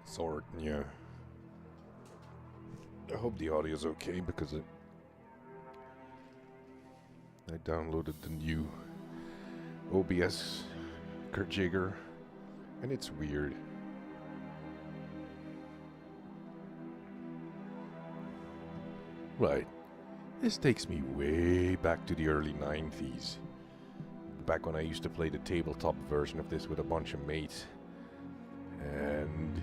Sort, yeah. I hope the audio's okay because I downloaded the new OBS Jigger and it's weird. Right. This takes me way back to the early 90s. Back when I used to play the tabletop version of this with a bunch of mates. And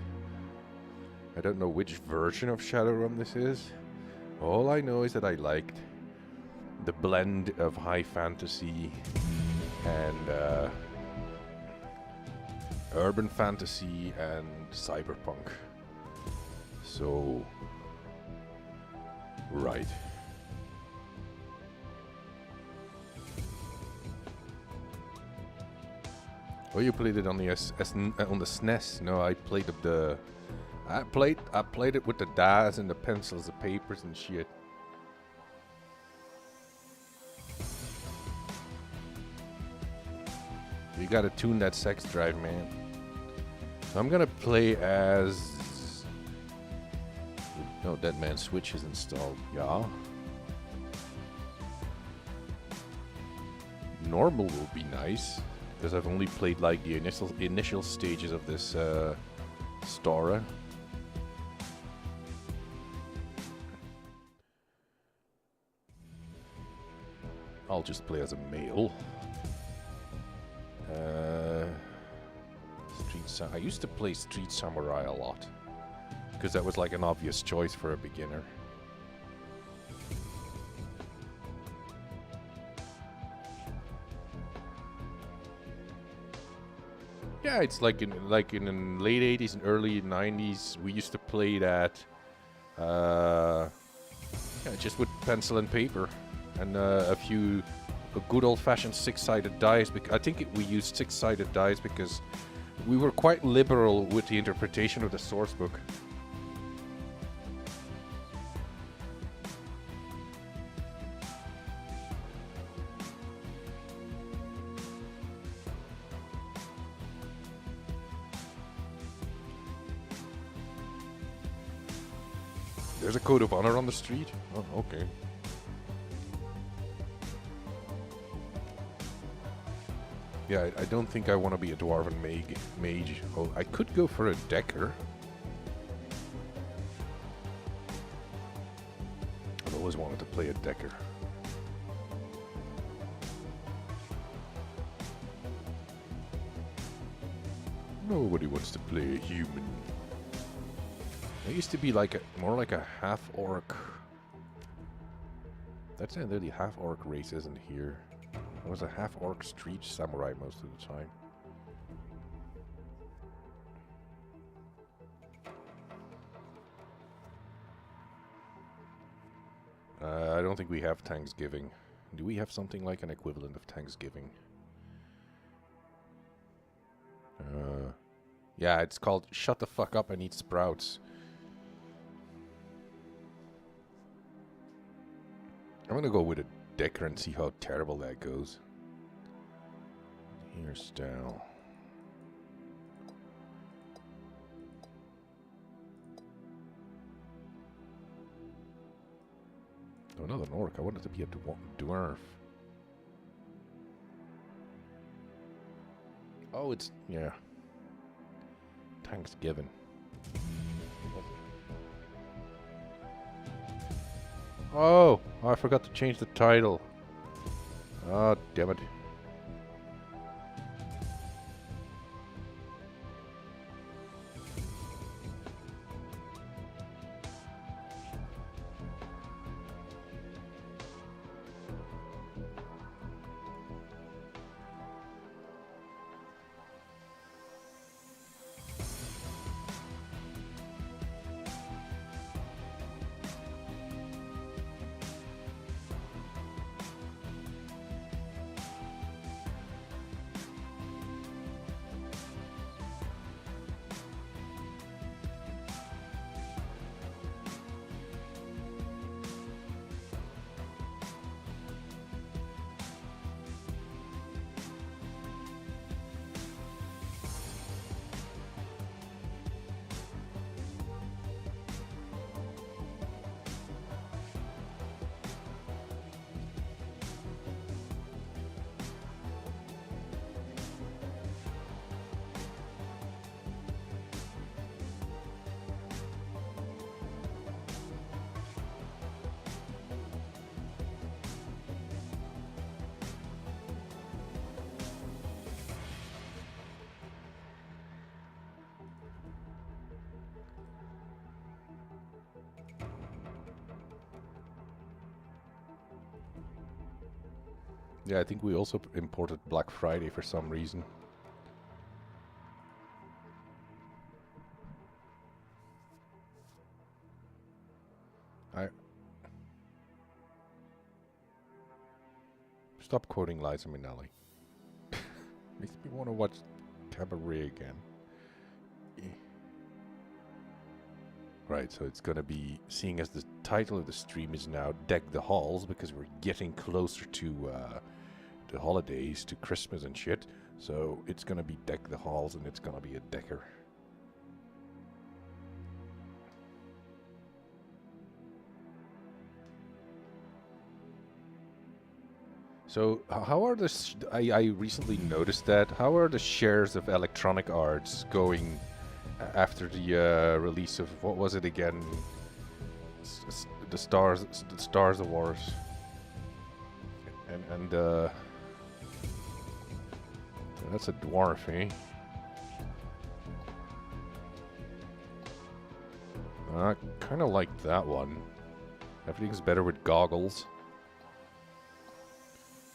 I don't know which version of Shadowrun this is. All I know is that I liked the blend of high fantasy and urban fantasy and cyberpunk. So, right. Oh, you played it on the on the SNES? No, I played I played it with the dice and the pencils, the papers and shit. You gotta tune that sex drive, man. So I'm gonna play as... No, Dead Man Switch is installed. Yeah. Normal will be nice, because I've only played like the initial stages of this story. I'll just play as a male. I used to play Street Samurai a lot, because that was like an obvious choice for a beginner. Yeah, it's like in the late 80s and early 90s, we used to play that yeah, just with pencil and paper and a good old-fashioned six-sided dice. I think we used six-sided dice because we were quite liberal with the interpretation of the source book. There's a code of honor on the street? Oh, okay. Yeah, I don't think I want to be a dwarven mage. Oh, I could go for a decker. I've always wanted to play a decker. Nobody wants to play a human. I used to be like more like a half-orc. That's not really half-orc race, isn't here? I was a half-orc street samurai most of the time. I don't think we have Thanksgiving. Do we have something like an equivalent of Thanksgiving? Yeah, it's called Shut the Fuck Up and Eat Sprouts. I'm gonna go with a decker and see how terrible that goes. Hairstyle. Oh, another orc. I wanted to be a dwarf. Oh, it's... yeah. Thanksgiving. Oh, I forgot to change the title. Oh, damn it. Yeah, I think we also imported Black Friday for some reason. Stop quoting Liza Minnelli. Makes me want to watch Cabaret again. Right, so it's gonna be, seeing as the title of the stream is now Deck the Halls, because we're getting closer to the holidays, to Christmas and shit, so it's gonna be Deck the Halls and it's gonna be a decker. So, how are the... I recently noticed that. How are the shares of Electronic Arts going after the release of... What was it again? The Stars Awards. And that's a dwarf, eh? I kind of like that one. Everything's better with goggles.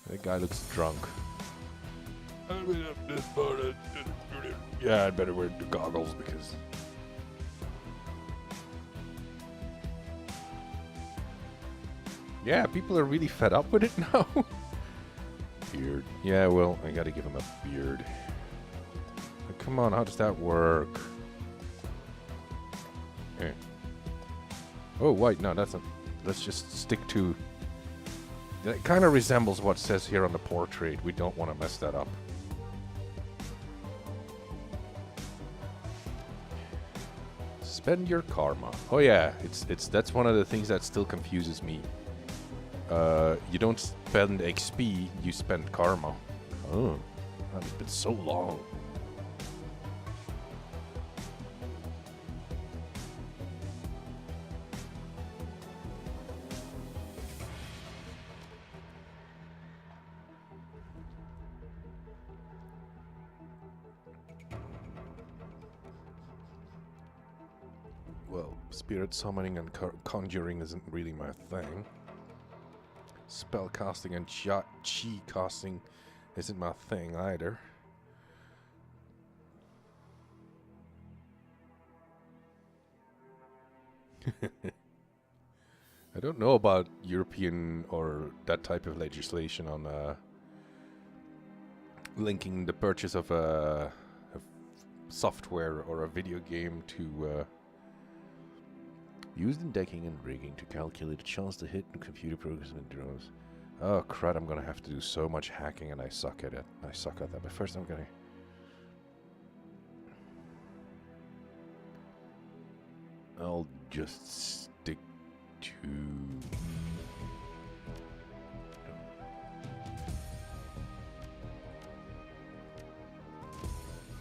That guy looks drunk. Yeah, I'd better wear the goggles because... Yeah, people are really fed up with it now. Beard. Yeah, well, I gotta give him a beard. But come on, how does that work? Eh. Oh, wait, no, that's not... Let's just stick to... That kind of resembles what says here on the portrait. We don't want to mess that up. Spend your karma. Oh yeah, that's one of the things that still confuses me. You don't spend XP, you spend karma. Oh, that's been so long. Well, spirit summoning and conjuring isn't really my thing. Spell casting and chi casting isn't my thing either. I don't know about European or that type of legislation on linking the purchase of a software or a video game to used in decking and rigging to calculate the chance to hit in computer programs and drones. Oh crud, I'm gonna have to do so much hacking and I suck at it. I suck at that, but first I'm gonna... I'll just stick to...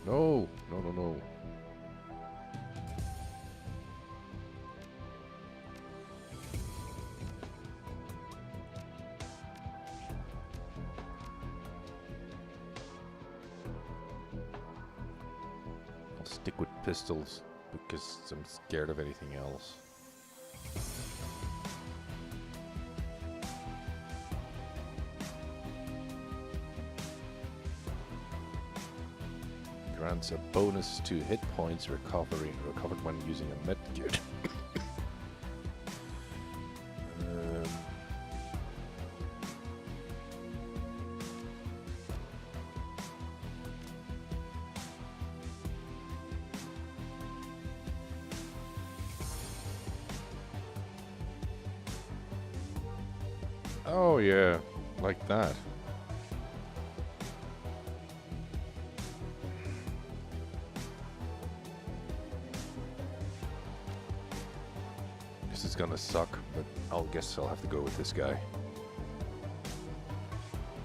No, no, no, no. I'll stick with pistols because I'm scared of anything else. Grants a bonus to hit points recovered when using a medkit. Oh yeah, like that. This is gonna suck, but I'll guess I'll have to go with this guy.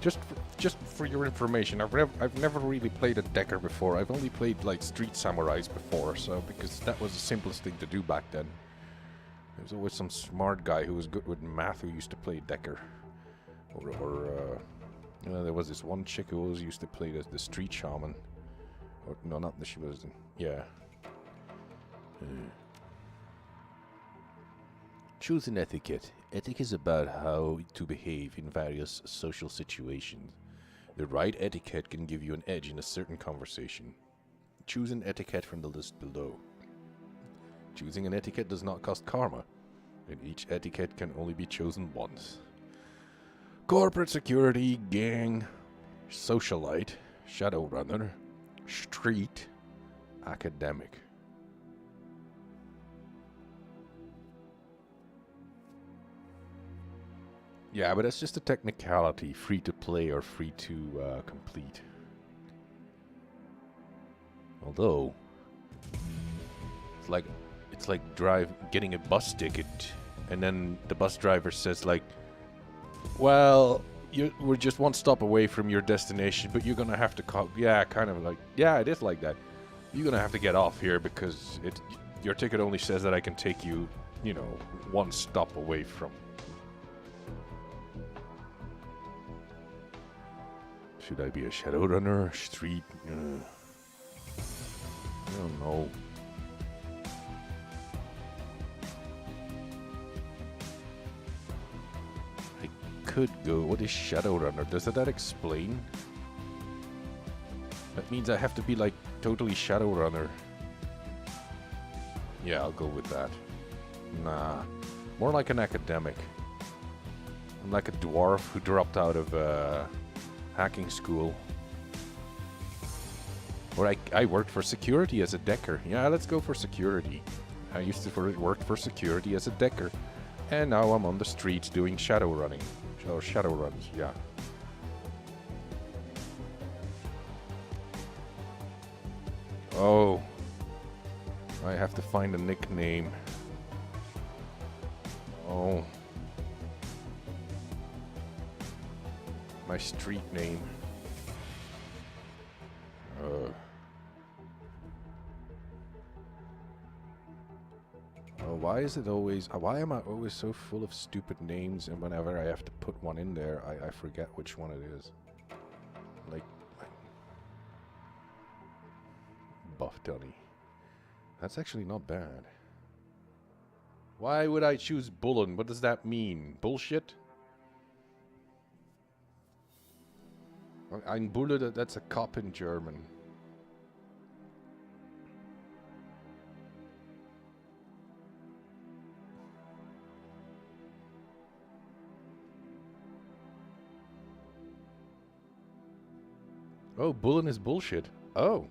Just for your information, I've never really played a decker before. I've only played like Street Samurais before, so because that was the simplest thing to do back then. There was always some smart guy who was good with math who used to play decker, or you know, there was this one chick who always used to play the street shaman. Or no, not that she was. Yeah. Choose an etiquette. Etiquette is about how to behave in various social situations. The right etiquette can give you an edge in a certain conversation. Choose an etiquette from the list below. Choosing an etiquette does not cost karma, and each etiquette can only be chosen once. Corporate security, gang, socialite, shadowrunner, street, academic. Yeah, but that's just a technicality, free to play or free to complete. Although, it's like getting a bus ticket, and then the bus driver says like, "Well, we're just one stop away from your destination, but you're gonna have to call." Yeah, kind of like, yeah, it is like that. You're gonna have to get off here because your ticket only says that I can take you, one stop away from. Should I be a shadowrunner, street? I don't know. I could go. What is shadowrunner? Does that explain? That means I have to be like totally shadowrunner. Yeah, I'll go with that. Nah, more like an academic. I'm like a dwarf who dropped out of hacking school. Or I worked for security as a decker. Yeah, let's go for security. I used to work for security as a decker. And now I'm on the streets doing shadow running. Or shadow runs, yeah. Oh. I have to find a nickname. Oh. My street name. Oh, why is it always... why am I always so full of stupid names, and whenever I have to put one in there, I forget which one it is. Like Buff Dunny. That's actually not bad. Why would I choose Bullen? What does that mean? Bullshit? Ein Bulle, that's a cop in German. Oh, Bullen is bullshit. Oh.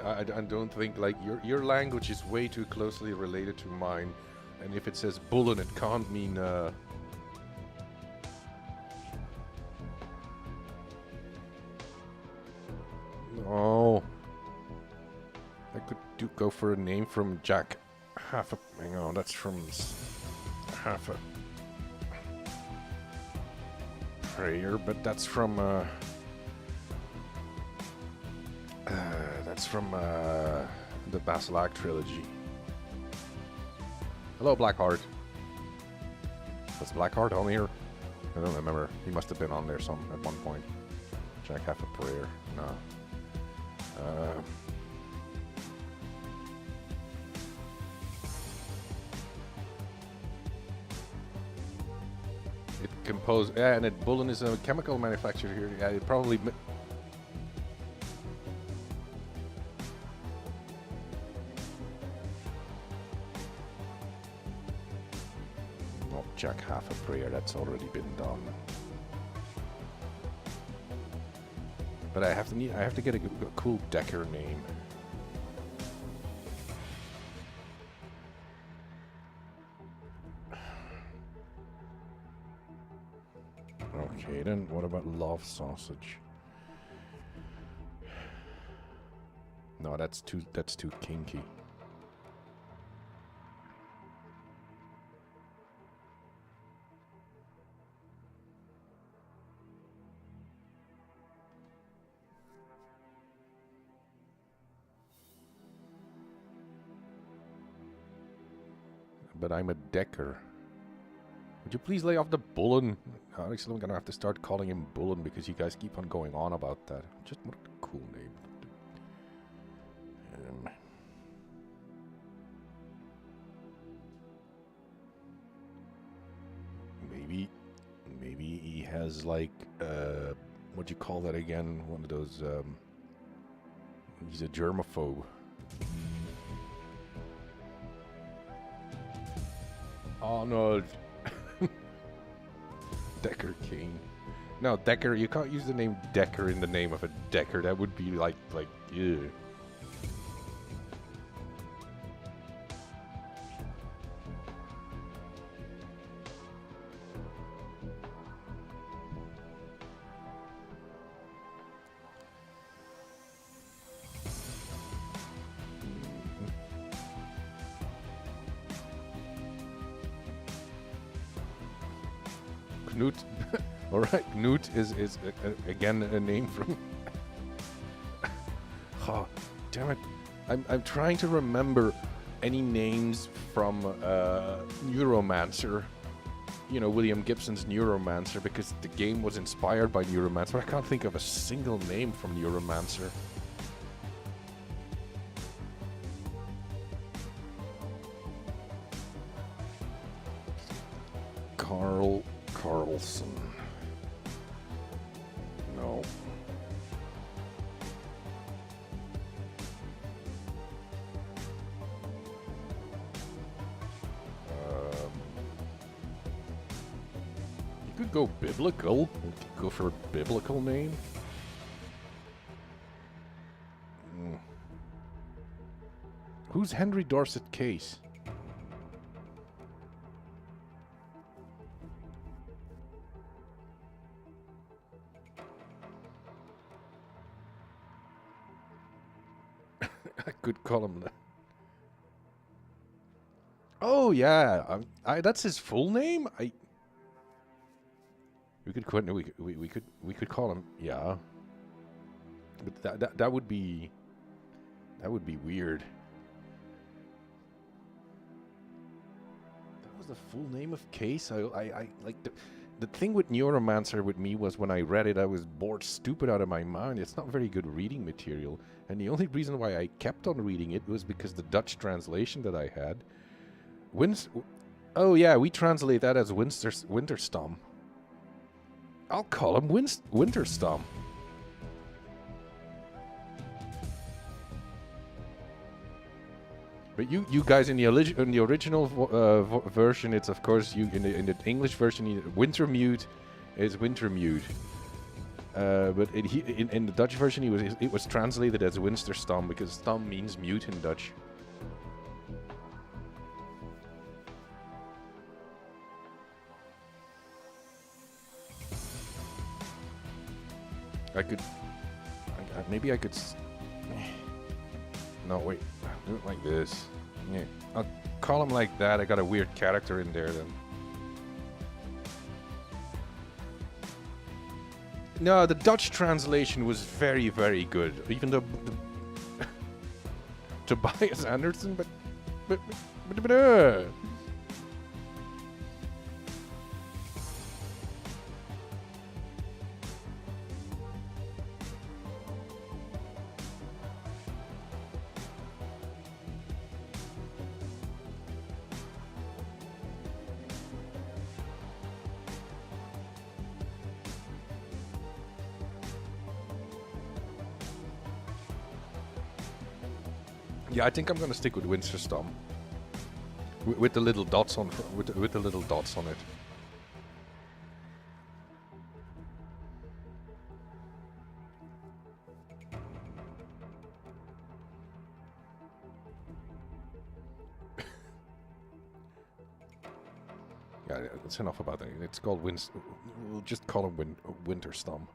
I don't think, like, your language is way too closely related to mine. And if it says Bullen, it can't mean, Oh. I could go for a name from Jack Half a... Hang on, that's from Half a Prayer, but that's from, the Basilac trilogy. Hello, Blackheart. Was Blackheart on here? I don't remember. He must have been on there at one point. Jack Half a Prayer. No. It composed... Yeah, and Bullen is a chemical manufacturer here. Yeah, it probably... Not Jack Half a Prayer, that's already been done. But I have to get a cool Decker name. Okay, then what about Love Sausage? No, that's too kinky. but I'm a Decker. Would you please lay off the Bullen? Actually, I'm gonna have to start calling him Bullen because you guys keep on going on about that. Just what a cool name. Maybe he has like what do you call that again? One of those. He's a germaphobe. Arnold. Decker King. No, Decker, you can't use the name Decker in the name of a Decker. That would be like, ew. Knut. Alright, Knut is again a name from... Oh, damn it. I'm trying to remember any names from Neuromancer. You know, William Gibson's Neuromancer, because the game was inspired by Neuromancer. I can't think of a single name from Neuromancer. Carlson. No. You could go biblical. You could go for a biblical name. Who's Henry Dorset Case? I could call him that. Oh yeah, that's his full name. We could call him, yeah. But that would be weird. That was the full name of Case. I like the thing with Neuromancer with me was when I read it, I was bored stupid out of my mind. It's not very good reading material. And the only reason why I kept on reading it was because the Dutch translation that I had. Oh yeah, we translate that as Winterstorm. I'll call him Winterstorm. But you guys in the original version, it's of course in the English version, Wintermute is Wintermute. But in the Dutch version, it was translated as Winterstorm because stam means mute in Dutch. Maybe I could. No, wait. Do it like this. Yeah, I'll call him like that. I got a weird character in there then. No, the Dutch translation was very, very good. Even though Tobias Anderson, but yeah, I think I'm gonna stick with Winterstorm. With the little dots on with the little dots on it. Yeah, that's enough about that. It's called we'll just call him Winterstorm.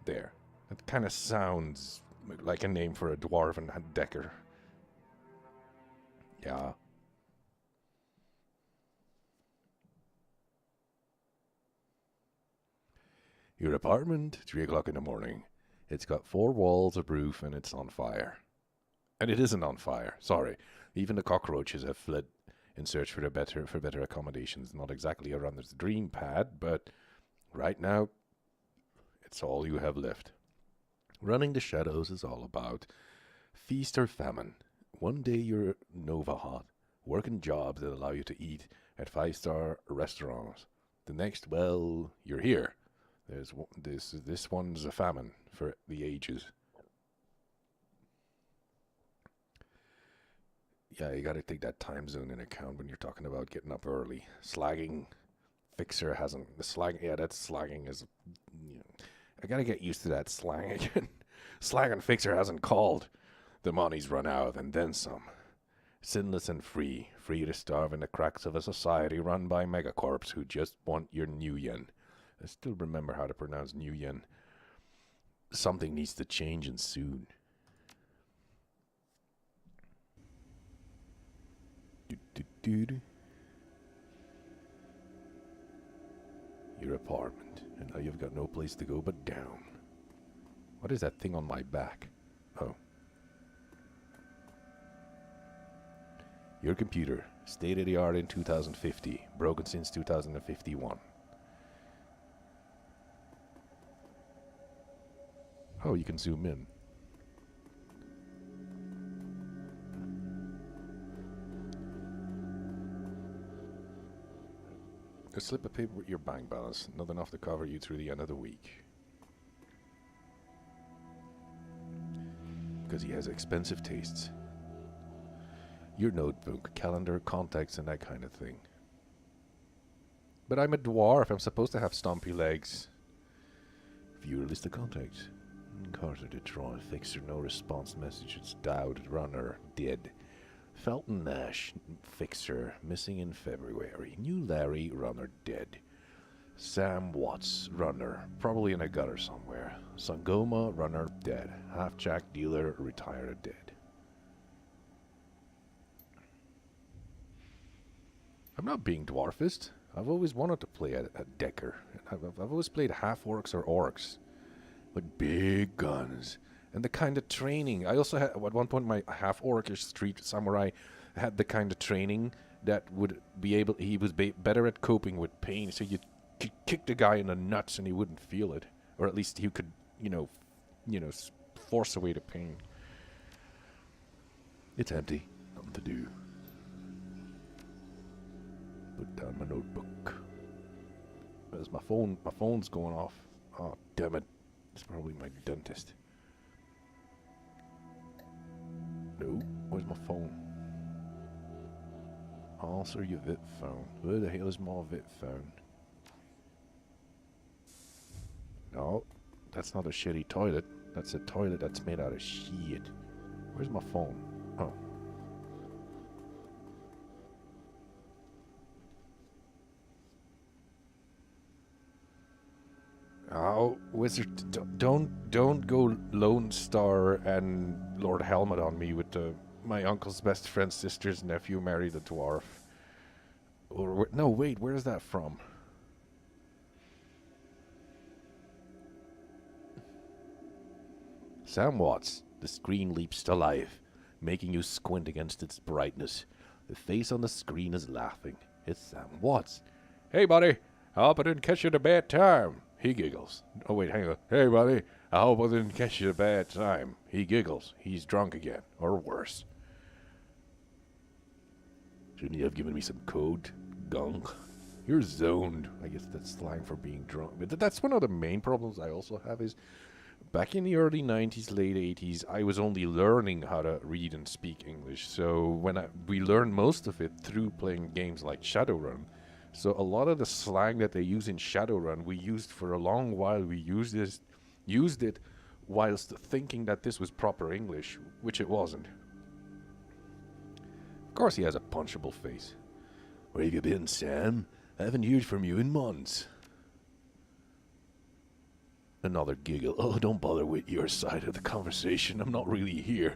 There. That kind of sounds like a name for a dwarven Decker. Yeah. Your apartment, 3 o'clock in the morning. It's got 4 walls, a roof, and it's on fire. And it isn't on fire. Sorry. Even the cockroaches have fled. in search for better accommodations. Not exactly a runner's dream pad, but right now, it's all you have left. Running the shadows is all about feast or famine. One day you're Nova hot, working jobs that allow you to eat at 5-star restaurants. The next, well, you're here. This one's a famine for the ages. Yeah, you gotta take that time zone in account when you're talking about getting up early. Slagging, Fixer hasn't. That's slagging is. You know, I gotta get used to that slang again. Slagging Fixer hasn't called. The money's run out, and then some. Sinless and free to starve in the cracks of a society run by megacorps who just want your new yen. I still remember how to pronounce new yen. Something needs to change, and soon. Your apartment, and now you've got no place to go but down. What is that thing on my back? Oh. Your computer, state of the art in 2050, broken since 2051. Oh, you can zoom in. A slip of paper with your bank balance, not enough to cover you through the end of the week. Because he has expensive tastes. Your notebook, calendar, contacts, and that kind of thing. But I'm a dwarf, I'm supposed to have stumpy legs. Viewer list of contacts. Carter Detroit, Fixer, no response messages, Dowd, Runner, dead. Felton Nash, Fixer, missing in February. New Larry, Runner, dead. Sam Watts, Runner, probably in a gutter somewhere. Sangoma, Runner, dead. Half-Jack Dealer, retired, dead. I'm not being dwarfist. I've always wanted to play a Decker. I've always played half-orcs or orcs. With big guns. And the kind of training. I also had, at one point, my half-orcish street samurai had the kind of training that would be able, he was better at coping with pain. So you could kick the guy in the nuts and he wouldn't feel it. Or at least he could, force away the pain. It's empty. Nothing to do. Put down my notebook. There's my phone. My phone's going off. Oh, damn it. It's probably my dentist. No, where's my phone? Answer your VIP phone. Where the hell is my VIP phone? No, that's not a shitty toilet. That's a toilet that's made out of shit. Where's my phone? Oh. Oh, Wizard, don't go Lone Star and Lord Helmet on me with my uncle's best friend's sister's nephew married a dwarf. Or no, wait, where is that from? Sam Watts, the screen leaps to life, making you squint against its brightness. The face on the screen is laughing. It's Sam Watts. Hey, buddy, I hope I didn't catch you at a bad time. He giggles. Oh, wait, hang on. Hey, buddy, I hope I didn't catch you at a bad time. He giggles. He's drunk again, or worse. Shouldn't you have given me some code, gunk? You're zoned. I guess that's slang for being drunk. But that's one of the main problems I also have is back in the early 90s, late 80s, I was only learning how to read and speak English. So when we learned most of it through playing games like Shadowrun. So a lot of the slang that they use in Shadowrun, we used for a long while. We used it whilst thinking that this was proper English, which it wasn't. Of course he has a punchable face. Where have you been, Sam? I haven't heard from you in months. Another giggle. Oh, don't bother with your side of the conversation. I'm not really here.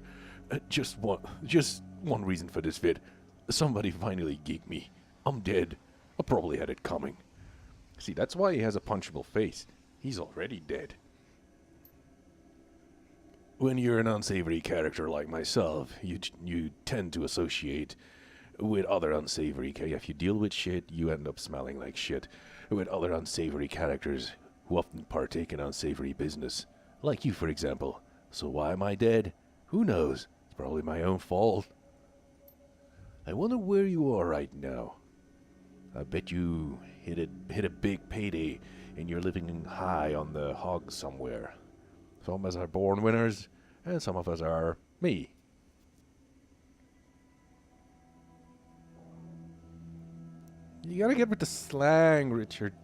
Just one reason for this vid. Somebody finally geeked me. I'm dead. I probably had it coming. See, that's why he has a punchable face. He's already dead. When you're an unsavory character like myself, you tend to associate with other unsavory. If you deal with shit, you end up smelling like shit with other unsavory characters who often partake in unsavory business, like you, for example. So why am I dead? Who knows? It's probably my own fault. I wonder where you are right now. I bet you hit a big payday and you're living high on the hog somewhere. Some of us are born winners, and some of us are me. You gotta get with the slang, Richard.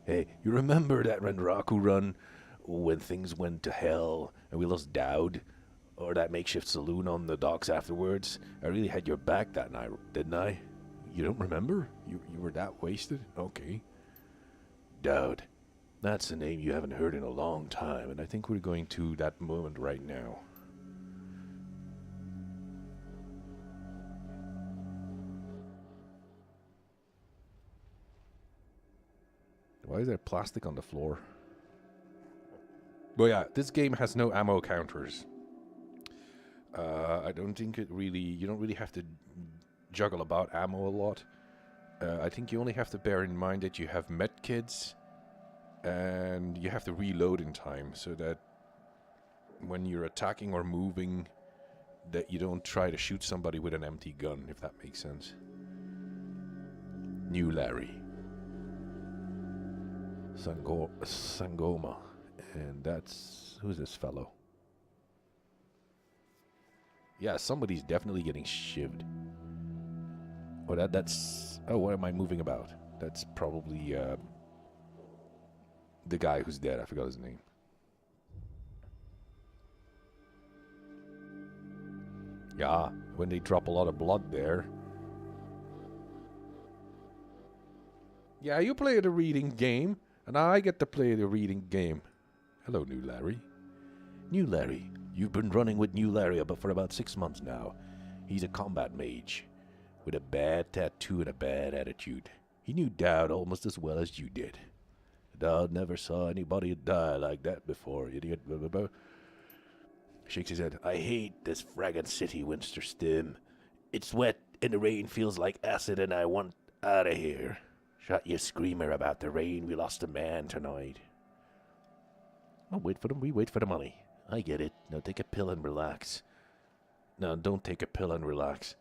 Hey, you remember that Renraku run when things went to hell and we lost Dowd? Or that makeshift saloon on the docks afterwards? I really had your back that night, didn't I? You don't remember? You were that wasted? Okay. Dowd. That's a name you haven't heard in a long time, and I think we're going to that moment right now. Why is there plastic on the floor? Well, yeah, this game has no ammo counters. I don't think it really... You don't really have to juggle about ammo a lot. I think you only have to bear in mind that you have medkits, and you have to reload in time, so that when you're attacking or moving, that you don't try to shoot somebody with an empty gun, if that makes sense. New Larry. Sangoma. And that's... Who's this fellow? Yeah, somebody's definitely getting shivved. Oh, that's... Oh, what am I moving about? That's probably, the guy who's dead. I forgot his name. Yeah, when they drop a lot of blood there. Yeah, you play the reading game, and I get to play the reading game. Hello, New Larry. New Larry. You've been running with New Larry for about 6 months now. He's a combat mage with a bad tattoo and a bad attitude. He knew Dowd almost as well as you did. Dowd never saw anybody die like that before, idiot. Blah, blah, blah. Shakes his head. I hate this fragging city, Winster Stim. It's wet and the rain feels like acid and I want out of here. Shut your screamer about the rain. We lost a man tonight. I'll wait for them. We wait for the money. I get it. Now take a pill and relax. No, don't take a pill and relax.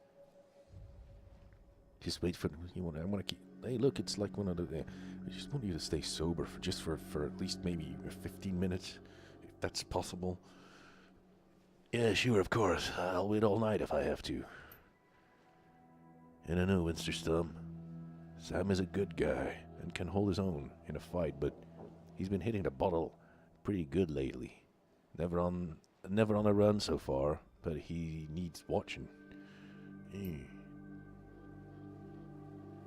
Just wait for... I want to keep... Hey, look, it's like one of the... I just want you to stay sober for at least maybe 15 minutes, if that's possible. Yeah, sure, of course. I'll wait all night if I have to. And I know, Mr. Stum. Sam is a good guy and can hold his own in a fight, but he's been hitting the bottle pretty good lately. Never on a run so far, but he needs watching.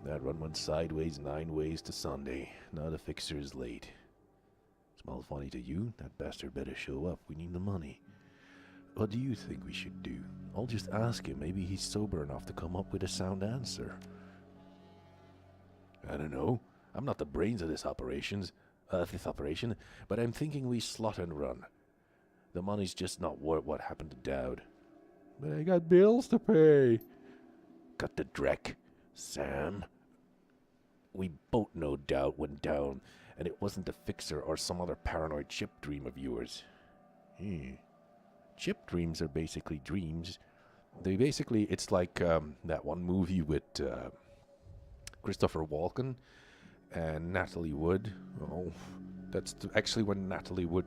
That run went sideways 9 ways to Sunday. Now the fixer is late. Smell funny to you? That bastard better show up. We need the money. What do you think we should do? I'll just ask him. Maybe he's sober enough to come up with a sound answer. I don't know. I'm not the brains of this operation, but I'm thinking we slot and run. The money's just not worth what happened to Dowd. But I got bills to pay. Cut the dreck, Sam. We both know Dowd went down, and it wasn't the fixer or some other paranoid chip dream of yours. Chip dreams are basically dreams. It's like that one movie with Christopher Walken and Natalie Wood. Oh, that's actually when Natalie Wood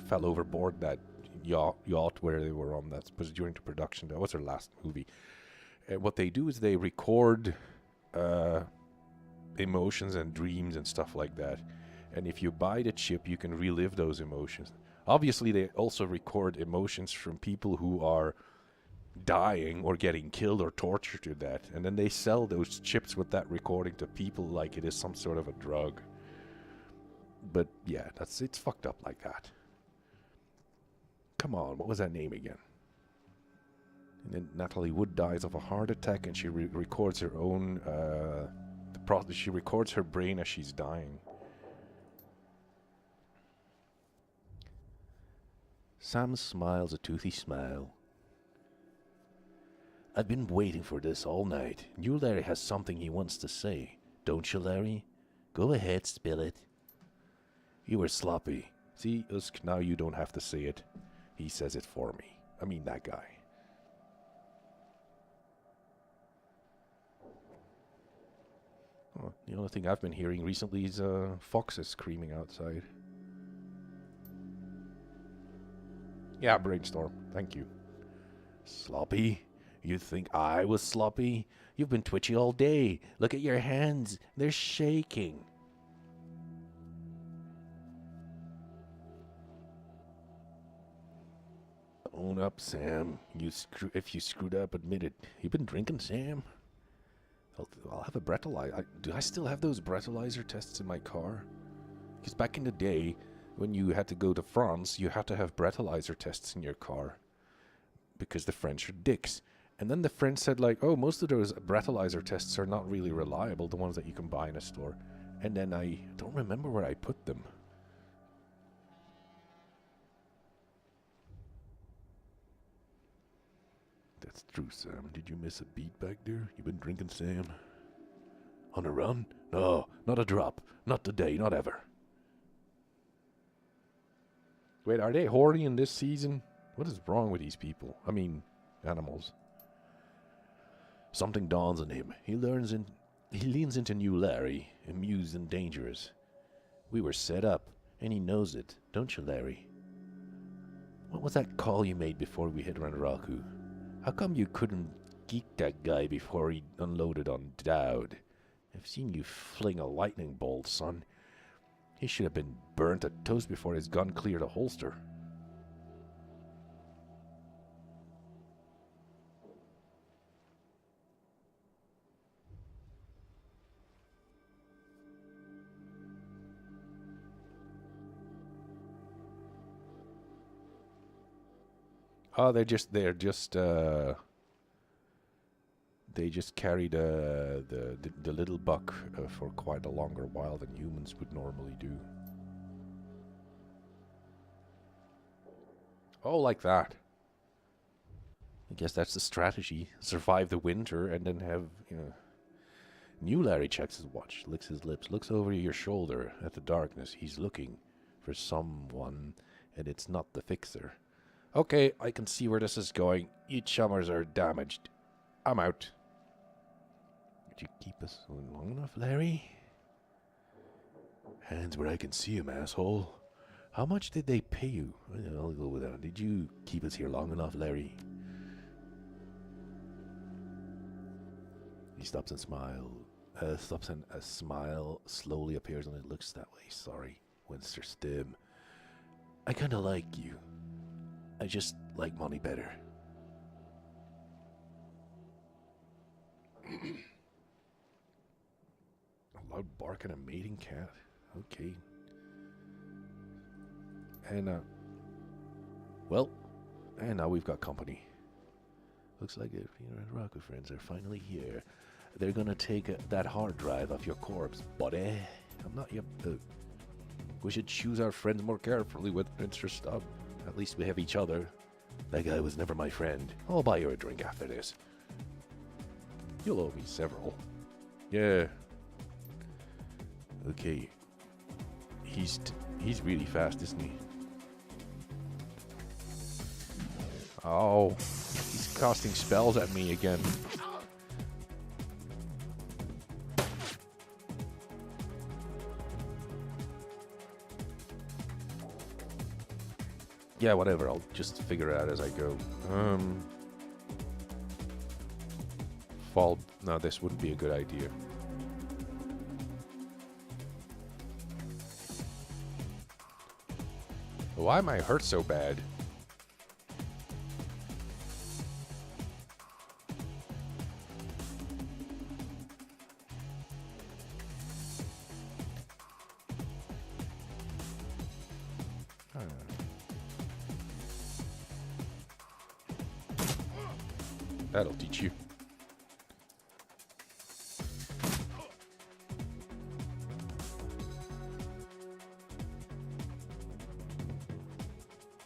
fell overboard that yacht where they were on. That was during the production. That was her last movie. And what they do is they record emotions and dreams and stuff like that. And if you buy the chip, you can relive those emotions. Obviously, they also record emotions from people who are dying or getting killed or tortured to death. And then they sell those chips with that recording to people like it is some sort of a drug. But yeah, it's fucked up like that. Come on, what was that name again? And then Natalie Wood dies of a heart attack, and she records her own. She records her brain as she's dying. Sam smiles a toothy smile. I've been waiting for this all night. You, Larry, has something he wants to say. Don't you, Larry? Go ahead, spill it. You were sloppy. See, Usk, now you don't have to say it. He says it for me. I mean, that guy. Oh, the only thing I've been hearing recently is foxes screaming outside. Yeah, brainstorm. Thank you. Sloppy? You think I was sloppy? You've been twitchy all day. Look at your hands. They're shaking. Own up, Sam. If you screwed up, admit it. You been drinking, Sam? I'll have a breathalyzer. Do I still have those breathalyzer tests in my car? Because back in the day, when you had to go to France, you had to have breathalyzer tests in your car. Because the French are dicks. And then the French said, like, oh, most of those breathalyzer tests are not really reliable, the ones that you can buy in a store. And then I don't remember where I put them. That's true, Sam. Did you miss a beat back there? You been drinking, Sam? On a run? No, not a drop. Not today, not ever. Wait, are they horny in this season? What is wrong with these people? I mean, animals. Something dawns on him. He leans into new Larry, amused and dangerous. We were set up, and he knows it, don't you, Larry? What was that call you made before we hit Ranraku? How come you couldn't geek that guy before he unloaded on Dowd? I've seen you fling a lightning bolt, son. He should have been burnt to toast before his gun cleared a holster. Oh, they just carried the little buck for quite a longer while than humans would normally do. Oh, like that. I guess that's the strategy. Survive the winter and then have, you know... New Larry checks his watch, licks his lips, looks over your shoulder at the darkness. He's looking for someone, and it's not the fixer. Okay, I can see where this is going. You chummers are damaged. I'm out. Did you keep us long enough, Larry? Hands where I can see him, asshole. How much did they pay you? I'll go with that. Did you keep us here long enough, Larry? He stops and smiles. Stops and a smile slowly appears on it. Looks that way. Sorry, Winster Stim. I kinda like you. I just like money better. A loud bark and a mating cat. Okay. And, well, and now we've got company. Looks like if your Rocket friends are finally here. They're gonna take that hard drive off your corpse, buddy. I'm not yet. We should choose our friends more carefully with Mr. Stubb. At least we have each other. That guy was never my friend. I'll buy you a drink after this. You'll owe me several. Yeah. Okay. He's really fast, isn't he? Oh, he's casting spells at me again. Yeah, whatever. I'll just figure it out as I go. Fall. No, this wouldn't be a good idea. Why am I hurt so bad? That'll teach you.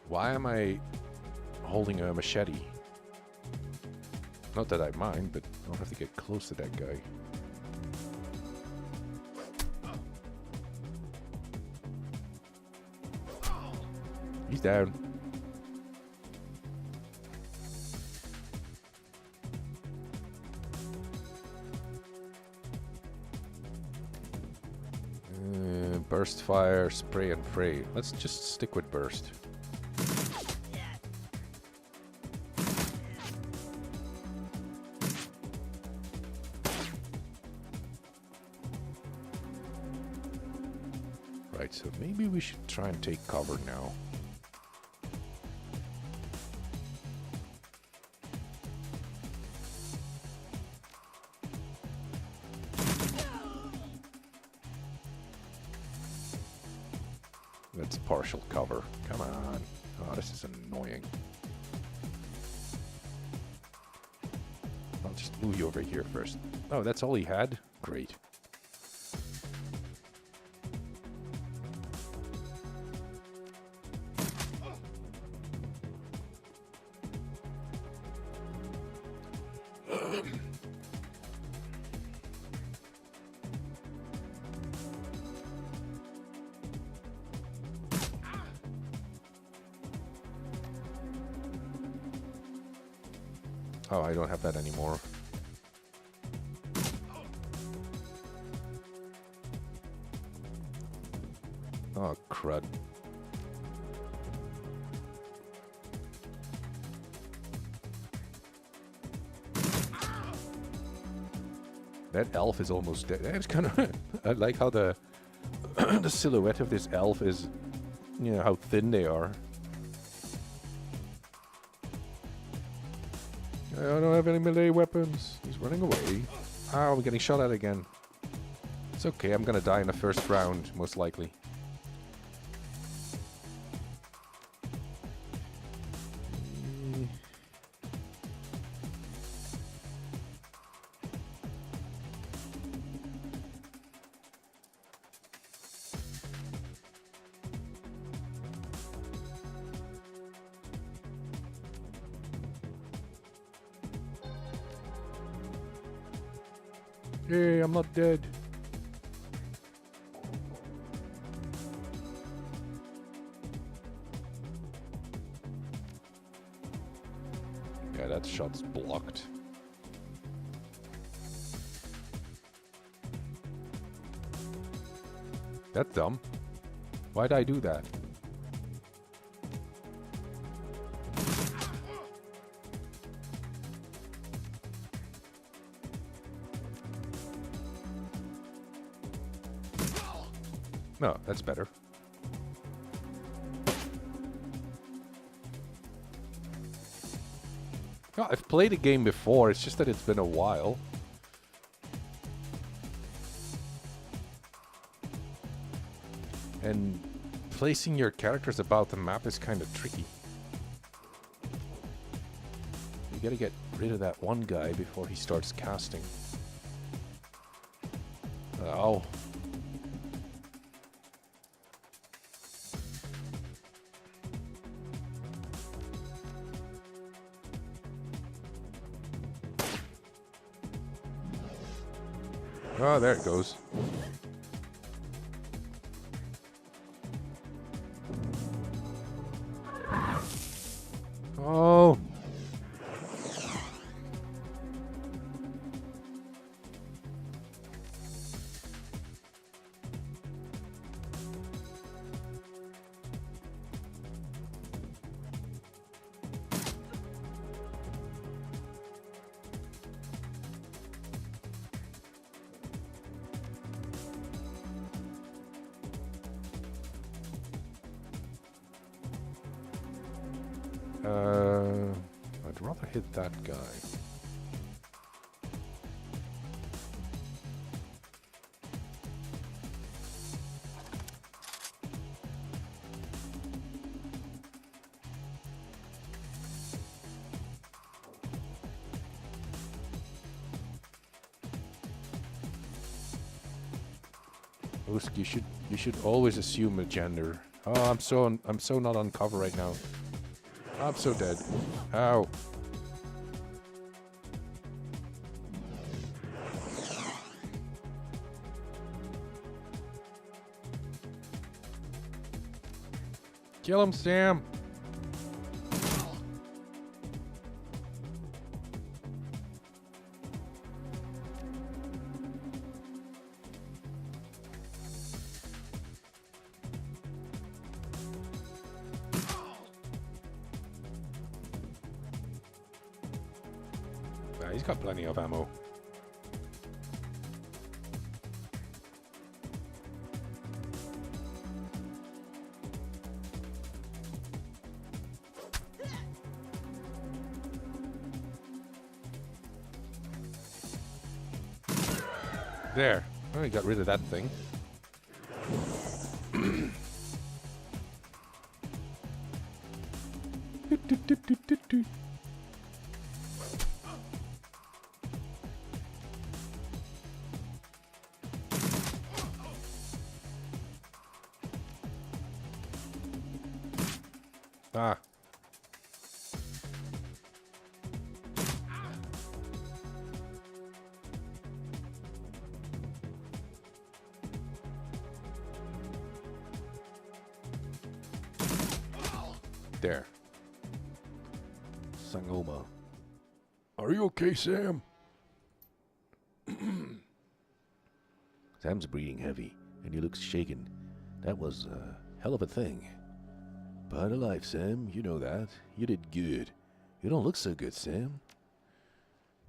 Why am I holding a machete? Not that I mind, but I don't have to get close to that guy. He's down. Burst fire, spray and pray. Let's just stick with burst. Right, so maybe we should try and take cover now. That's partial cover. Come on. Oh, this is annoying. I'll just move you over here first. Oh, that's all he had? Great. Oh, I don't have that anymore. Oh, crud. That elf is almost dead. It's kind of... I like how the the silhouette of this elf is... You know, how thin they are. I don't have any melee weapons. He's running away. Ah, we're getting shot at again. It's okay, I'm gonna die in the first round, most likely. Hey, I'm not dead. Yeah, that shot's blocked. That's dumb. Why'd I do that? No, that's better. No, I've played a game before, it's just that it's been a while. And placing your characters about the map is kind of tricky. You gotta get rid of that one guy before he starts casting. Oh. Oh, there it goes. Oh. I'd rather hit that guy. Usk, you should always assume a gender. Oh, I'm so not on cover right now. I'm so dead. Ow. Kill him, Sam! He's got plenty of ammo. There. Oh, he got rid of that thing. Ah. There. Sangoma. Are you okay, Sam? Sam's breathing heavy, and he looks shaken. That was a hell of a thing. Part of life, Sam. You know that. You did good. You don't look so good, Sam.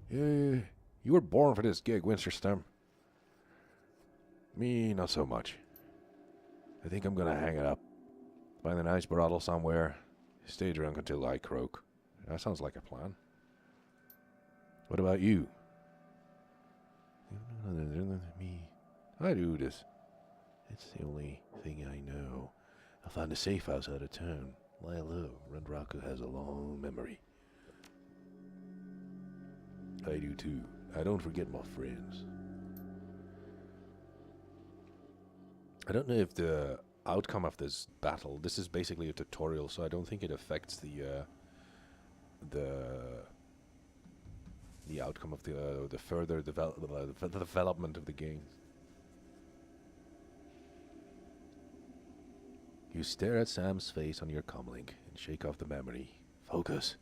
You were born for this gig, Winterstorm. Me, not so much. I think I'm gonna hang it up. Find a nice brothel somewhere. Stay drunk until I croak. That sounds like a plan. What about you? Me. I do this. It's the only thing I know. I found a safe house out of town. Lie low. Rendraku has a long memory. I do too. I don't forget my friends. I don't know if the outcome of this battle, this is basically a tutorial, so I don't think it affects the outcome of the further development of the game. You stare at Sam's face on your comlink and shake off the memory. Focus.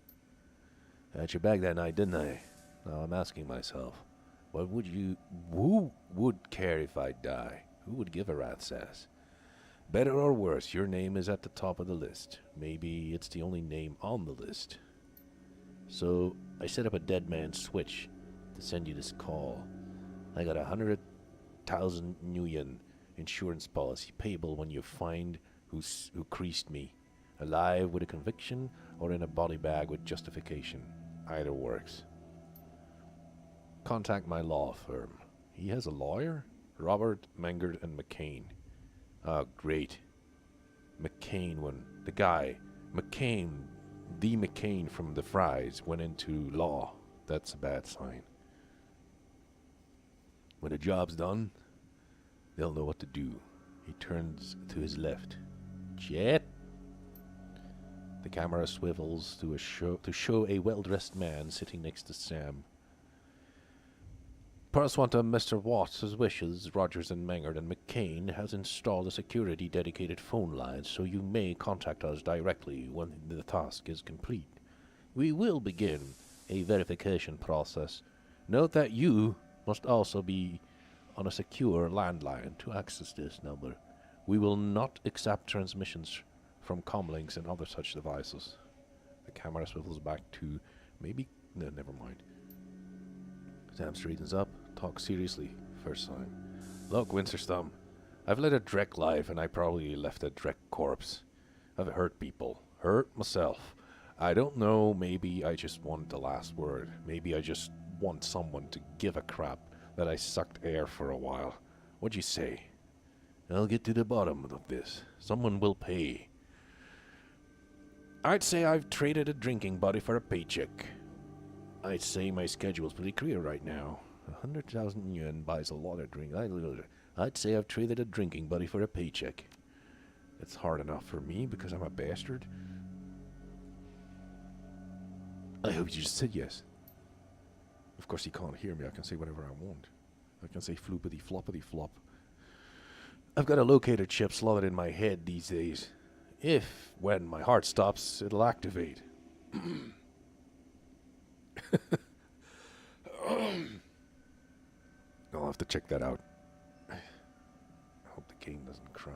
I had your back that night, didn't I? Now I'm asking myself, who would care if I die? Who would give a rat's ass? Better or worse, your name is at the top of the list. Maybe it's the only name on the list. So I set up a dead man switch to send you this call. I got 100,000 Nguyen insurance policy payable when you find who creased me, alive with a conviction or in a body bag with justification. Either works. Contact my law firm. He has a lawyer? Robert, Mengard, and McCain. Oh, great. McCain one. The guy. McCain. The McCain from the Fries went into law. That's a bad sign. When the job's done, they'll know what to do. He turns to his left. Jet. The camera swivels to show a well-dressed man sitting next to Sam. Pursuant to Mr. Watts' wishes, Rogers and Mengard and McCain has installed a security-dedicated phone line, so you may contact us directly when the task is complete. We will begin a verification process. Note that you must also be on a secure landline to access this number. We will not accept transmissions from comlinks and other such devices. The camera swivels back to no, never mind. Sam straightens up, talks seriously, first time. Look, Winterstorm, I've led a Drek life and I probably left a Drek corpse. I've hurt people, hurt myself. I don't know, maybe I just want the last word. Maybe I just want someone to give a crap that I sucked air for a while. What'd you say? I'll get to the bottom of this. Someone will pay. I'd say I've traded a drinking buddy for a paycheck. I'd say my schedule's pretty clear right now. 100,000 yuan buys a lot of drink. I'd say I've traded a drinking buddy for a paycheck. It's hard enough for me because I'm a bastard. I hope you just said yes. Of course he can't hear me. I can say whatever I want. I can say floopity floppity flop. I've got a locator chip slotted in my head these days. If when my heart stops, it'll activate. I'll have to check that out. I hope the game doesn't crash.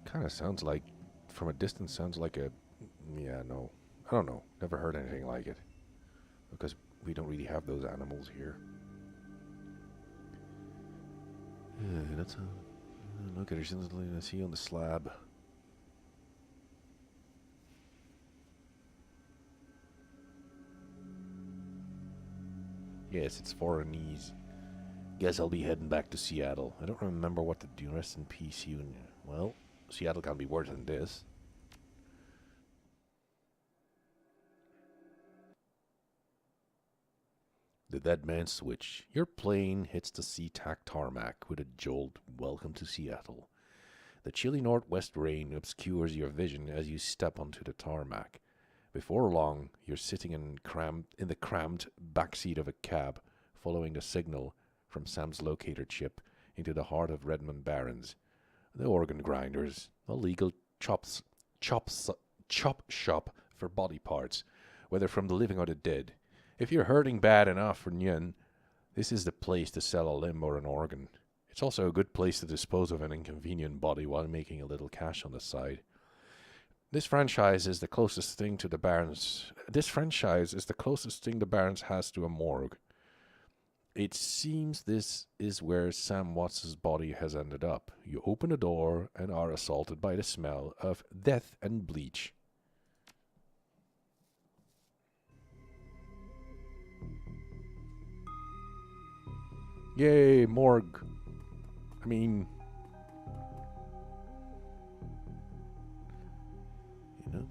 Kind of sounds like, from a distance, sounds like a, yeah, no, I don't know, never heard anything like it, because we don't really have those animals here. Yeah, that's a, look at her, something I see on the slab. Yes, it's Foreignese. Guess I'll be heading back to Seattle. I don't remember what to do. Rest in peace, Union. Well, Seattle can be worse than this. The dead man switch. Your plane hits the SeaTac tarmac with a jolt. Welcome to Seattle. The chilly northwest rain obscures your vision as you step onto the tarmac. Before long, you're sitting in the cramped backseat of a cab, following the signal from Sam's locator chip into the heart of Redmond Barrens. The organ grinders, a legal chop shop for body parts, whether from the living or the dead. If you're hurting bad enough for Nyen, this is the place to sell a limb or an organ. It's also a good place to dispose of an inconvenient body while making a little cash on the side. This franchise is the closest thing the Barrens has to a morgue. It seems this is where Sam Watts' body has ended up. You open the door and are assaulted by the smell of death and bleach. Yay, morgue. I mean, you know,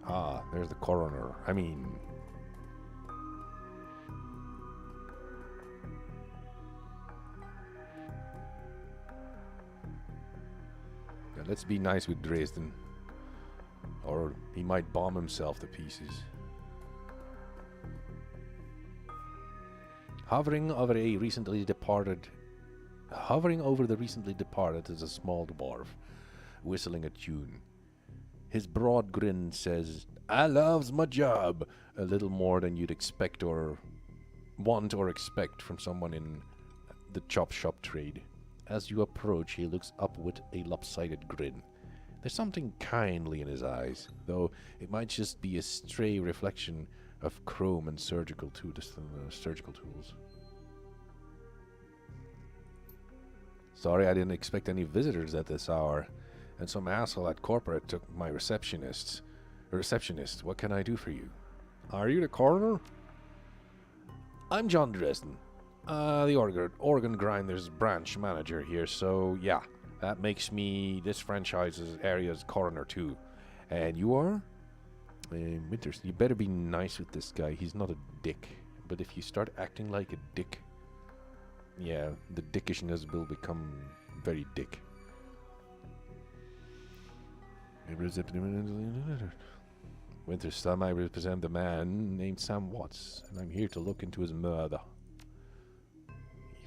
ah, there's the coroner. I mean, yeah, let's be nice with Dresden, or he might bomb himself to pieces. Hovering over the recently departed is a small dwarf, whistling a tune. His broad grin says, "I loves my job," a little more than you'd expect or want or expect from someone in the chop shop trade. As you approach, he looks up with a lopsided grin. There's something kindly in his eyes, though it might just be a stray reflection of chrome and surgical tools. Sorry, I didn't expect any visitors at this hour, and some asshole at corporate took my receptionist. What can I do for you? Are you the coroner? I'm John Dresden, the organ grinders branch manager here, so yeah, that makes me this franchise's area's coroner too. And you are? Winters, you better be nice with this guy. He's not a dick. But if you start acting like a dick, yeah, the dickishness will become very dick. Winters, Sam, I represent a man named Sam Watts, and I'm here to look into his murder. He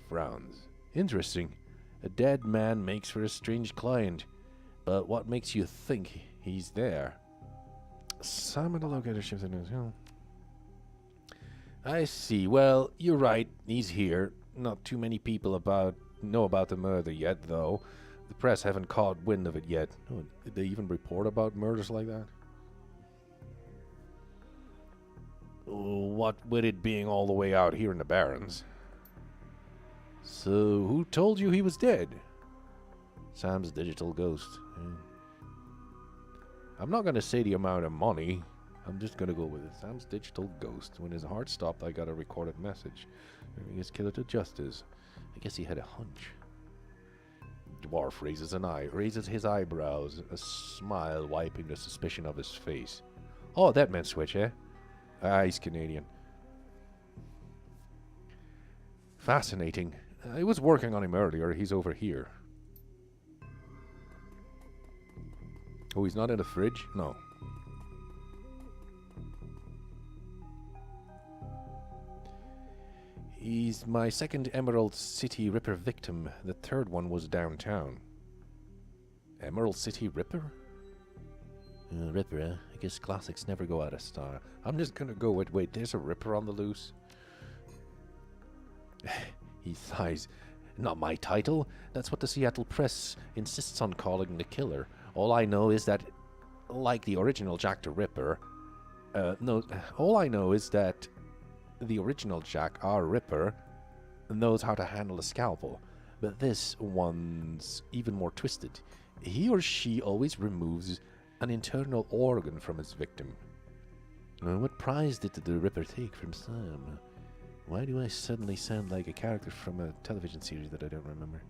frowns. Interesting. A dead man makes for a strange client. But what makes you think he's there? Some of the locator ships in his home. I see. Well, you're right. He's here. Not too many people know about the murder yet, though. The press haven't caught wind of it yet. Oh, did they even report about murders like that? What with it being all the way out here in the Barrens. So, who told you he was dead? Sam's digital ghost. I'm not gonna say the amount of money. I'm just gonna go with it. Sam's digital ghost. When his heart stopped, I got a recorded message. Bringing his killer to justice. I guess he had a hunch. Dwarf raises his eyebrows, a smile wiping the suspicion of his face. Oh, that meant switch, eh? Ah, he's Canadian. Fascinating. I was working on him earlier. He's over here. Oh, he's not in the fridge? No. He's my second Emerald City Ripper victim. The third one was downtown. Emerald City Ripper? Ripper, eh? I guess classics never go out of style. I'm just gonna go with, wait, there's a Ripper on the loose? He sighs. Not my title. That's what the Seattle Press insists on calling the killer. All I know is that, like the original Jack the Ripper, all I know is that the original Jack, our Ripper, knows how to handle a scalpel, but this one's even more twisted. He or she always removes an internal organ from his victim. What prize did the Ripper take from Sam? Why do I suddenly sound like a character from a television series that I don't remember?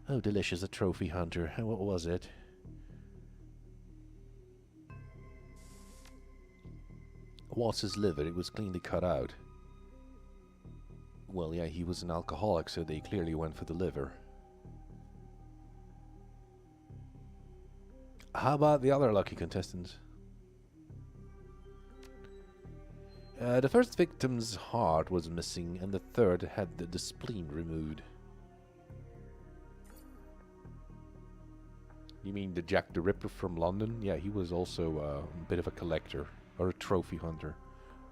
Oh, delicious, a trophy hunter. What was it? What's his liver? It was cleanly cut out. Well, yeah, he was an alcoholic, so they clearly went for the liver. How about the other lucky contestants? The first victim's heart was missing, and the third had the spleen removed. You mean the Jack the Ripper from London? Yeah, he was also a bit of a collector. Or a trophy hunter,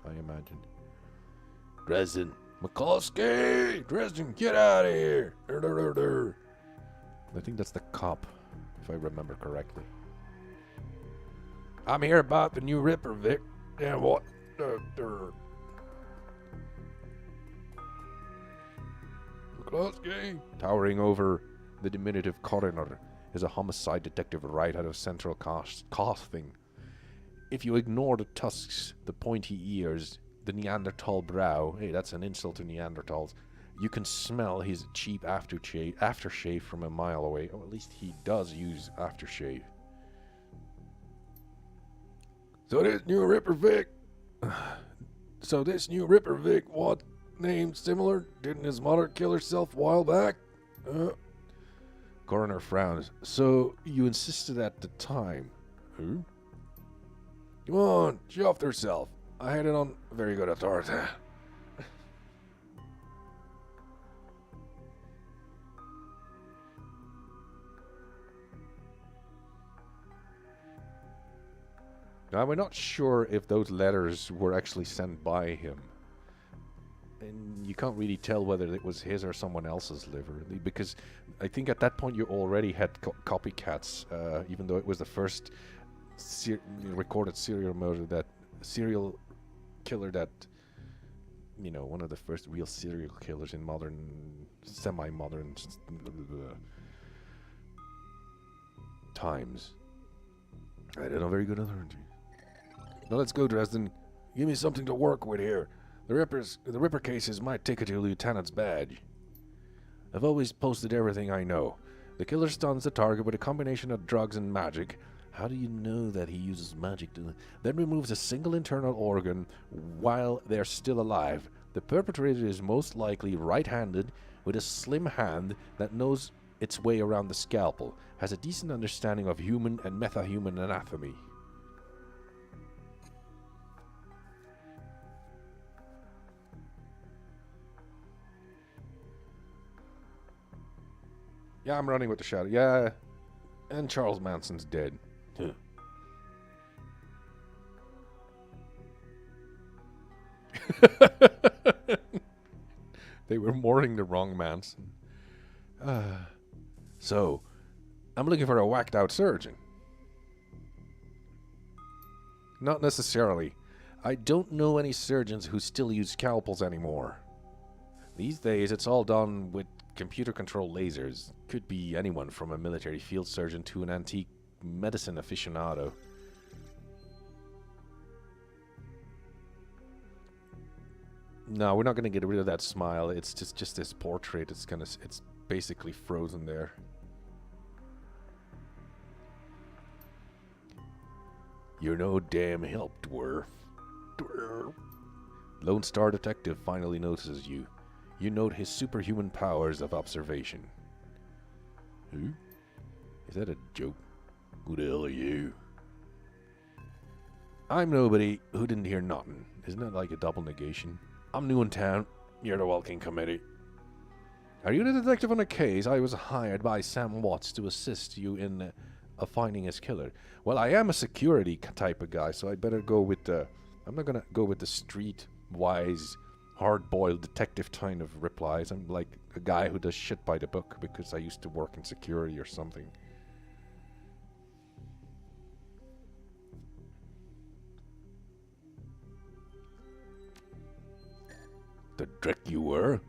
I imagine. Dresden. McCluskey! Dresden, get out of here! I think that's the cop, if I remember correctly. I'm here about the new Ripper, Vic. Yeah, what? McCluskey! Towering over the diminutive coroner is a homicide detective right out of Central Casting. If you ignore the tusks, the pointy ears, the Neanderthal brow, hey, that's an insult to Neanderthals, you can smell his cheap aftershave from a mile away. Or at least he does use aftershave. So this new Ripper Vic, what name similar? Didn't his mother kill herself a while back? Coroner frowns. So you insisted at the time. Who? Come on, she offed herself. I had it on very good authority. Now, we're not sure if those letters were actually sent by him. And you can't really tell whether it was his or someone else's liver. Because I think at that point you already had copycats, even though it was the first recorded serial killer that, you know, one of the first real serial killers in modern, semi-modern times. I don't know, very good authority. Now let's go, Dresden. Give me something to work with here. The Ripper cases might ticket your lieutenant's badge. I've always posted everything I know. The killer stuns the target with a combination of drugs and magic. How do you know that he uses magic? Then removes a single internal organ while they're still alive. The perpetrator is most likely right-handed with a slim hand that knows its way around the scalpel, has a decent understanding of human and metahuman anatomy. Yeah, I'm running with the shadow. Yeah, and Charles Manson's dead. Huh. They were mourning the wrong Manson. So, I'm looking for a whacked out surgeon. Not necessarily. I don't know any surgeons who still use scalpels anymore. These days, it's all done with computer-controlled lasers. Could be anyone from a military field surgeon to an antique medicine aficionado. No, we're not going to get rid of that smile. It's just this portrait. It's basically frozen there. You're no damn help, dwarf. Lone Star Detective finally notices you. You note his superhuman powers of observation. Who? Is that a joke? Who the hell are you? I'm nobody who didn't hear nothing. Isn't that like a double negation? I'm new in town. You're the walking committee. Are you the detective on a case? I was hired by Sam Watts to assist you in finding his killer. Well, I am a security type of guy, so I'd better go with the... I'm not gonna go with the street-wise, hard-boiled detective kind of replies. I'm like a guy who does shit by the book because I used to work in security or something. The dreck you were?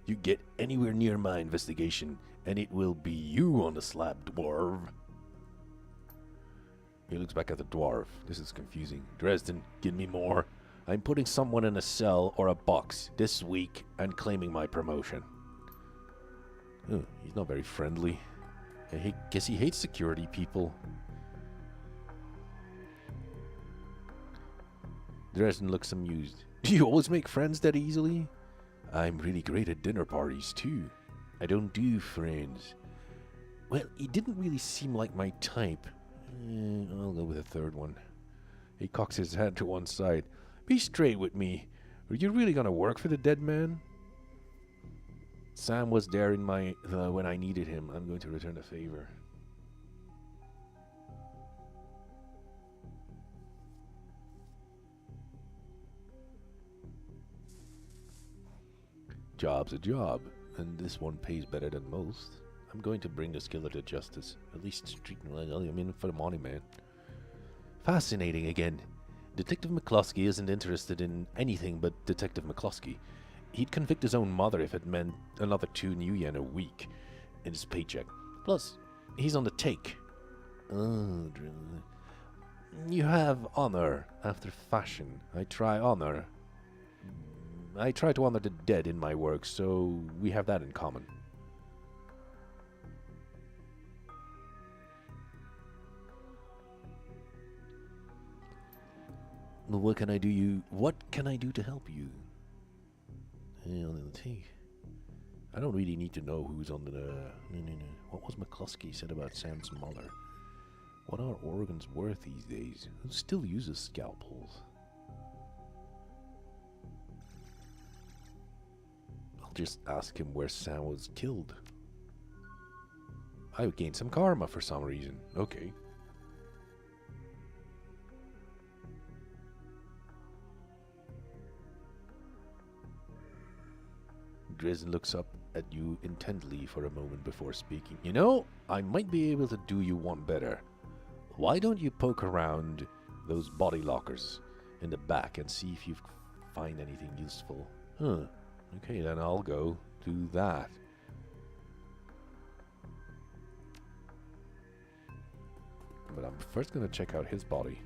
You get anywhere near my investigation, and it will be you on the slab, dwarf. He looks back at the dwarf. This is confusing. Dresden, give me more. I'm putting someone in a cell or a box this week and claiming my promotion. Oh, he's not very friendly. I guess he hates security people. Dresden looks amused. Do you always make friends that easily? I'm really great at dinner parties, too. I don't do friends. Well, he didn't really seem like my type. I'll go with a third one. He cocks his head to one side. Be straight with me. Are you really gonna work for the dead man? Sam was there in my when I needed him. I'm going to return the favor. Job's a job, and this one pays better than most. I'm going to bring this killer to justice. At least street, I mean, for the money, man. Fascinating again. Detective McCluskey isn't interested in anything but Detective McCluskey. He'd convict his own mother if it meant another 2 new yen a week in his paycheck. Plus, he's on the take. Oh, you have honor after fashion. I try to honor the dead in my work, so we have that in common. What can I do to help you? I don't really need to know who's on the... What was McCluskey said about Sam's mother? What are organs worth these days? Who still uses scalpels? I'll just ask him where Sam was killed. I would gain some karma for some reason. Okay. Dresden looks up at you intently for a moment before speaking. You know, I might be able to do you one better. Why don't you poke around those body lockers in the back and see if you find anything useful? Huh. Okay, then I'll go do that. But I'm first going to check out his body.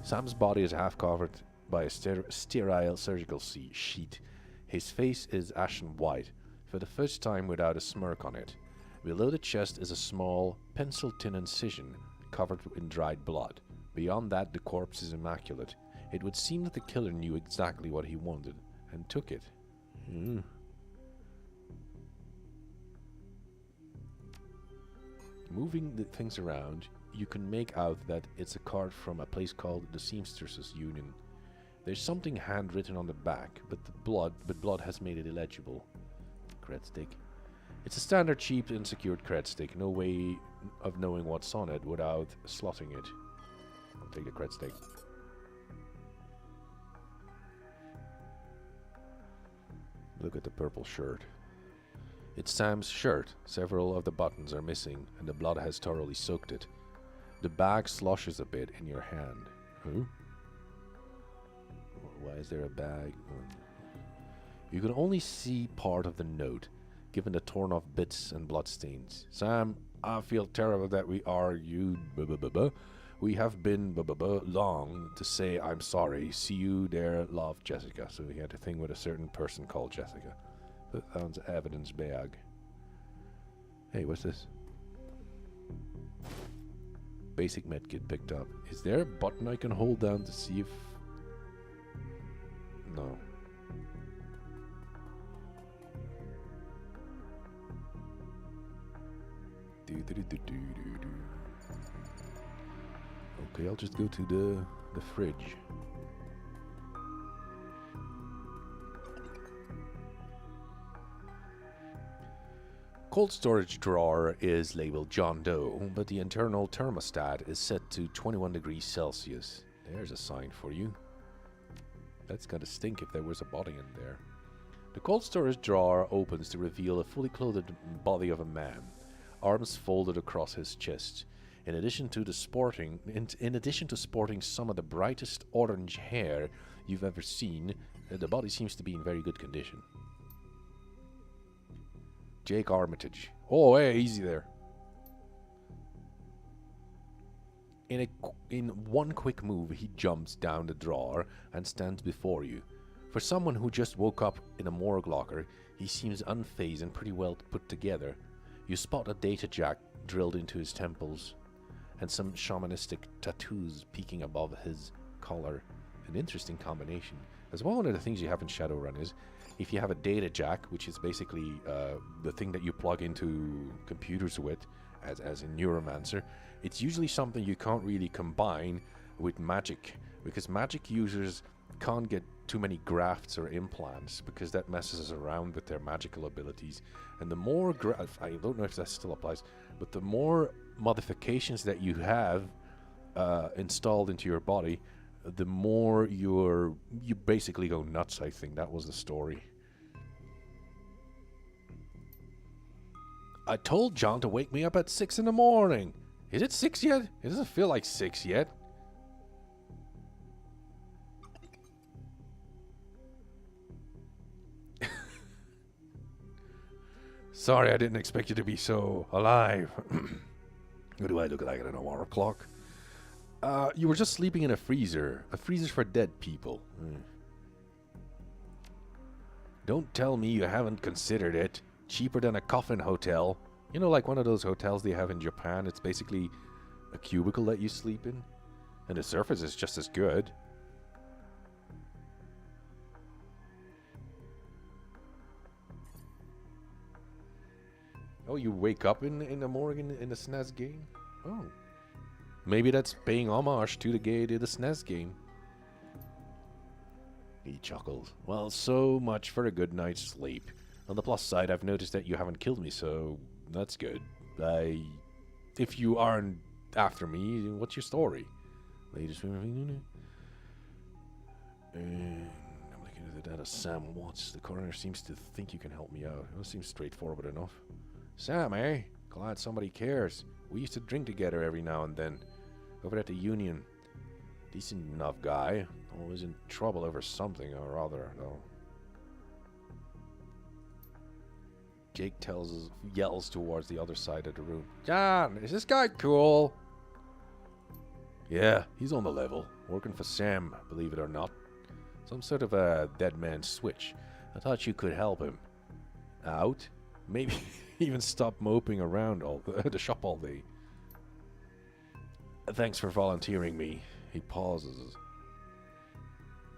Sam's body is half covered by a sterile surgical sheet. His face is ashen white, for the first time without a smirk on it. Below the chest is a small, pencil-thin incision covered in dried blood. Beyond that, the corpse is immaculate. It would seem that the killer knew exactly what he wanted, and took it. Moving the things around, you can make out that it's a card from a place called the Seamsters' Union. There's something handwritten on the back, but blood has made it illegible. Cred stick. It's a standard cheap and secured cred stick. No way of knowing what's on it without slotting it. I'll take the cred stick. Look at the purple shirt. It's Sam's shirt. Several of the buttons are missing, and the blood has thoroughly soaked it. The bag sloshes a bit in your hand. Who? Why is there a bag? You can only see part of the note. given the torn off bits and bloodstains. Sam, I feel terrible that we argued. We have been long to say I'm sorry. See you there, love, Jessica. So he had a thing with a certain person called Jessica. Found evidence bag. Hey, what's this? Basic medkit picked up. Is there a button I can hold down to see if... No. Okay, I'll just go to the fridge. Cold storage drawer is labeled John Doe, but the internal thermostat is set to 21 degrees Celsius. There's a sign for you. That's gotta stink if there was a body in there. The cold storage drawer opens to reveal a fully clothed body of a man, arms folded across his chest. In addition to sporting some of the brightest orange hair you've ever seen, the body seems to be in very good condition. Jake Armitage. Oh, hey, easy there. In one quick move, he jumps down the drawer and stands before you. For someone who just woke up in a morgue locker, he seems unfazed and pretty well put together. You spot a data jack drilled into his temples, and some shamanistic tattoos peeking above his collar. An interesting combination. As well, one of the things you have in Shadowrun is, if you have a data jack, which is basically the thing that you plug into computers with, as in Neuromancer, it's usually something you can't really combine with magic, because magic users can't get too many grafts or implants, because that messes around with their magical abilities. And the more I don't know if that still applies, but the more modifications that you have installed into your body, the more you basically go nuts. I think that was the story. I told John to wake me up at 6 in the morning. Is it 6 yet? It doesn't feel like 6 yet. Sorry, I didn't expect you to be so alive. What do I look like at an alarm clock? You were just sleeping in a freezer. A freezer for dead people. Don't tell me you haven't considered it. Cheaper than a coffin hotel. You know, like one of those hotels they have in Japan. It's basically a cubicle that you sleep in. And the surface is just as good. Oh, you wake up in the morning in the SNES game? Oh. Maybe that's paying homage to the SNES game. He chuckles. Well, so much for a good night's sleep. On the plus side, I've noticed that you haven't killed me, so that's good. If you aren't after me, what's your story? Latest... I'm looking at the data. Sam Watts. The coroner seems to think you can help me out. It seems straightforward enough. Sam, eh? Glad somebody cares. We used to drink together every now and then. Over at the Union. Decent enough guy. Always in trouble over something or other, though. Jake yells towards the other side of the room. John, is this guy cool? Yeah, he's on the level. Working for Sam, believe it or not. Some sort of a dead man switch. I thought you could help him. Out? Maybe even stop moping around the shop all day. Thanks for volunteering me. He pauses.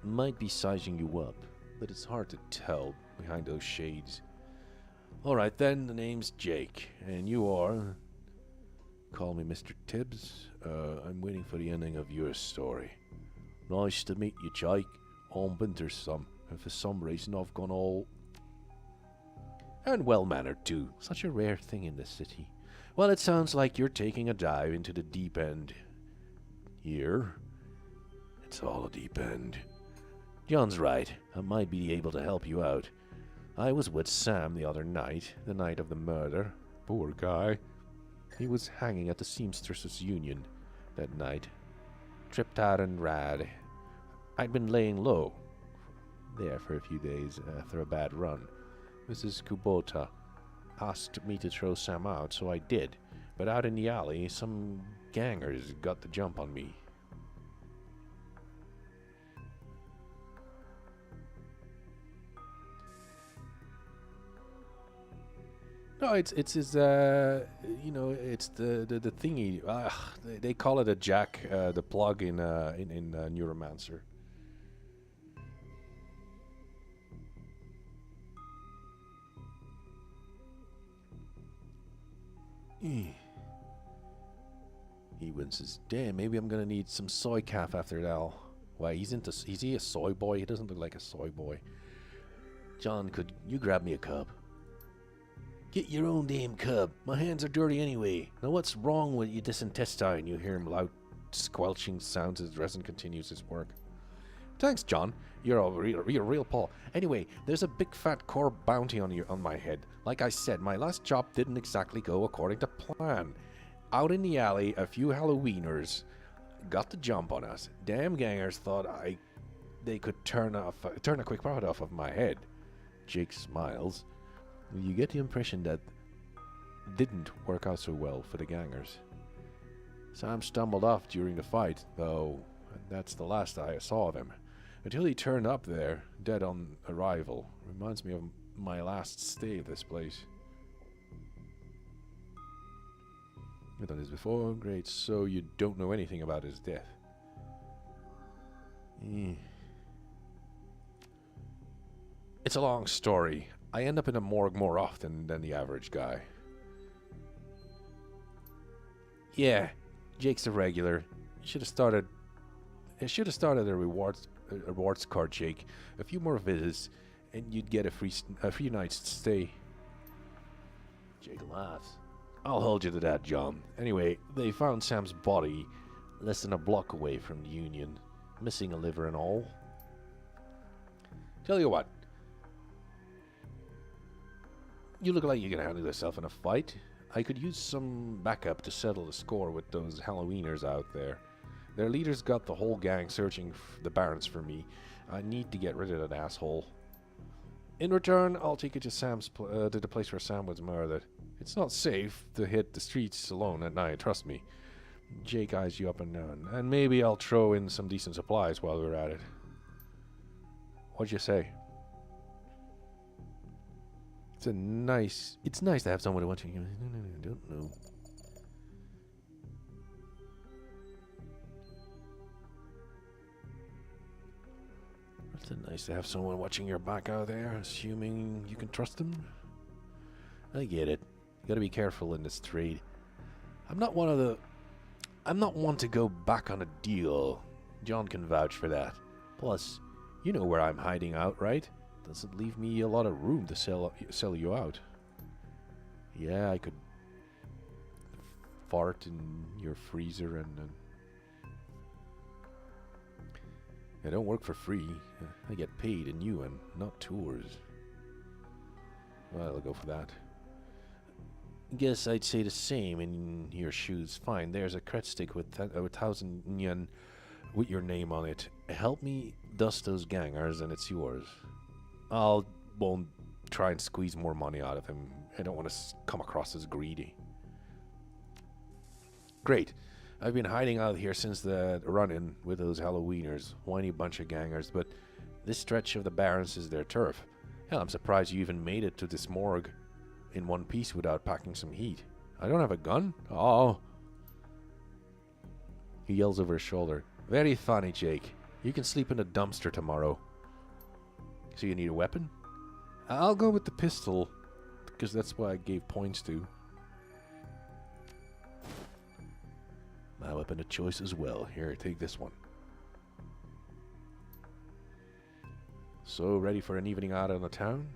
Might be sizing you up, but it's hard to tell behind those shades. Alright then, the name's Jake, and you are... Call me Mr. Tibbs. I'm waiting for the ending of your story. Nice to meet you, Jake. I'm Wintersome, and for some reason I've gone all... And well-mannered too. Such a rare thing in this city. Well, it sounds like you're taking a dive into the deep end. Here? It's all a deep end. John's right. I might be able to help you out. I was with Sam the other night, the night of the murder. Poor guy. He was hanging at the Seamstresses' Union that night. Tripped out and rad. I'd been laying low there for a few days after a bad run. Mrs. Kubota asked me to throw Sam out, so I did. But out in the alley, some gangers got the jump on me. No, it's his, you know, it's the thingy. They call it a jack, the plug in Neuromancer. He winces. Damn, maybe I'm gonna need some soy calf after that. Why, is he a soy boy? He doesn't look like a soy boy. John, could you grab me a cub? Get your own damn cub. My hands are dirty anyway. Now what's wrong with you, this intestine? You hear him loud squelching sounds as Resin continues his work. Thanks, John. You're a real Paul. Anyway, there's a big fat core bounty on my head. Like I said, my last job didn't exactly go according to plan. Out in the alley, a few Halloweeners got the jump on us. Damn gangers thought they could turn a quick profit off of my head. Jake smiles. You get the impression that didn't work out so well for the gangers. Sam stumbled off during the fight, though that's the last I saw of him. Until he turned up there, dead on arrival. Reminds me of my last stay at this place. I've done this before. Great, so you don't know anything about his death. It's a long story. I end up in a morgue more often than the average guy. Yeah, Jake's a regular. It should have started a rewards card, Jake. A few more visits, and you'd get a free night's stay. Jake laughs. I'll hold you to that, John. Anyway, they found Sam's body less than a block away from the Union, missing a liver and all. Tell you what. You look like you can handle yourself in a fight. I could use some backup to settle the score with those Halloweeners out there. Their leaders got the whole gang searching the barrens for me. I need to get rid of that asshole. In return, I'll take you to to the place where Sam was murdered. It's not safe to hit the streets alone at night, trust me. Jake eyes you up and down. And maybe I'll throw in some decent supplies while we're at it. What'd you say? It's nice to have someone watching you. I don't know. It's nice to have someone watching your back out there, assuming you can trust them. I get it. You gotta be careful in this trade. I'm not one to go back on a deal. John can vouch for that. Plus, you know where I'm hiding out, right? Doesn't leave me a lot of room to sell you out. Yeah, I could fart in your freezer and I don't work for free. I get paid in UN, not tours. Well, I'll go for that. Guess I'd say the same in your shoes. Fine, there's a cred stick with 1,000 yen with your name on it. Help me dust those gangers and it's yours. Won't try and squeeze more money out of him. I don't want to come across as greedy. Great. I've been hiding out here since the run-in with those Halloweeners. Whiny bunch of gangers, but this stretch of the Barrens is their turf. Hell, I'm surprised you even made it to this morgue in one piece without packing some heat. I don't have a gun? Oh. He yells over his shoulder. Very funny, Jake. You can sleep in a dumpster tomorrow. So you need a weapon? I'll go with the pistol, because that's what I gave points to. My weapon of choice as well. Here, take this one. So, ready for an evening out on the town?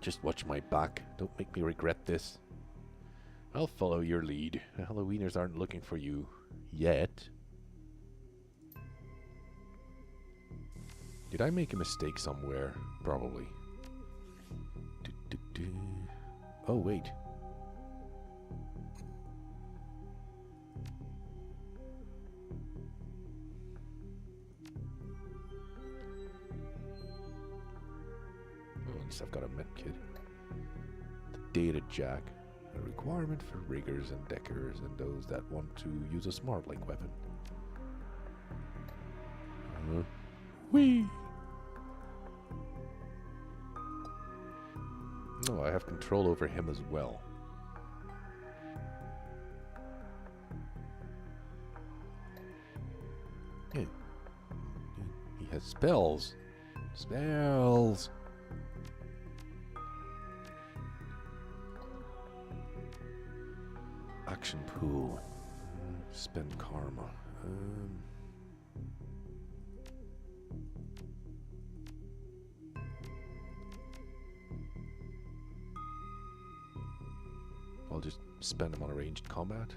Just watch my back. Don't make me regret this. I'll follow your lead. The Halloweeners aren't looking for you. Yet. Did I make a mistake somewhere? Probably. Oh, wait. I've got a medkit. The data jack. A requirement for riggers and deckers and those that want to use a smart link weapon. Whee! No, I have control over him as well. Yeah. He has spells. Spells! Action pool. Spend karma. I'll just spend them on a ranged combat.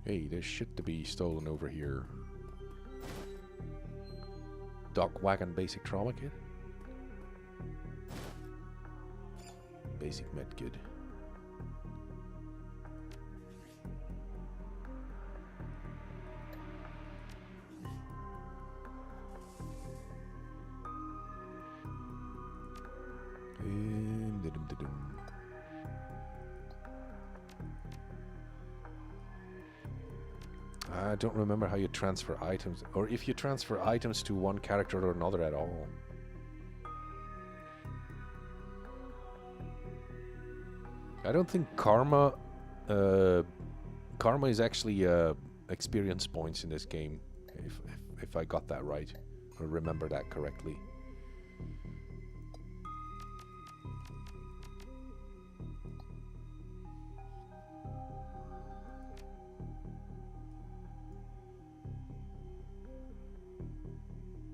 Hey, there's shit to be stolen over here. Doc wagon basic trauma kit. Basic med kit. I don't remember how you transfer items, or if you transfer items to one character or another at all. I don't think karma is actually experience points in this game, if I got that right, or remember that correctly.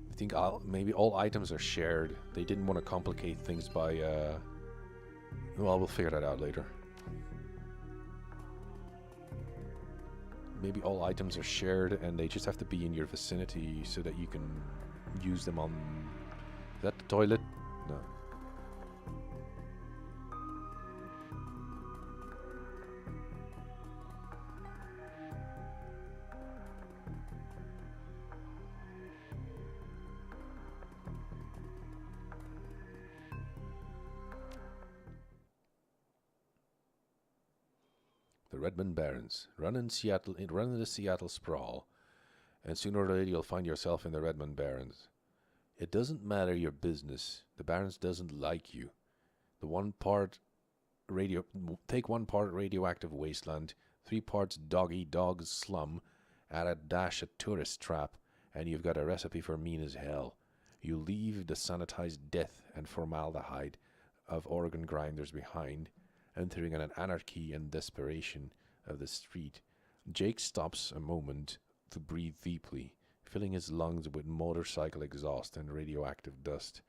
I think maybe all items are shared. They didn't want to complicate things by well, we'll figure that out later. Maybe all items are shared and they just have to be in your vicinity so that you can use them on... Is that the toilet? No. The Redmond Barrens. Run in the Seattle sprawl, and sooner or later you'll find yourself in the Redmond Barrens. It doesn't matter your business. The Barrens doesn't like you. Take 1 part radioactive wasteland, 3 parts doggy dog slum, add a dash of tourist trap, and you've got a recipe for mean as hell. You leave the sanitized death and formaldehyde of organ grinders behind, entering an anarchy and desperation of the street. Jake stops a moment to breathe deeply, filling his lungs with motorcycle exhaust and radioactive dust.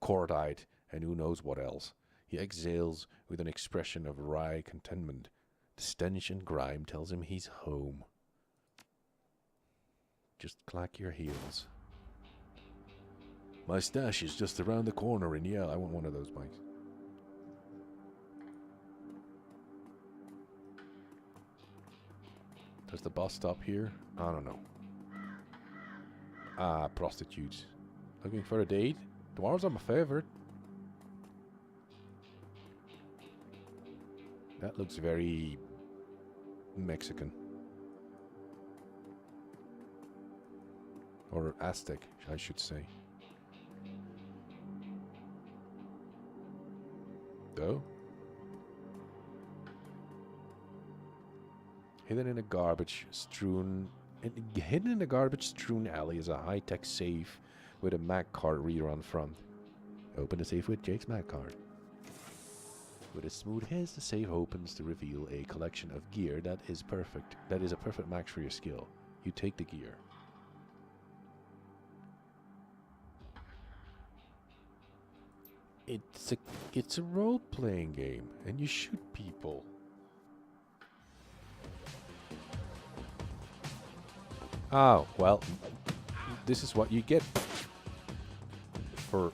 Cordite and who knows what else. He exhales with an expression of wry contentment. The stench and grime tells him he's home. Just clack your heels. My stash is just around the corner, and yeah, I want one of those bikes. There's the bus stop here. I don't know. Ah, prostitutes. Looking for a date? Dwarves are my favorite. That looks very Mexican. Or Aztec, I should say. Though? Hidden in a garbage-strewn alley is a high-tech safe with a Mac card reader on front. Open the safe with Jake's Mac card. With a smooth hiss, the safe opens to reveal a collection of gear that is perfect. That is a perfect match for your skill. You take the gear. It's a role-playing game, and you shoot people. Oh, well, this is what you get for...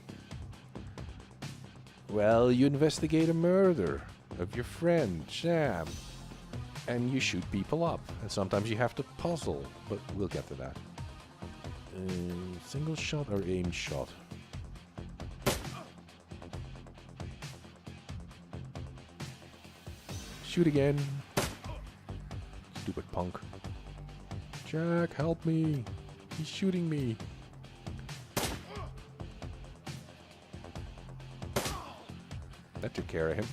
Well, you investigate a murder of your friend, Sham. and you shoot people up. And sometimes you have to puzzle, but we'll get to that. Single shot or aim shot? Shoot again. Stupid punk. Jack, help me. He's shooting me. That took care of him.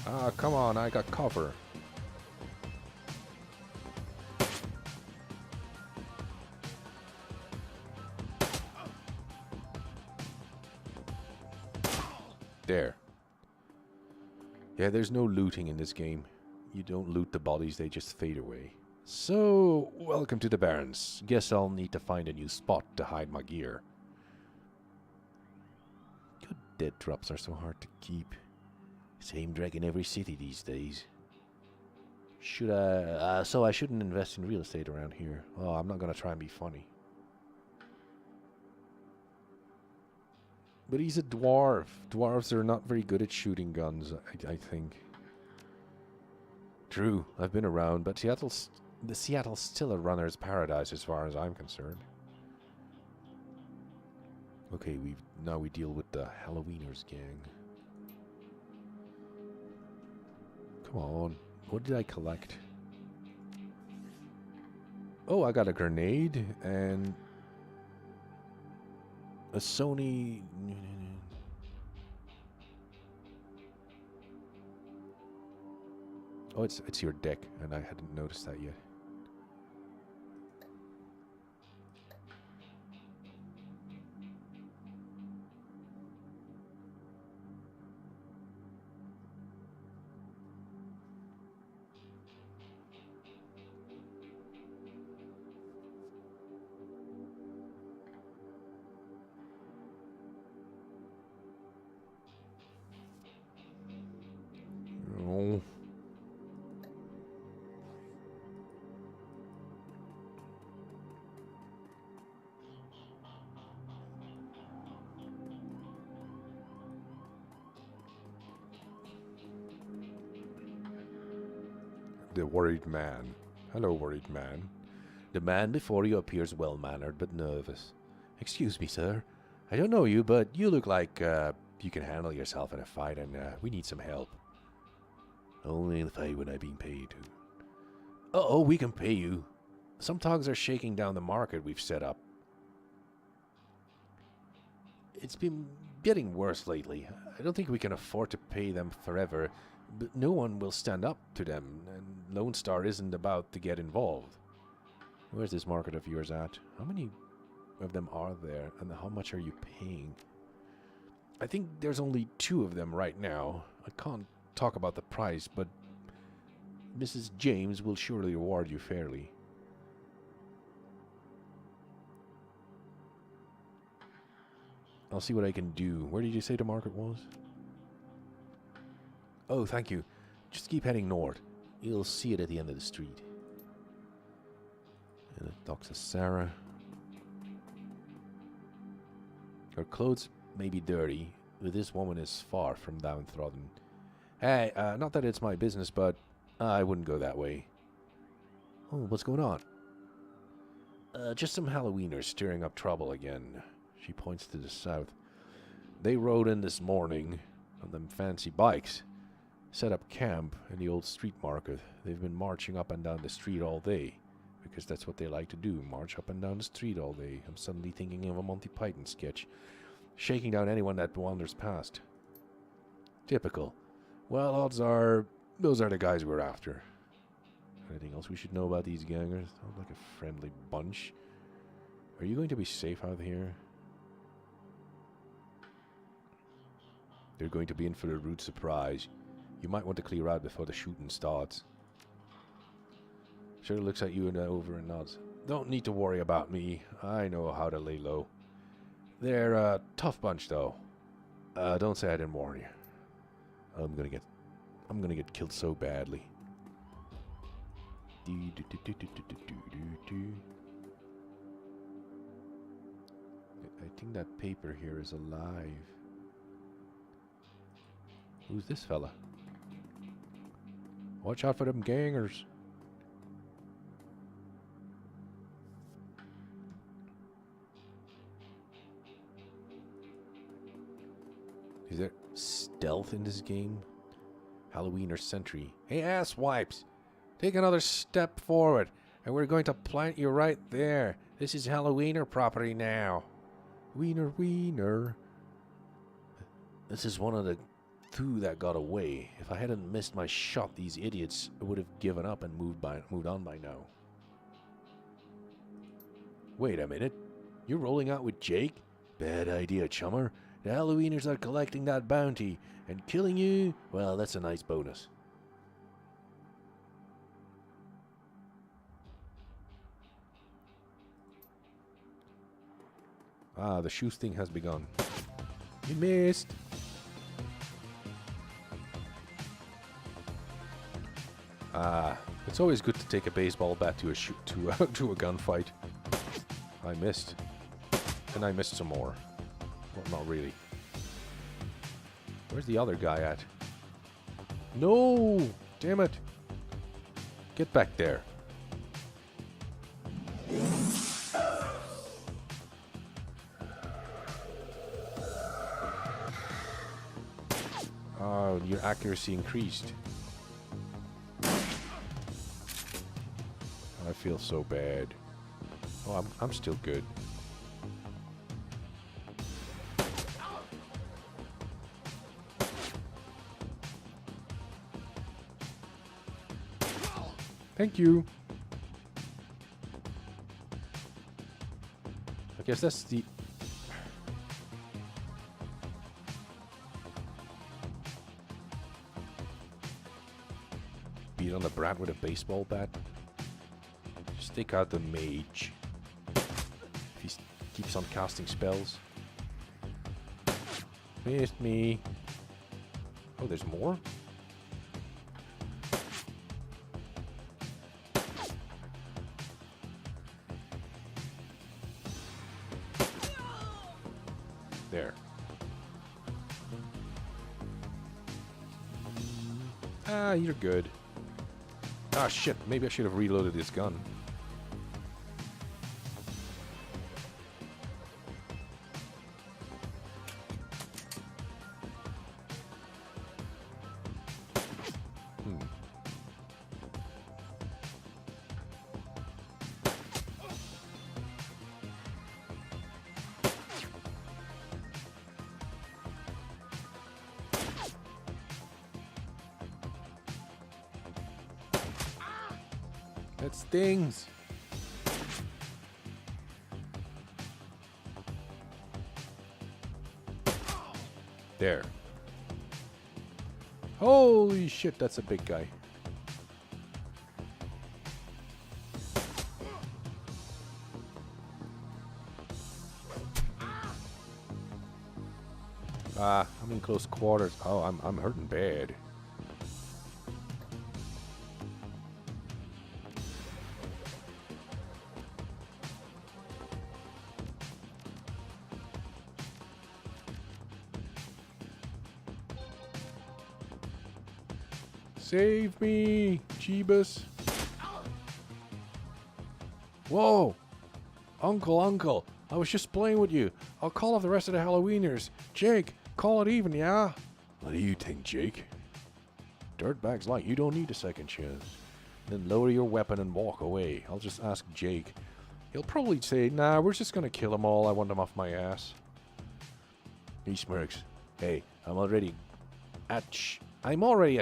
Ah, come on, I got cover. There. Yeah, there's no looting in this game. You don't loot the bodies, they just fade away. So, welcome to the Barrens. Guess I'll need to find a new spot to hide my gear. Good dead drops are so hard to keep. Same drag in every city these days. Should I... so I shouldn't invest in real estate around here. Oh, I'm not gonna try and be funny. But he's a dwarf. Dwarves are not very good at shooting guns, I think. True, I've been around, but Seattle's still a runner's paradise as far as I'm concerned. Okay, now we deal with the Halloweeners gang. Come on, what did I collect? Oh, I got a grenade and a Sony. Oh, it's your deck, and I hadn't noticed that yet. Oh. The worried man. Hello, worried man. The man before you appears well-mannered but nervous. Excuse me, sir. I don't know you, but you look like you can handle yourself in a fight, and we need some help. Only in the fight when I'm being paid to. Uh-oh, we can pay you. Some thugs are shaking down the market we've set up. It's been getting worse lately. I don't think we can afford to pay them forever, but no one will stand up to them, and Lone Star isn't about to get involved. Where's this market of yours at? How many of them are there, and how much are you paying? I think there's only 2 of them right now. I can't talk about the price, but Mrs. James will surely reward you fairly. I'll see what I can do. Where did you say the market was? Oh, thank you. Just keep heading north. You'll see it at the end of the street. And it docks a Sarah. Her clothes may be dirty, but this woman is far from downtrodden. Hey, not that it's my business, but I wouldn't go that way. Oh, what's going on? Just some Halloweeners stirring up trouble again. She points to the south. They rode in this morning on them fancy bikes. Set up camp in the old street market. They've been marching up and down the street all day. Because that's what they like to do, march up and down the street all day. I'm suddenly thinking of a Monty Python sketch. Shaking down anyone that wanders past. Typical. Well, odds are, those are the guys we're after. Anything else we should know about these gangers? Sound like a friendly bunch. Are you going to be safe out here? They're going to be in for a rude surprise. You might want to clear out before the shooting starts. Sure looks at you and over and nods. Don't need to worry about me. I know how to lay low. They're a tough bunch, though. Don't say I didn't warn you. I'm gonna get killed so badly. I think that paper here is alive. Who's this fella? Watch out for them gangers. Is there stealth in this game? Halloween or Sentry? Hey, asswipes! Take another step forward, and we're going to plant you right there. This is Halloweener property now. Wiener, wiener. This is one of the two that got away. If I hadn't missed my shot, these idiots would have given up and moved on by now. Wait a minute. You're rolling out with Jake? Bad idea, chummer. The Halloweeners are collecting that bounty, and killing you, well, that's a nice bonus. Ah, the shooting has begun. You missed. Ah, it's always good to take a baseball bat to a to a gunfight. I missed, and I missed some more. Well, not really. Where's the other guy at? No! Damn it! Get back there. Oh, your accuracy increased. I feel so bad. Oh, I'm still good. Thank you. I guess that's the... Beat on the brat with a baseball bat. Just take out the mage. If he keeps on casting spells. Missed me. Oh, there's more? There. Ah, you're good. Ah, shit. Maybe I should have reloaded this gun. That stings. There. Holy shit, that's a big guy. Ah, I'm in close quarters. Oh, I'm hurting bad. Save me, Jeebus. Whoa! Uncle, I was just playing with you. I'll call off the rest of the Halloweeners. Jake, call it even, yeah? What do you think, Jake? Dirtbag's like, you don't need a second chance. Then lower your weapon and walk away. I'll just ask Jake. He'll probably say, nah, we're just gonna kill them all. I want them off my ass. He smirks. Hey, I'm already at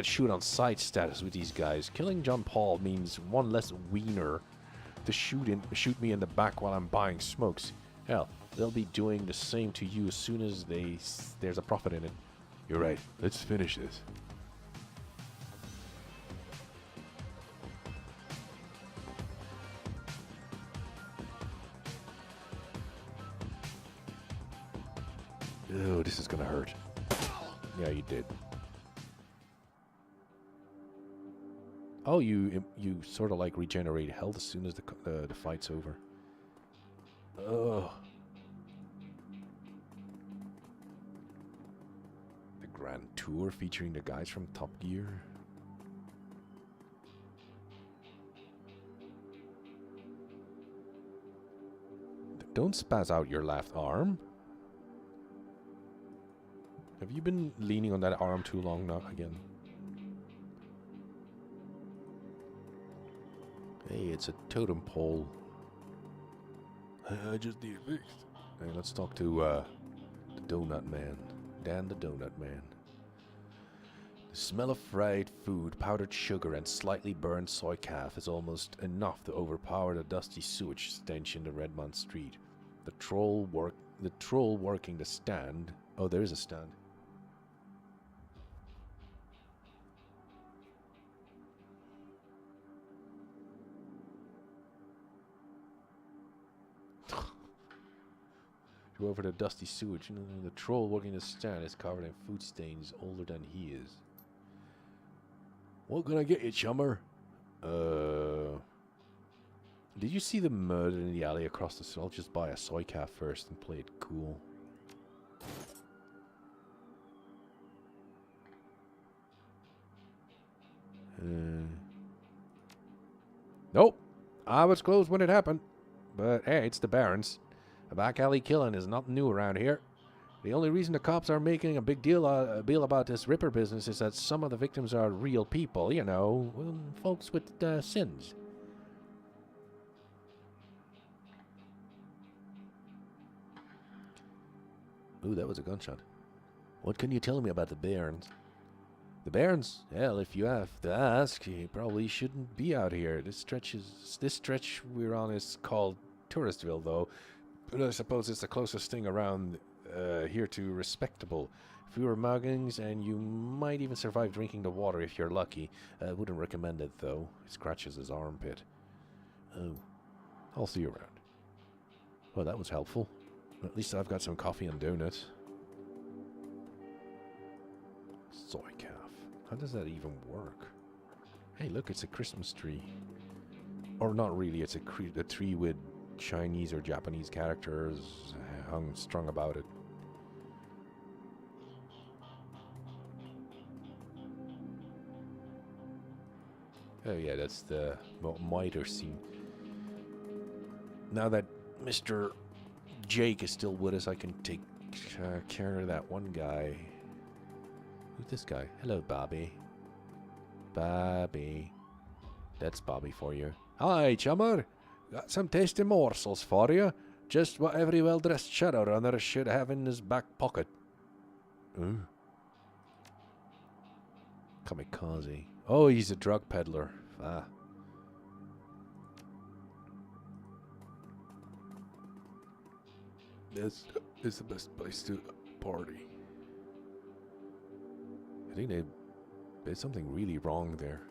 shoot on sight status with these guys. Killing John Paul means one less wiener to shoot me in the back while I'm buying smokes. Hell, they'll be doing the same to you as soon as there's a profit in it. You're right. Let's finish this. Oh, this is gonna hurt. Yeah, you did. Oh, you sort of like regenerate health as soon as the fight's over. Ugh. The Grand Tour featuring the guys from Top Gear. Don't spaz out your left arm. Have you been leaning on that arm too long now again? Hey, it's a totem pole. I just need it fixed. Hey, let's talk to the Donut Man. Dan the Donut Man. The smell of fried food, powdered sugar, and slightly burned soy calf is almost enough to overpower the dusty sewage stench in the Redmond Street. The troll working the stand. Oh, there is a stand. Go over the dusty sewage. The troll working the stand is covered in food stains older than he is. What can I get you, chummer? Did you see the murder in the alley across the street? I'll just buy a soy calf first and play it cool. Nope. I was closed when it happened. But hey, it's the Barons. A back alley killing is nothing new around here. The only reason the cops are making a big deal about this Ripper business is that some of the victims are real people, you know, folks with sins. Ooh, that was a gunshot. What can you tell me about the Barons? The Barons? Hell, if you have to ask, you probably shouldn't be out here. This stretch we're on is called Touristville, though. But I suppose it's the closest thing around here to respectable. Fewer muggings, and you might even survive drinking the water if you're lucky. I wouldn't recommend it, though. It scratches his armpit. Oh. I'll see you around. Well, that was helpful. At least I've got some coffee and donuts. Soy calf. How does that even work? Hey, look, it's a Christmas tree. Or not really, it's a tree with Chinese or Japanese characters strung about it. Oh yeah, that's the miter scene. Now that Mr. Jake is still with us, I can take care of that one guy. Who's this guy? Hello, Bobby. Bobby. That's Bobby for you. Hi, chummer. Got some tasty morsels for you. Just what every well-dressed shadowrunner should have in his back pocket. Ooh. Kamikaze. Oh, he's a drug peddler. Ah. This is the best place to party. I think there's something really wrong there.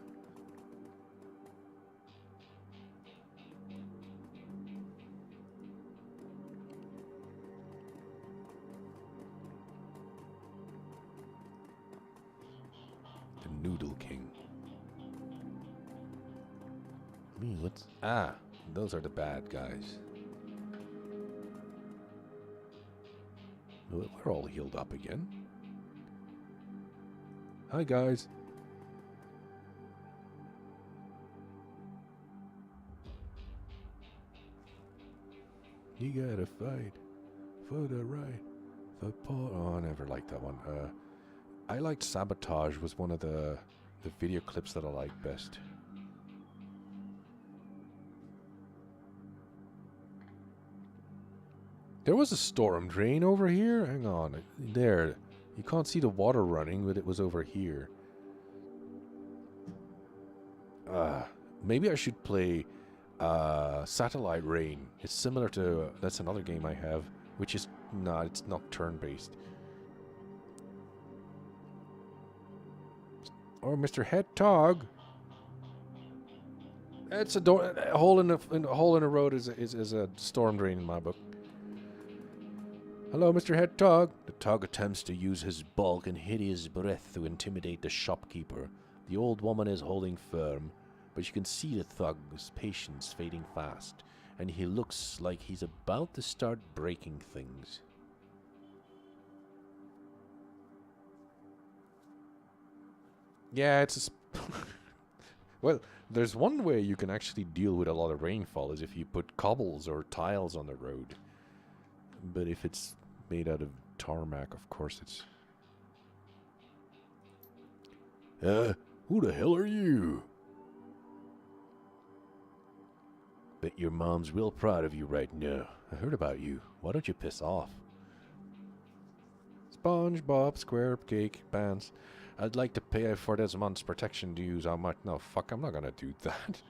The Noodle King. What's... Ah, those are the bad guys. We're all healed up again. Hi, guys. You gotta fight for the right, the poor. Oh, I never liked that one. I liked Sabotage. Was one of the video clips that I liked best. There was a storm drain over here. Hang on. There. You can't see the water running, but it was over here. Maybe I should play Satellite Rain. It's similar to... that's another game I have, which is... nah, it's not turn-based. Or Mr. Head Tog. It's a door... a hole in a road is a storm drain in my book. Hello, Mr. Head Tog. The Tog attempts to use his bulk and hideous breath to intimidate the shopkeeper, The old woman is holding firm, but you can see the thug's patience fading fast, and he looks like he's about to start breaking things. Yeah, it's a well, there's one way you can actually deal with a lot of rainfall is if you put cobbles or tiles on the road. But if it's made out of tarmac, of course it's... Who the hell are you? Bet your mom's real proud of you right now. I heard about you. Why don't you piss off? SpongeBob SquareCake Pants. I'd like to pay for this month's protection dues. How much? No, fuck, I'm not gonna do that.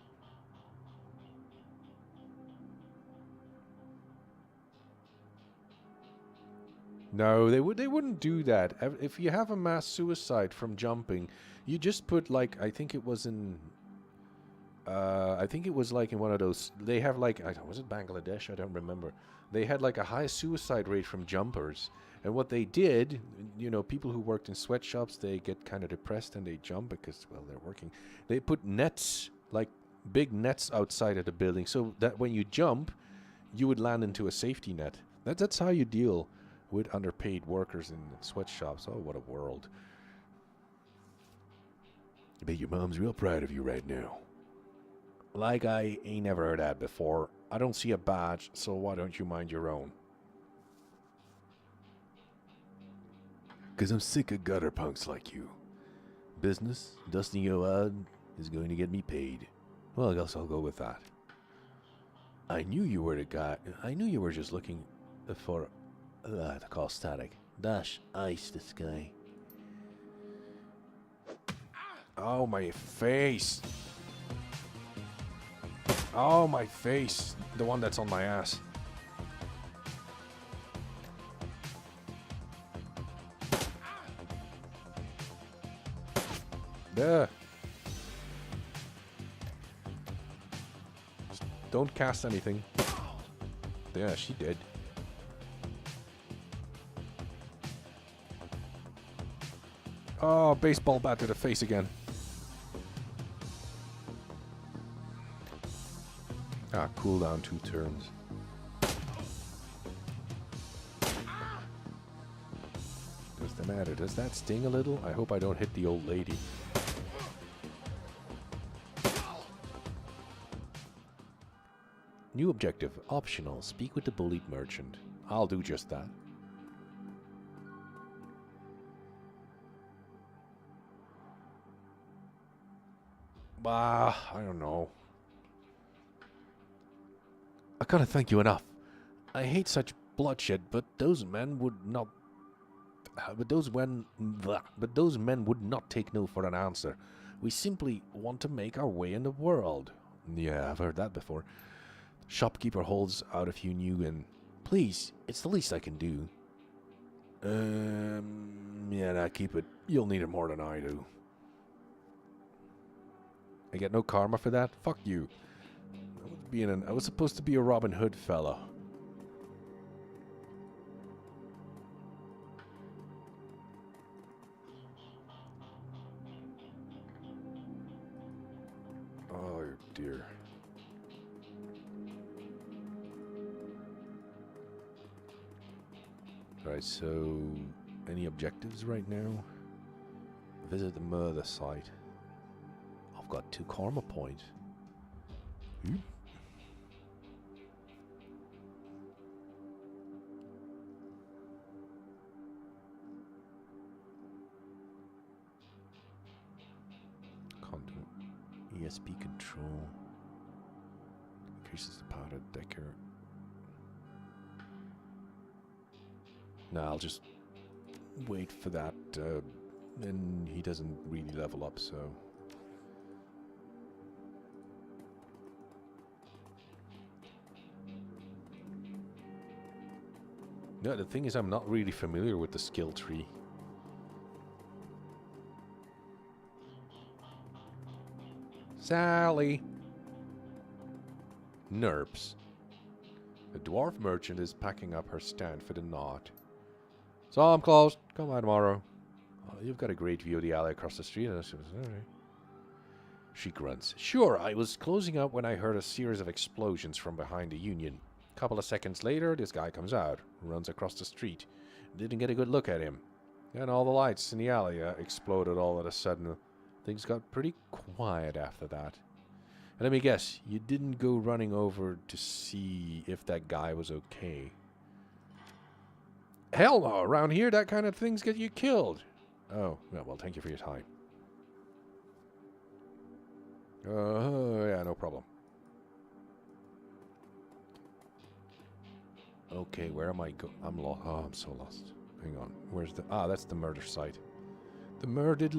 No, they wouldn't do that. If you have a mass suicide from jumping, you just put like, I think it was in like in one of those, they have like, was it Bangladesh? I don't remember. They had like a high suicide rate from jumpers. And what they did, you know, people who worked in sweatshops, they get kind of depressed and they jump because, well, they're working. They put nets, like big nets outside of the building so that when you jump, you would land into a safety net. That's how you deal with underpaid workers in sweatshops. Oh, what a world. I bet your mom's real proud of you right now. Like I ain't never heard that before. I don't see a badge, so why don't you mind your own? 'Cause I'm sick of gutter punks like you. Business, dusting your ad, is going to get me paid. Well, I guess I'll go with that. I knew you were the guy. I knew you were just looking for... to call static. Dash, ice this guy. Oh, my face. Oh, my face. The one that's on my ass. There. Just don't cast anything. Yeah, she did. Oh, baseball bat to the face again. Ah, cooldown 2 turns. What's the matter? Does that sting a little? I hope I don't hit the old lady. New objective, optional. Speak with the bullied merchant. I'll do just that. Bah, I don't know. I can't thank you enough. I hate such bloodshed, but those men would not... But those men would not take no for an answer. We simply want to make our way in the world. Yeah, I've heard that before. Shopkeeper holds out a few new and... Please, it's the least I can do. Yeah, nah, keep it. You'll need it more than I do. I get no karma for that? Fuck you. I was supposed to be a Robin Hood fella. Oh dear. Alright, so any objectives right now? Visit the murder site. I've got 2 karma points. ESP control increases the power of Decker. Nah, I'll just wait for that. And he doesn't really level up, so. No, the thing is, I'm not really familiar with the skill tree. Sally! Nerps. The dwarf merchant is packing up her stand for the night. So I'm closed. Come by tomorrow. Oh, you've got a great view of the alley across the street. Alright. she grunts. Sure, I was closing up when I heard a series of explosions from behind the Union. Couple of seconds later, this guy comes out, runs across the street. Didn't get a good look at him. And all the lights in the alley exploded all of a sudden. Things got pretty quiet after that. And let me guess, you didn't go running over to see if that guy was okay. Hell no, around here that kind of things get you killed. Oh, well, thank you for your time. Yeah, no problem. Okay, where am I I'm lost. Oh, I'm so lost. Hang on. Where's the... Ah, that's the murder site. The murdered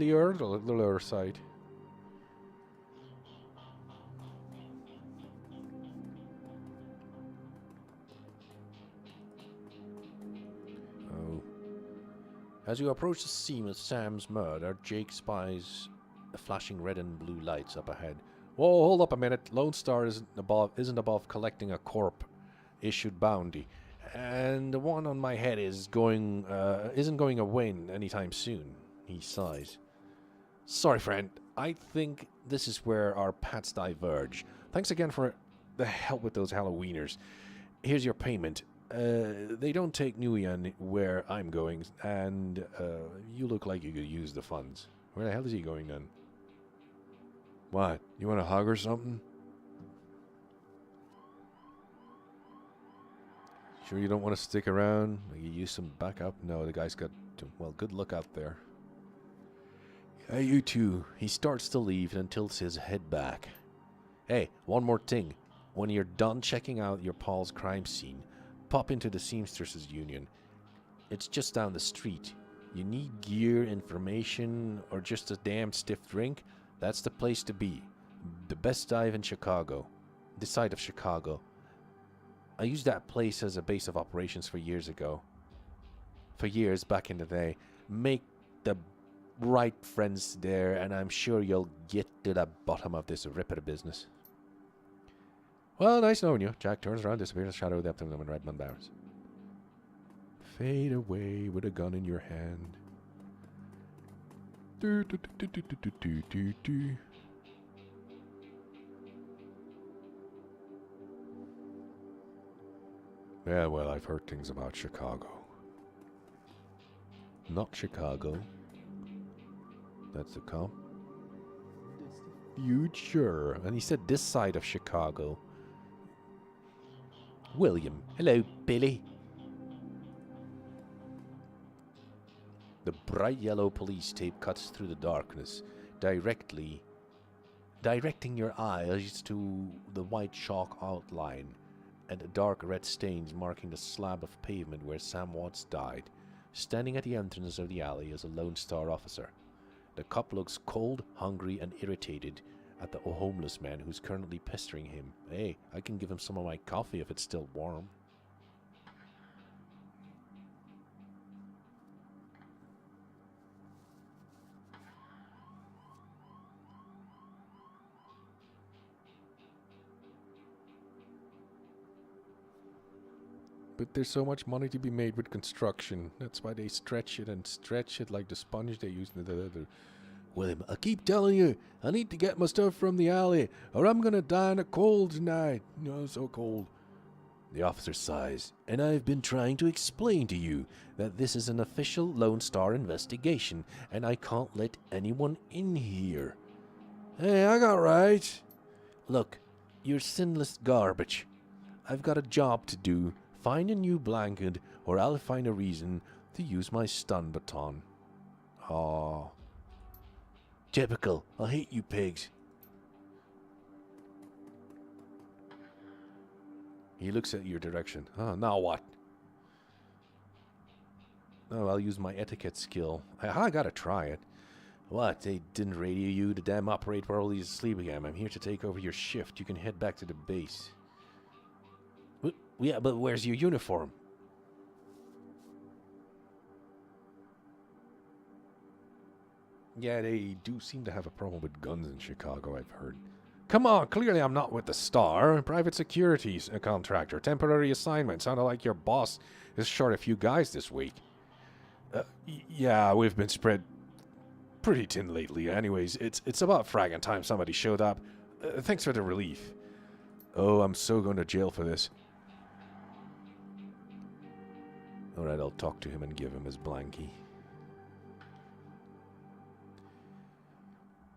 site. Oh. As you approach the scene of Sam's murder, Jake spies a flashing red and blue lights up ahead. Whoa, hold up a minute. Lone Star isn't above collecting a corp-issued bounty. And the one on my head isn't going away anytime soon. He sighs. Sorry, friend. I think this is where our paths diverge. Thanks again for the help with those Halloweeners. Here's your payment. They don't take Nguyen where I'm going, and you look like you could use the funds. Where the hell is he going then? What? You want a hug or something? Sure you don't want to stick around? Like you use some backup? No, the guy's got... Well, good luck out there. Hey, you two. He starts to leave and tilts his head back. Hey, one more thing. When you're done checking out your Paul's crime scene, pop into the Seamsters Union. It's just down the street. You need gear, information, or just a damn stiff drink? That's the place to be. The best dive in Chicago. This side of Chicago. I used that place as a base of operations for years back in the day. Make the right friends there, and I'm sure you'll get to the bottom of this ripper business. Well, nice knowing you. Jack turns around, disappears in the shadow of the Optimum and Redmond Barrens. Fade away with a gun in your hand. Do, do, do, do, do, do, do, do. Yeah, well, I've heard things about Chicago. Not Chicago. That's the comp. Future. And he said this side of Chicago. William. Hello, Billy. The bright yellow police tape cuts through the darkness, directing your eyes to the white chalk outline and the dark red stains marking the slab of pavement where Sam Watts died. Standing at the entrance of the alley is a Lone Star officer. The cop looks cold, hungry, and irritated at the homeless man who's currently pestering him. Hey, I can give him some of my coffee if it's still warm. But there's so much money to be made with construction. That's why they stretch it like the sponge they use in the William, I keep telling you, I need to get my stuff from the alley, or I'm gonna die in a cold tonight. Oh, so cold. The officer sighs, and I've been trying to explain to you that this is an official Lone Star investigation, and I can't let anyone in here. Hey, I got right. Look, you're sinless garbage. I've got a job to do. Find a new blanket, or I'll find a reason to use my stun baton. Aw. Typical. I hate you pigs. He looks at your direction. Oh, now what? Oh, I'll use my etiquette skill. I gotta try it. What? They didn't radio you? The damn operator while he's asleep again. I'm here to take over your shift. You can head back to the base. Yeah, but where's your uniform? Yeah, they do seem to have a problem with guns in Chicago, I've heard. Come on, clearly I'm not with the Star. Private securities, a contractor, temporary assignment. Sounded like your boss is short a few guys this week. Yeah, we've been spread pretty thin lately. Anyways, it's about fragging time somebody showed up. Thanks for the relief. Oh, I'm so going to jail for this. Alright, I'll talk to him and give him his blankie.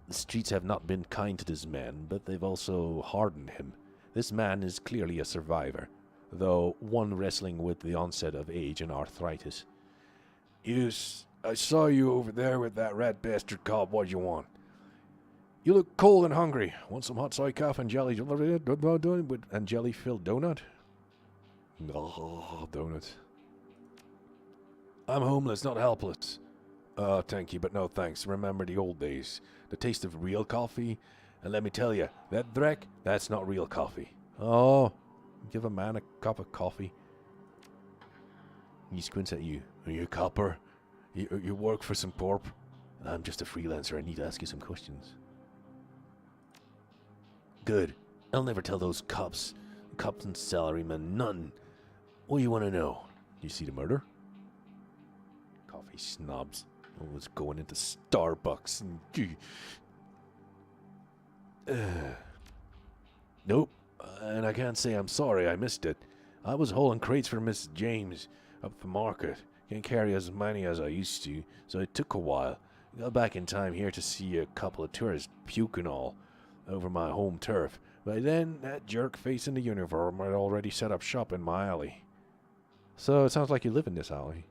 The streets have not been kind to this man, but they've also hardened him. This man is clearly a survivor, though one wrestling with the onset of age and arthritis. I saw you over there with that rat bastard cob. What do you want? You look cold and hungry. Want some hot soy calf and jelly and jelly-filled donut? Oh, donuts. I'm homeless, not helpless. Thank you, but no thanks. Remember the old days. The taste of real coffee. And let me tell you, that dreck, that's not real coffee. Oh, give a man a cup of coffee. He squints at you. Are you a copper? You work for some corp? I'm just a freelancer. I need to ask you some questions. Good. I'll never tell those cops and salarymen none. What do you want to know? You see the murder? Coffee snobs. Always going into Starbucks and... Nope. And I can't say I'm sorry I missed it. I was hauling crates for Miss James up the market. Can't carry as many as I used to, so it took a while. Got back in time here to see a couple of tourists puking all over my home turf. By then, that jerk face in the uniform had already set up shop in my alley. So it sounds like you live in this alley.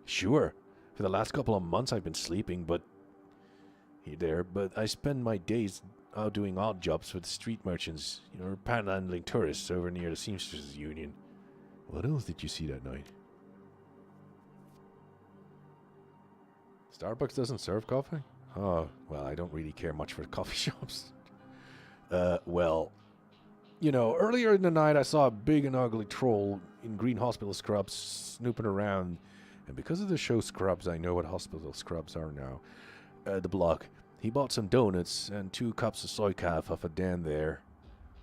Sure. For the last couple of months I've been sleeping, but I spend my days out doing odd jobs for the street merchants, panhandling tourists over near the Seamsters Union. What else did you see that night? Starbucks doesn't serve coffee? Oh, well, I don't really care much for the coffee shops. Well, earlier in the night I saw a big and ugly troll in green hospital scrubs snooping around. And because of the show Scrubs, I know what hospital scrubs are now. The block. He bought some donuts and 2 cups of soy calf off a Dan there.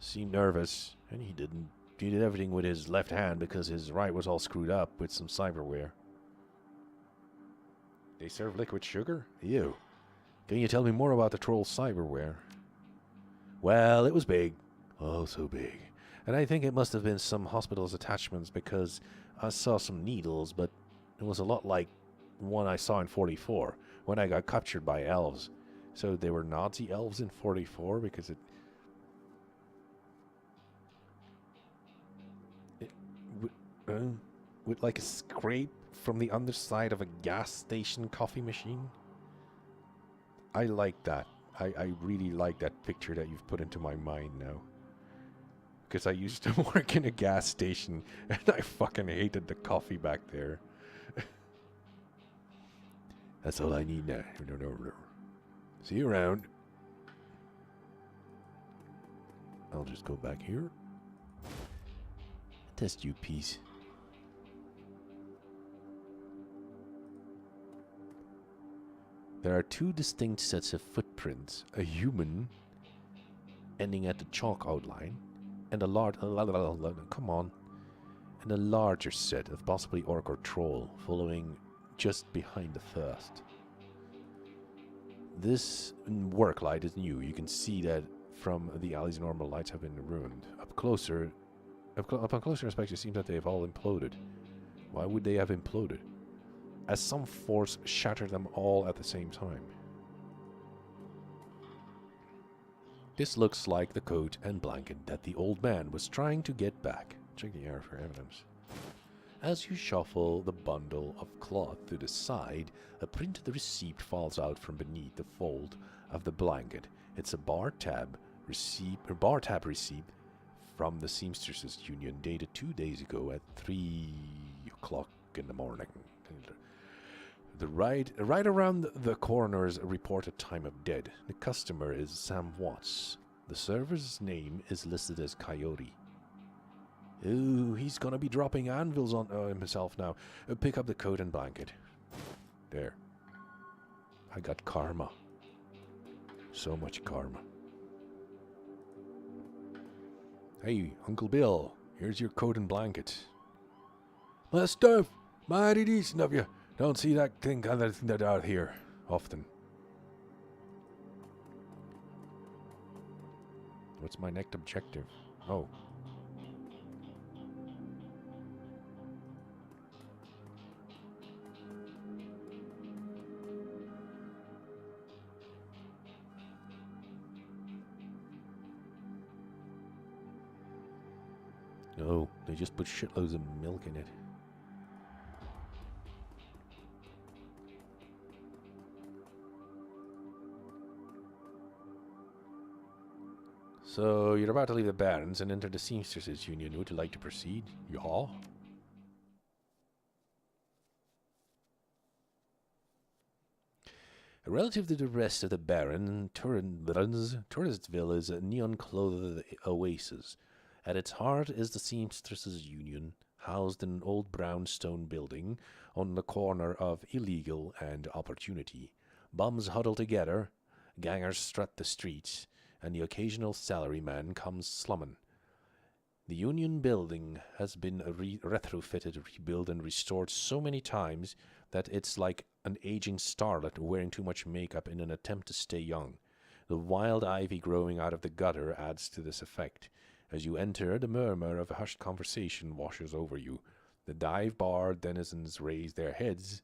Seemed nervous, and he didn't. He did everything with his left hand because his right was all screwed up with some cyberware. They serve liquid sugar? Ew. Can you tell me more about the troll's cyberware? Well, it was big. Oh, so big. And I think it must have been some hospital's attachments because I saw some needles, but it was a lot like one I saw in 44 when I got captured by elves. So they were Nazi elves in 44 because with like a scrape from the underside of a gas station coffee machine. I like that. I really like that picture that you've put into my mind now. Because I used to work in a gas station and I fucking hated the coffee back there. That's all I need now. See you around. I'll just go back here. Test you, piece. There are 2 distinct sets of footprints. A human ending at the chalk outline and a larger set of possibly orc or troll following just behind the first. This work light is new. You can see that from the alley's normal lights have been ruined. Upon closer inspection, it seems that they have all imploded. Why would they have imploded? As some force shattered them all at the same time. This looks like the coat and blanket that the old man was trying to get back. Check the air for evidence. As you shuffle the bundle of cloth to the side, a printed receipt falls out from beneath the fold of the blanket. It's a bar tab receipt from the Seamsters Union dated 2 days ago at 3 o'clock in the morning. Right around the coroner's reported time of death. The customer is Sam Watts. The server's name is listed as Coyote. Ooh, he's gonna be dropping anvils on himself now. Pick up the coat and blanket. There. I got karma. So much karma. Hey, Uncle Bill, here's your coat and blanket. My stuff! Mighty decent of you. Don't see that thing out here. often. What's my next objective? Oh. No, they just put shitloads of milk in it. So, you're about to leave the Barons and enter the Seamsters' Union. Would you like to proceed? Yeah. Relative to the rest of the Baron, Touristville is a neon-clothed oasis. At its heart is the Seamsters' Union, housed in an old brownstone building on the corner of illegal and opportunity. Bums huddle together, gangers strut the streets, and the occasional salaryman comes slumming. The Union building has been retrofitted, rebuilt, and restored so many times that it's like an aging starlet wearing too much makeup in an attempt to stay young. The wild ivy growing out of the gutter adds to this effect. As you enter, the murmur of a hushed conversation washes over you. The dive bar denizens raise their heads,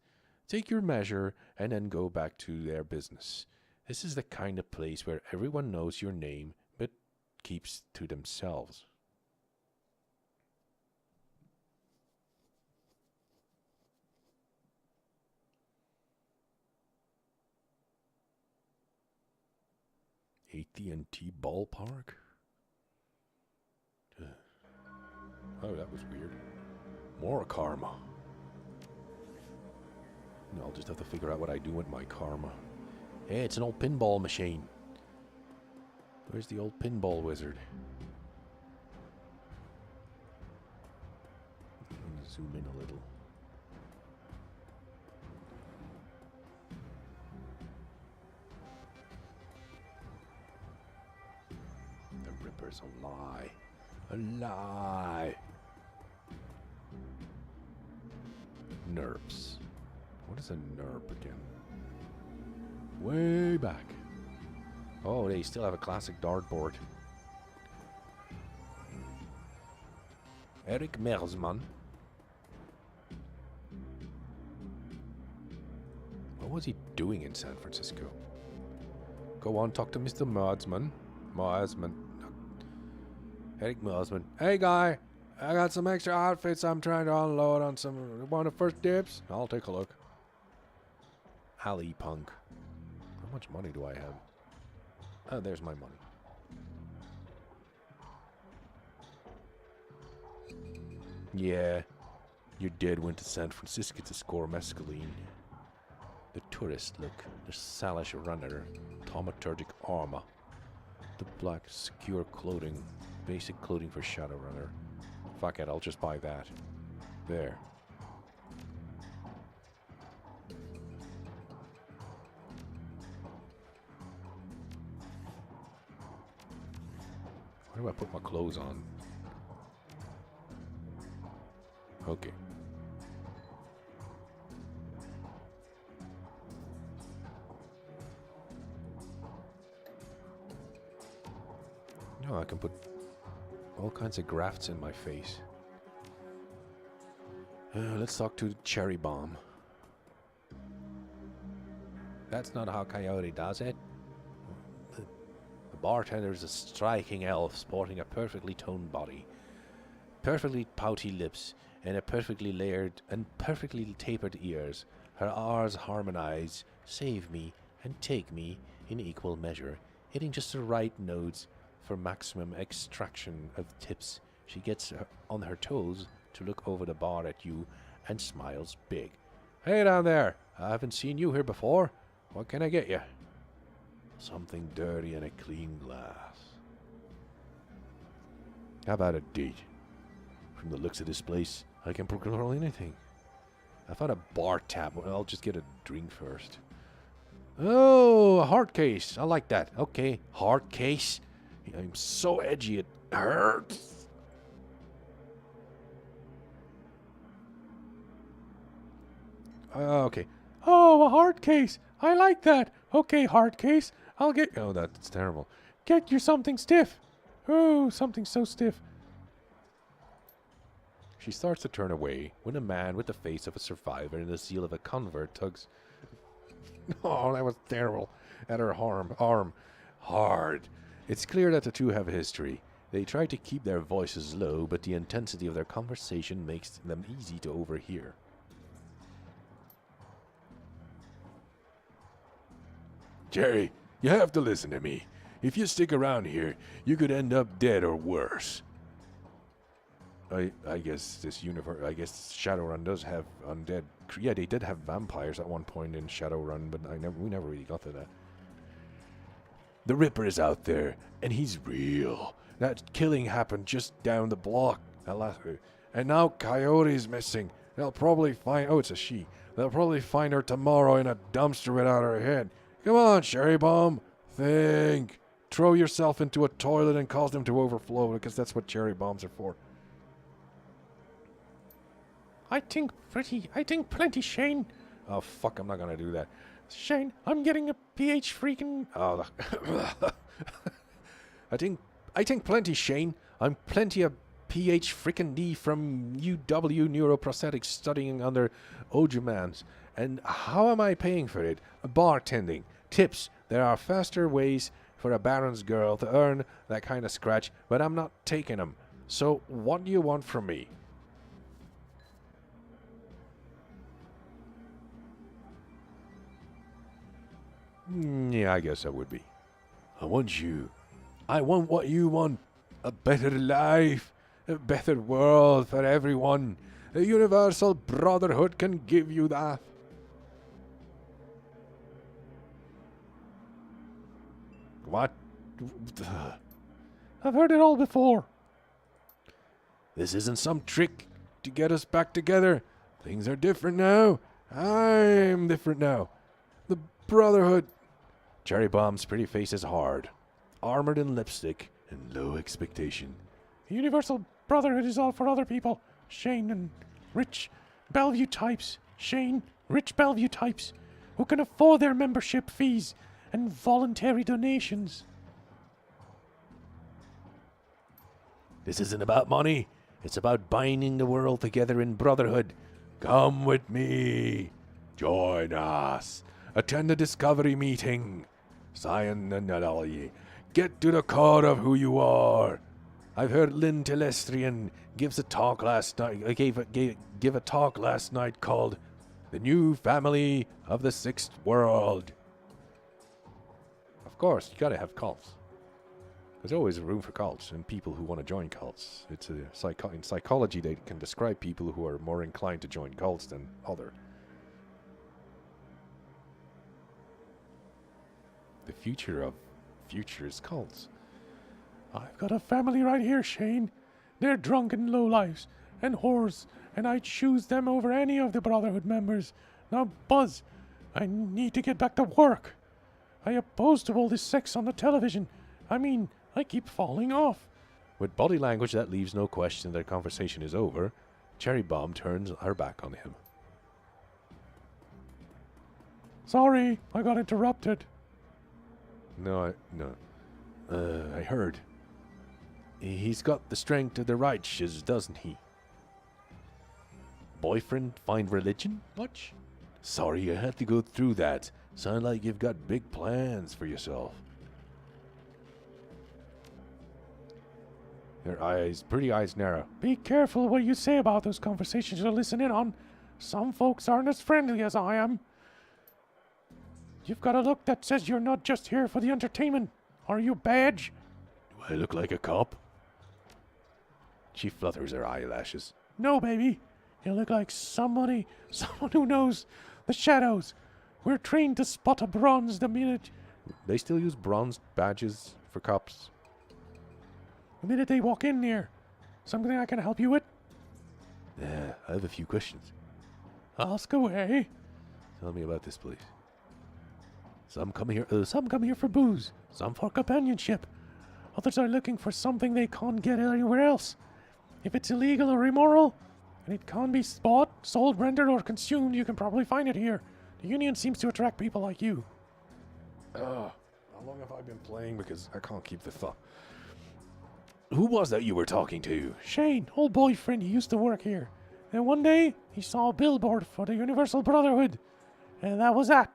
take your measure, and then go back to their business. This is the kind of place where everyone knows your name, but keeps to themselves. AT&T ballpark? Oh, that was weird. More karma. No, I'll just have to figure out what I do with my karma. Hey, it's an old pinball machine. Where's the old pinball wizard? I'm gonna zoom in a little. The Ripper's a lie. A lie. NERPs. What is a NERP again? Way back. Oh, they still have a classic dartboard. Eric Mersman. What was he doing in San Francisco? Go on, talk to Mr. Marsman. Eric Mersman. Hey, guy. I got some extra outfits I'm trying to unload on some... Want the first dibs? I'll take a look. Alley Punk. How much money do I have? Oh, there's my money. Yeah. Your dad went to San Francisco to score mescaline. The tourist look. The Salish runner. Thaumaturgic armor. The black secure clothing. Basic clothing for Shadowrunner. Fuck it, I'll just buy that. There. Where do I put my clothes on? Okay. No, I can put all kinds of grafts in my face. Let's talk to Cherry Bomb. That's not how Coyote does it. The bartender is a striking elf sporting a perfectly toned body, perfectly pouty lips, and a perfectly layered and perfectly tapered ears. Her R's harmonize, save me, and take me in equal measure, hitting just the right notes for maximum extraction of tips. She gets on her toes to look over the bar at you and smiles big. Hey down there, I haven't seen you here before. What can I get you? Something dirty and a clean glass. How about a date? From the looks of this place, I can procure anything. I found a bar tab. Well, I'll just get a drink first. Oh, a heart case. I like that. Okay, heart case. I'm so edgy it hurts. Okay. Oh, a heart case. I like that. Okay, hard case. I'll get... Oh, that's terrible. Get you something stiff. Oh, something so stiff. She starts to turn away when a man with the face of a survivor and the zeal of a convert tugs... Oh, that was terrible. At her arm. Hard. It's clear that the two have a history. They try to keep their voices low, but the intensity of their conversation makes them easy to overhear. Jerry, you have to listen to me. If you stick around here, you could end up dead or worse. I guess this universe, I guess Shadowrun does have undead. Yeah, they did have vampires at one point in Shadowrun, but we never really got to that. The Ripper is out there, and he's real. That killing happened just down the block. And now Coyote's missing. They'll probably find... Oh, it's a she. They'll probably find her tomorrow in a dumpster without her head. Come on, Cherry Bomb. Think. Throw yourself into a toilet and cause them to overflow, because that's what cherry bombs are for. I think plenty, Shane. Oh, fuck, I'm not gonna do that. Shane, I'm getting a pH freaking... Oh, I think plenty, Shane. I'm plenty of pH freaking D from UW Neuroprosthetics studying under Ojamans. And how am I paying for it? Bartending. Tips. There are faster ways for a Baron's girl to earn that kind of scratch, but I'm not taking them. So, what do you want from me? Yeah, I guess I would be. I want you. I want what you want. A better life. A better world for everyone. A universal brotherhood can give you that. What? I've heard it all before. This isn't some trick to get us back together. Things are different now. I'm different now. The Brotherhood. Cherry Bomb's pretty face is hard, armored in lipstick and low expectation. The Universal Brotherhood is all for other people. Shane and rich Bellevue types. Shane, rich Bellevue types who can afford their membership fees and voluntary donations. This isn't about money. It's about binding the world together in brotherhood. Come with me. Join us. Attend the discovery meeting. Sign the Nadali. Get to the core of who you are. I've heard Lynn Telestrian gives a talk last night. Give a talk last night called "The New Family of the Sixth World." Of course, you gotta have cults. There's always room for cults and people who want to join cults. It's in psychology they can describe people who are more inclined to join cults than other. The future of futures cults. I've got a family right here, Shane. They're drunken lowlifes and whores, and I'd choose them over any of the Brotherhood members. Now, Buzz, I need to get back to work. I oppose to all this sex on the television. I mean, I keep falling off. With body language that leaves no question that conversation is over, Cherry Bomb turns her back on him. Sorry, I got interrupted. No. I heard. He's got the strength of the righteous, doesn't he? Boyfriend find religion? Much? Sorry, I had to go through that. Sound like you've got big plans for yourself. Your pretty eyes narrow. Be careful what you say about those conversations you're listening on. Some folks aren't as friendly as I am. You've got a look that says you're not just here for the entertainment. Are you badge? Do I look like a cop? She flutters her eyelashes. No, baby. You look like someone who knows the shadows. We're trained to spot a bronze the minute... They still use bronze badges for cops? The minute they walk in here. Something I can help you with? I have a few questions. Ask away. Tell me about this place. Some come here for booze. Some for companionship. Others are looking for something they can't get anywhere else. If it's illegal or immoral, and it can't be bought, sold, rendered, or consumed, you can probably find it here. The Union seems to attract people like you. How long have I been playing? Because I can't keep the thought. Who was that you were talking to? Shane, old boyfriend, he used to work here. Then one day, he saw a billboard for the Universal Brotherhood. And that was that.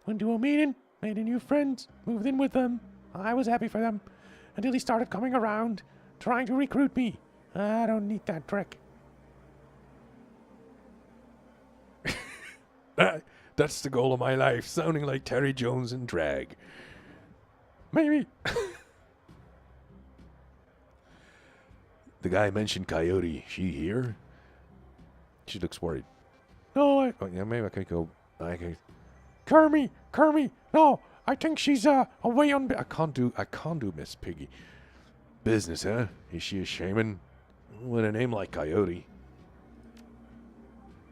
Went to a meeting, made a new friend, moved in with them. I was happy for them. Until he started coming around, trying to recruit me. I don't need that trick. That's the goal of my life, sounding like Terry Jones in drag. Maybe. The guy mentioned Coyote. She here? She looks worried. No, Oh, yeah, maybe I could go. Kermie. No, I think she's away on. I can't do Miss Piggy. Business, huh? Is she a shaman? With a name like Coyote.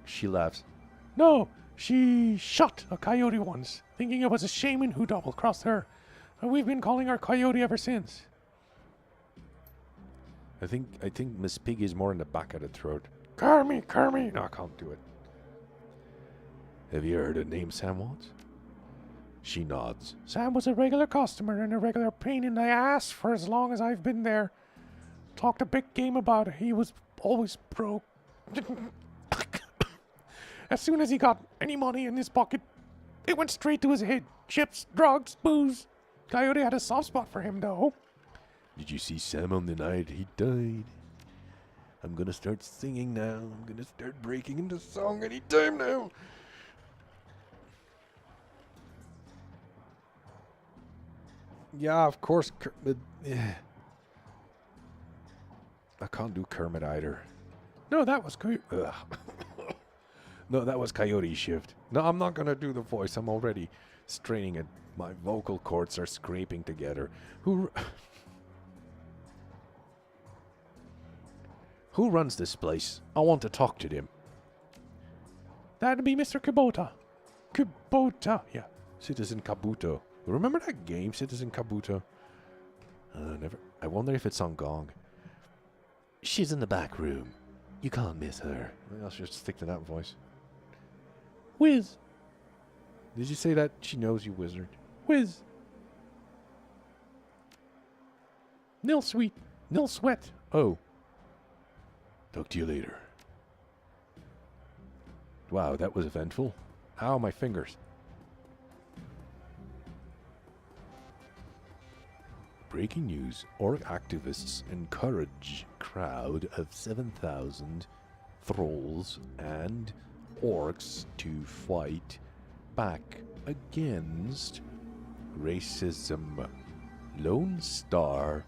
She laughs. No, she shot a coyote once, thinking it was a shaman who double-crossed her. And we've been calling her Coyote ever since. I think Miss Piggy is more in the back of the throat. Kermie. No, I can't do it. Have you heard of name Sam Watts? She nods. Sam was a regular customer and a regular pain in the ass for as long as I've been there. Talked a big game about it. He was always broke. As soon as he got any money in his pocket, it went straight to his head. Chips, drugs, booze. Coyote had a soft spot for him, though. Did you see Sam on the night he died? I'm gonna start singing now. I'm gonna start breaking into song anytime now. Yeah, of course. I can't do Kermit either. No, that was good. Ugh. No, that was Coyote shift. No, I'm not gonna do the voice. I'm already straining it. My vocal cords are scraping together. Who runs this place? I want to talk to them. That'd be Mr. Kubota. Kubota, yeah. Citizen Kabuto. Remember that game, Citizen Kabuto? Never. I wonder if it's on Gong. She's in the back room. You can't miss her. I'll just stick to that voice. Whiz. Did you say that she knows you, wizard? Whiz. Nil sweet. Nil sweat. Oh. Talk to you later. Wow, that was eventful. Ow, my fingers. Breaking news. Orc activists encourage crowd of 7,000 thralls and orcs to fight back against racism. Lone Star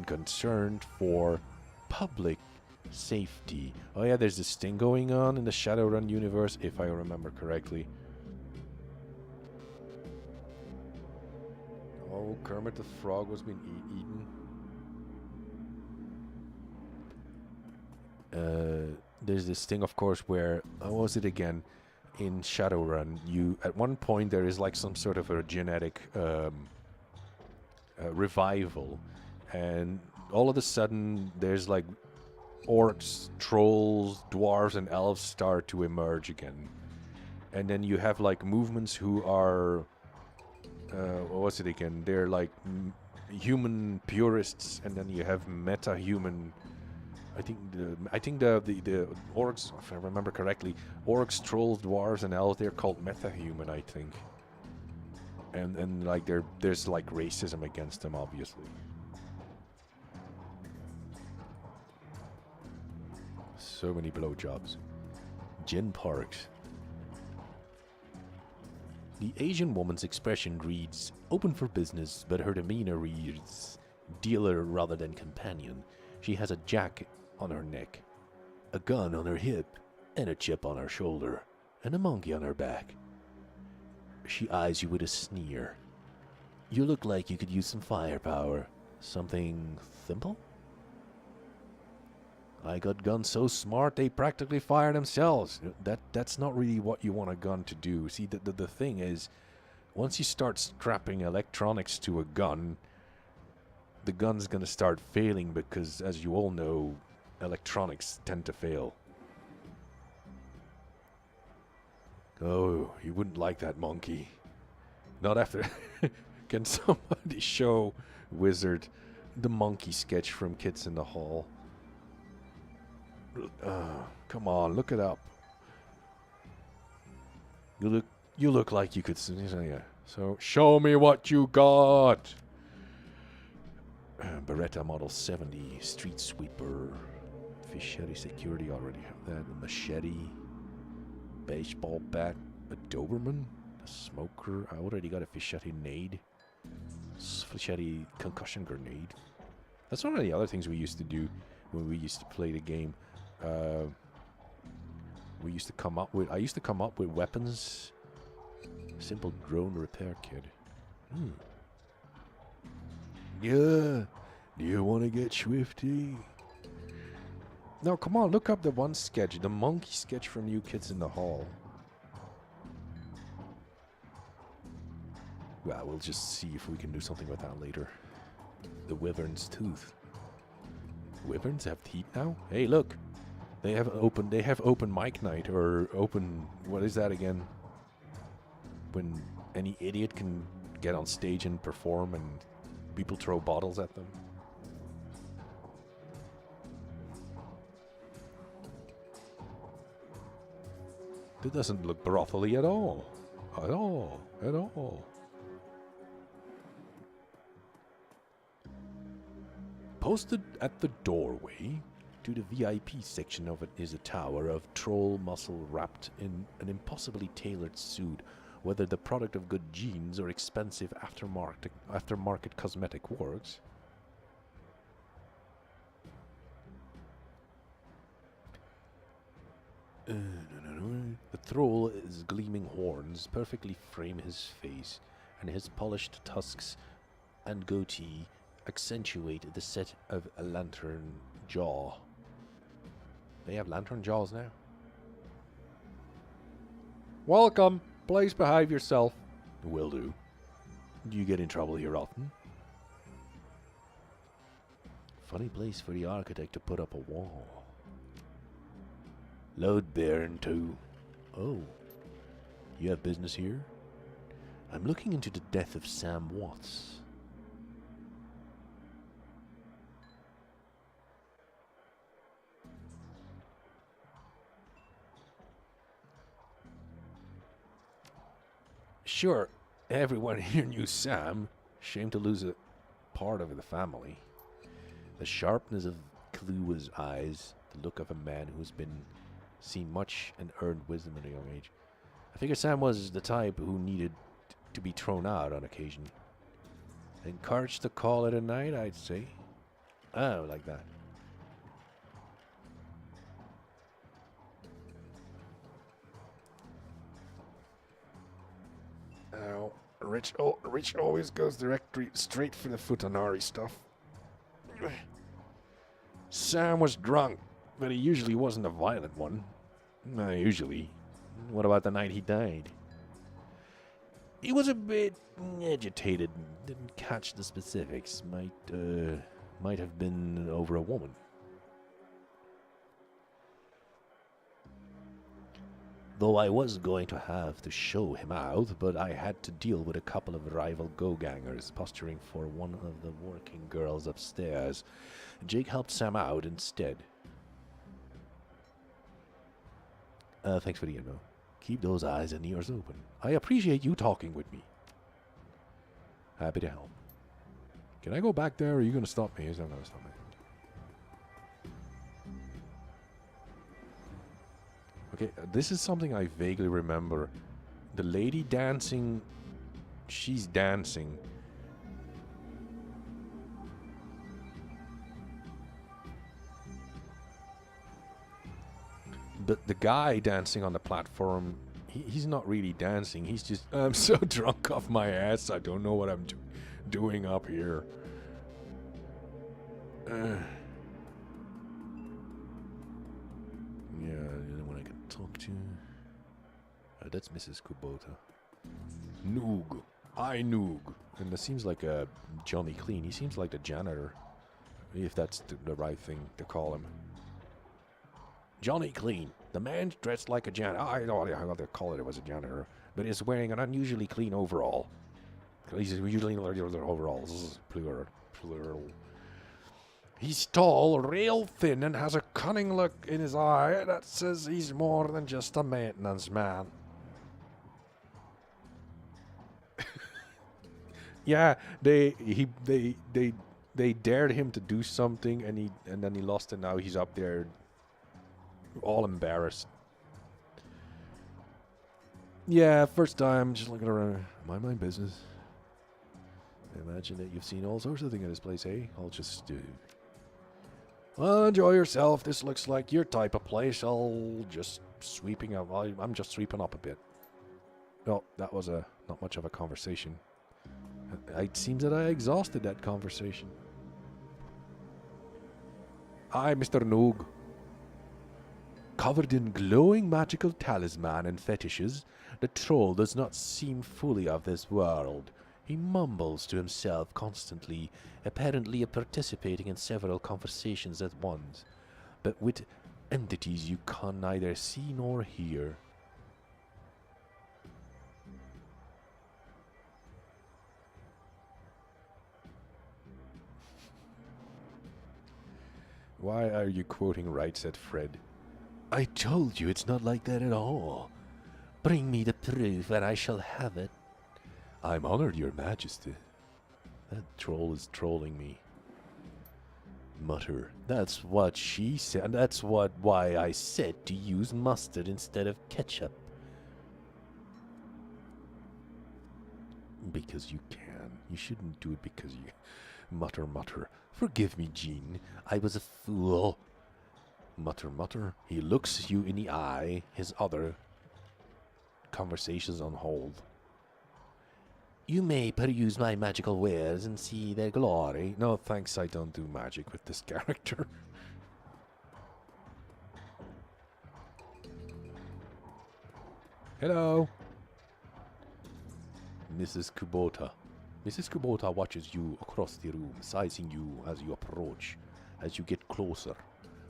concerned for public safety. Oh yeah, there's this thing going on in the Shadowrun universe, if I remember correctly. Oh, Kermit the Frog was being eaten. There's this thing, of course, where... what was it again? In Shadowrun, you... At one point, there is like some sort of a genetic revival. And all of a sudden, there's like orcs, trolls, dwarves, and elves start to emerge again. And then you have like movements who are... what was it again? They're like human purists, and then you have meta-human. I think the orcs, if I remember correctly, orcs, trolls, dwarves, and elves. They're called meta-human, I think. And like there's like racism against them, obviously. So many blowjobs. Jen Parks. The Asian woman's expression reads, open for business, but her demeanor reads, dealer rather than companion. She has a jack on her neck, a gun on her hip, and a chip on her shoulder, and a monkey on her back. She eyes you with a sneer. You look like you could use some firepower. Something simple? I got guns so smart they practically fire themselves. That's not really what you want a gun to do. See, the thing is, once you start strapping electronics to a gun, the gun's gonna start failing because, as you all know, electronics tend to fail. Oh, you wouldn't like that monkey. Not after... Can somebody show Wizard the monkey sketch from Kids in the Hall? Come on, look it up. You look like you could... Yeah. So, show me what you got! Beretta Model 70, Street Sweeper, Fischetti Security, already have that. A machete, baseball bat, a Doberman, a smoker. I already got a Fischetti nade, Fischetti concussion grenade. That's one of the other things we used to do when we used to play the game. We used to come up with... I used to come up with weapons. Simple drone repair kit. Yeah. Do you want to get swifty? No, come on, look up the one sketch. The monkey sketch from New Kids in the Hall. Well, we'll just see if we can do something with that later. The wyvern's tooth. Wyverns have teeth now? Hey, look. They have open mic night, or open... What is that again? When any idiot can get on stage and perform and people throw bottles at them. That doesn't look brothely at all. At all. At all. Posted at the doorway to the VIP section of it is a tower of troll muscle wrapped in an impossibly tailored suit. Whether the product of good genes or expensive aftermarket cosmetic works. The troll's gleaming horns perfectly frame his face, and his polished tusks and goatee accentuate the set of a lantern jaw. They have lantern jaws now. Welcome. Please behave yourself. Will do. Do you get in trouble here often? Funny place for the architect to put up a wall. Load bearing too. Oh. You have business here? I'm looking into the death of Sam Watts. Sure, everyone here knew Sam. Shame to lose a part of the family. The sharpness of Kalua's eyes, the look of a man who's seen much and earned wisdom at a young age. I figured Sam was the type who needed to be thrown out on occasion. Encouraged to call it a night, I'd say. Oh, like that. Oh, Rich always goes straight for the futanari stuff. Sam was drunk, but he usually wasn't a violent one. Usually. What about the night he died? He was a bit agitated. Didn't catch the specifics. Might have been over a woman. Though I was going to have to show him out, but I had to deal with a couple of rival go-gangers posturing for one of the working girls upstairs. Jake helped Sam out instead. Thanks for the info. Keep those eyes and ears open. I appreciate you talking with me. Happy to help. Can I go back there, or are you going to stop me? He's not going to stop me. Okay, this is something I vaguely remember. The lady dancing, she's dancing. But the guy dancing on the platform, he's not really dancing. He's just, I'm so drunk off my ass, I don't know what I'm doing up here. Yeah, anyone I can talk to? That's Mrs. Kubota. Noog. I Noog. And that seems like a Johnny Clean. He seems like the janitor. If that's the right thing to call him. Johnny Clean. The man's dressed like a janitor. I don't know how they call it was a janitor, but he's wearing an unusually clean overall. He's usually in overalls. Plural. He's tall, real thin, and has a cunning look in his eye that says he's more than just a maintenance man. Yeah, they dared him to do something, and then he lost, and now he's up there, all embarrassed. Yeah, first time, just looking around, mind my business. I imagine that you've seen all sorts of things in this place, eh? I'll just well, enjoy yourself. This looks like your type of place. I'm just sweeping up a bit. No, that was not much of a conversation. It seems that I exhausted that conversation. Hi, Mr. Noog. Covered in glowing magical talisman and fetishes, the troll does not seem fully of this world. He mumbles to himself constantly, apparently participating in several conversations at once, but with entities you can neither see nor hear. Why are you quoting right, said Fred. I told you it's not like that at all. Bring me the proof and I shall have it. I'm honored, your majesty. That troll is trolling me. Mutter. That's what she said, and that's why I said to use mustard instead of ketchup. Because you can. You shouldn't do it because you... Mutter, mutter. Forgive me, Jean. I was a fool. Mutter, mutter. He looks you in the eye. His other conversations on hold. You may peruse my magical wares and see their glory. No, thanks, I don't do magic with this character. Hello. Mrs. Kubota. Mrs. Kubota watches you across the room, sizing you as you approach. As you get closer,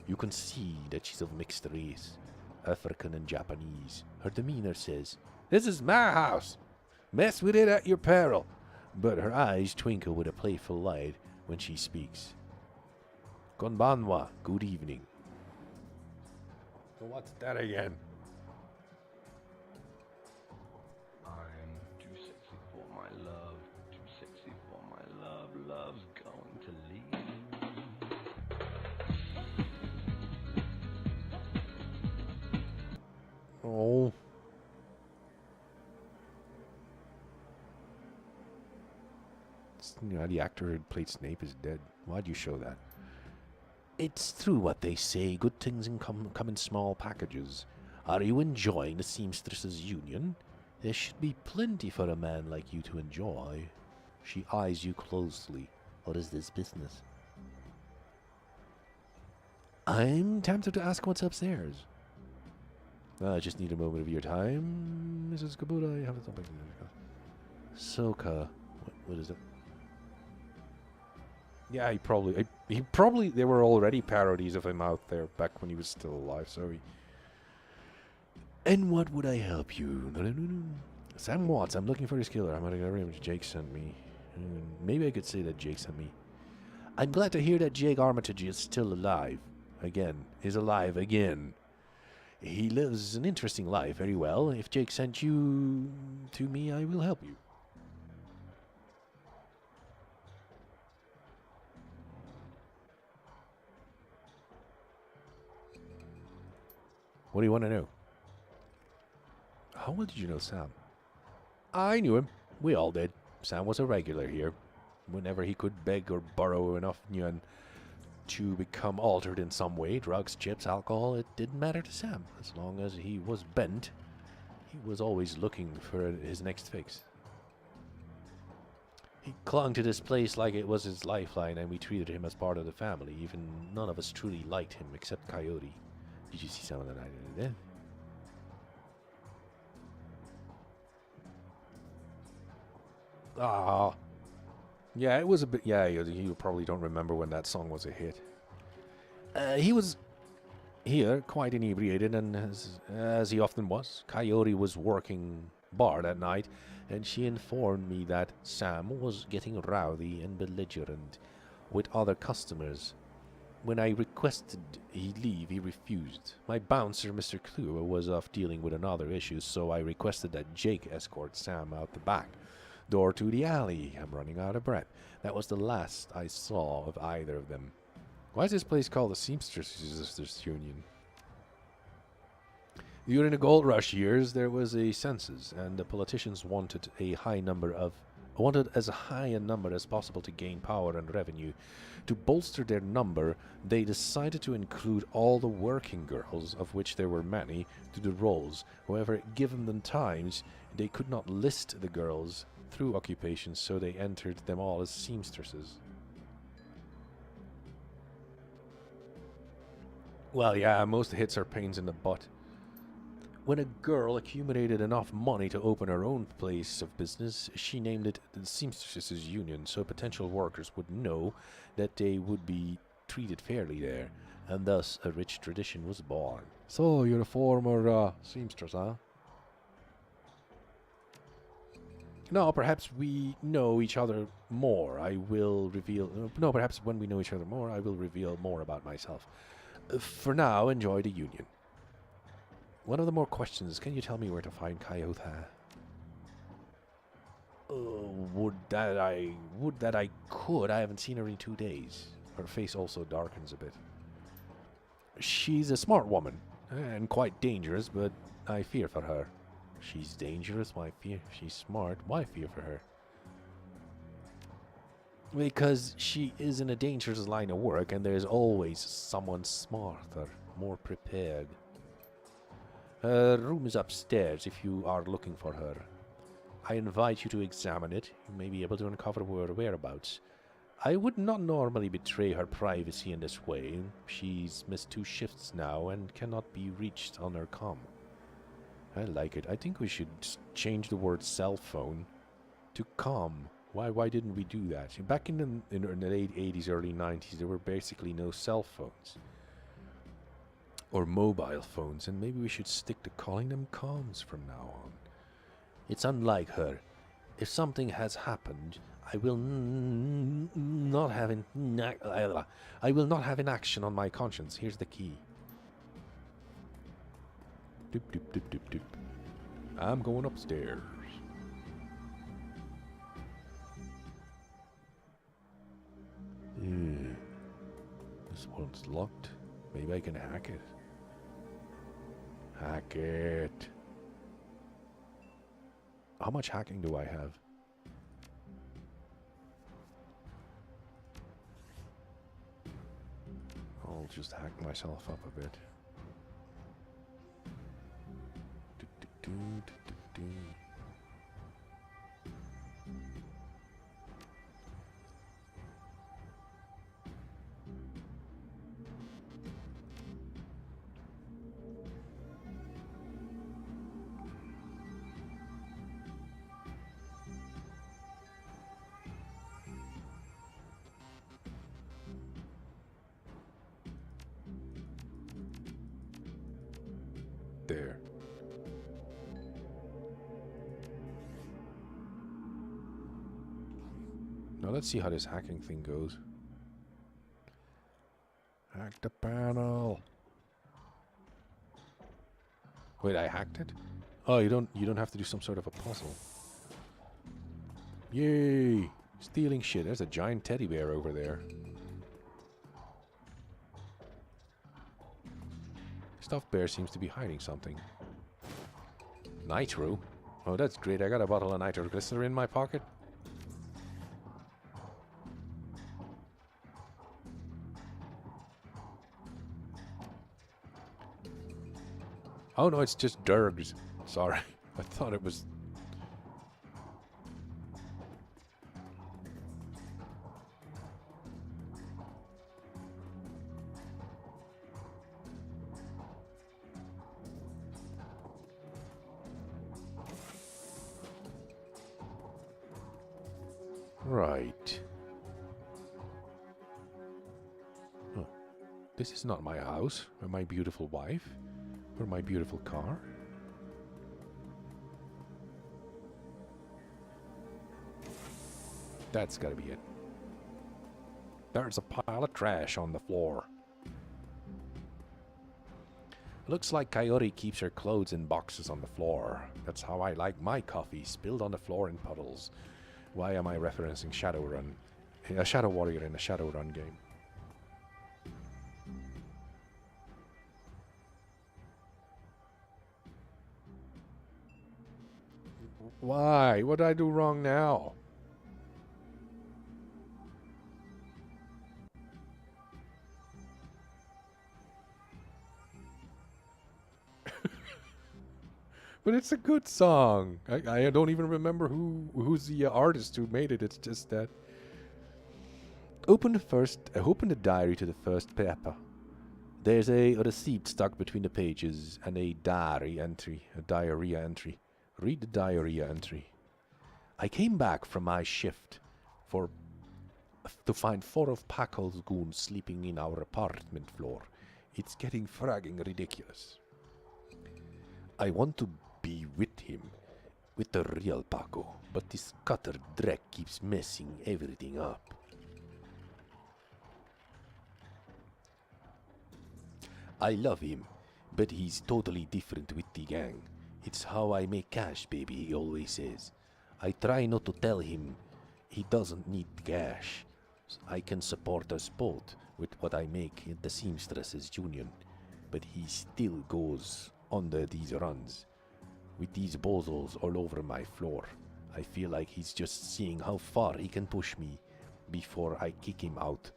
you can see that she's of mixed race, African and Japanese. Her demeanor says, "This is my house. Mess with it at your peril." But her eyes twinkle with a playful light when she speaks. Konbanwa, good evening. So what's that again? I'm too sexy for my love, too sexy for my love, love's going to leave. Oh. You know, the actor who played Snape is dead. Why'd you show that? It's true what they say. Good things come in small packages. Are you enjoying the seamstresses' union? There should be plenty for a man like you to enjoy. She eyes you closely. What is this business? I'm tempted to ask what's upstairs. I just need a moment of your time, Mrs. Kabuta. I have a topic. Soka. What is it? Yeah, he probably, they were already parodies of him out there back when he was still alive, so he... And what would I help you? Sam Watts, I'm looking for this killer. I'm gonna go to Jake sent me. Maybe I could say that Jake sent me. I'm glad to hear that Jake Armitage is still alive. Again. Is alive again. He lives an interesting life, very well. If Jake sent you to me, I will help you. What do you want to know? How well did you know Sam? I knew him. We all did. Sam was a regular here. Whenever he could beg or borrow enough yuan to become altered in some way, drugs, chips, alcohol, it didn't matter to Sam. As long as he was bent, he was always looking for his next fix. He clung to this place like it was his lifeline, and we treated him as part of the family. Even none of us truly liked him except Coyote. Did you see some of the night in there? Ah. Yeah, it was a bit... Yeah, you probably don't remember when that song was a hit. He was... Here, quite inebriated, and as he often was, Coyote was working bar that night, and she informed me that Sam was getting rowdy and belligerent with other customers. When I requested he leave, he refused. My bouncer, Mr. Kluwer, was off dealing with another issue, so I requested that Jake escort Sam out the back door to the alley. I'm running out of breath. That was the last I saw of either of them. Why is this place called the Seamsters Union? During the gold rush years, there was a census, and the politicians wanted as high a number as possible to gain power and revenue. To bolster their number, they decided to include all the working girls, of which there were many, to the rolls. However, given the times, they could not list the girls through occupations, so they entered them all as seamstresses. Well, yeah, most hits are pains in the butt. When a girl accumulated enough money to open her own place of business, she named it the Seamstresses Union, so potential workers would know that they would be treated fairly there, and thus a rich tradition was born. So, you're a former seamstress, huh? No, perhaps we know each other more. I will reveal... no, perhaps when we know each other more, I will reveal more about myself. For now, enjoy the union. One of the more questions, can you tell me where to find Coyote? Would that I could. I haven't seen her in 2 days. Her face also darkens a bit. She's a smart woman, and quite dangerous, but I fear for her. She's dangerous, why fear? She's smart, why fear for her? Because she is in a dangerous line of work, and there's always someone smarter, more prepared. Her room is upstairs if you are looking for her. I invite you to examine it. You may be able to uncover her whereabouts. I would not normally betray her privacy in this way. She's missed 2 shifts now and cannot be reached on her comm. I like it. I think we should change the word cell phone to comm. Why didn't we do that? Back in the late 80s, early 90s, there were basically no cell phones. Or mobile phones, and maybe we should stick to calling them comms from now on. It's unlike her. If something has happened, I will not have an action on my conscience. Here's the key. Doop, doop, doop, doop, doop. I'm going upstairs. This one's locked. Maybe I can hack it. Hack it. How much hacking do I have? I'll just hack myself up a bit. There. Now let's see how this hacking thing goes. Hack the panel. Wait, I hacked it? Oh, you don't have to do some sort of a puzzle. Yay! Stealing shit. There's a giant teddy bear over there. Stuffed bear seems to be hiding something. Nitro? Oh, that's great. I got a bottle of nitroglycerin in my pocket. Oh no, it's just Durgs. Sorry. I thought it was... Right. Huh. This is not my house, or my beautiful wife, or my beautiful car. That's gotta be it. There's a pile of trash on the floor. Looks like Coyote keeps her clothes in boxes on the floor. That's how I like my coffee, spilled on the floor in puddles. Why am I referencing Shadowrun? A Shadow Warrior in a Shadowrun game. Why? What did I do wrong now? But it's a good song. I don't even remember who's the artist who made it. It's just that. Open the diary to the first paper. There's a receipt stuck between the pages and a diarrhea entry. Read the diarrhea entry. I came back from my shift to find 4 of Paco's goons sleeping in our apartment floor. It's getting fragging ridiculous. I want to be with him, with the real Paco, but this cutter Drek keeps messing everything up. I love him, but he's totally different with the gang. It's how I make cash, baby, he always says. I try not to tell him he doesn't need cash. I can support us both with what I make in the Seamstresses Union, but he still goes under these runs. With these bozos all over my floor, I feel like he's just seeing how far he can push me before I kick him out.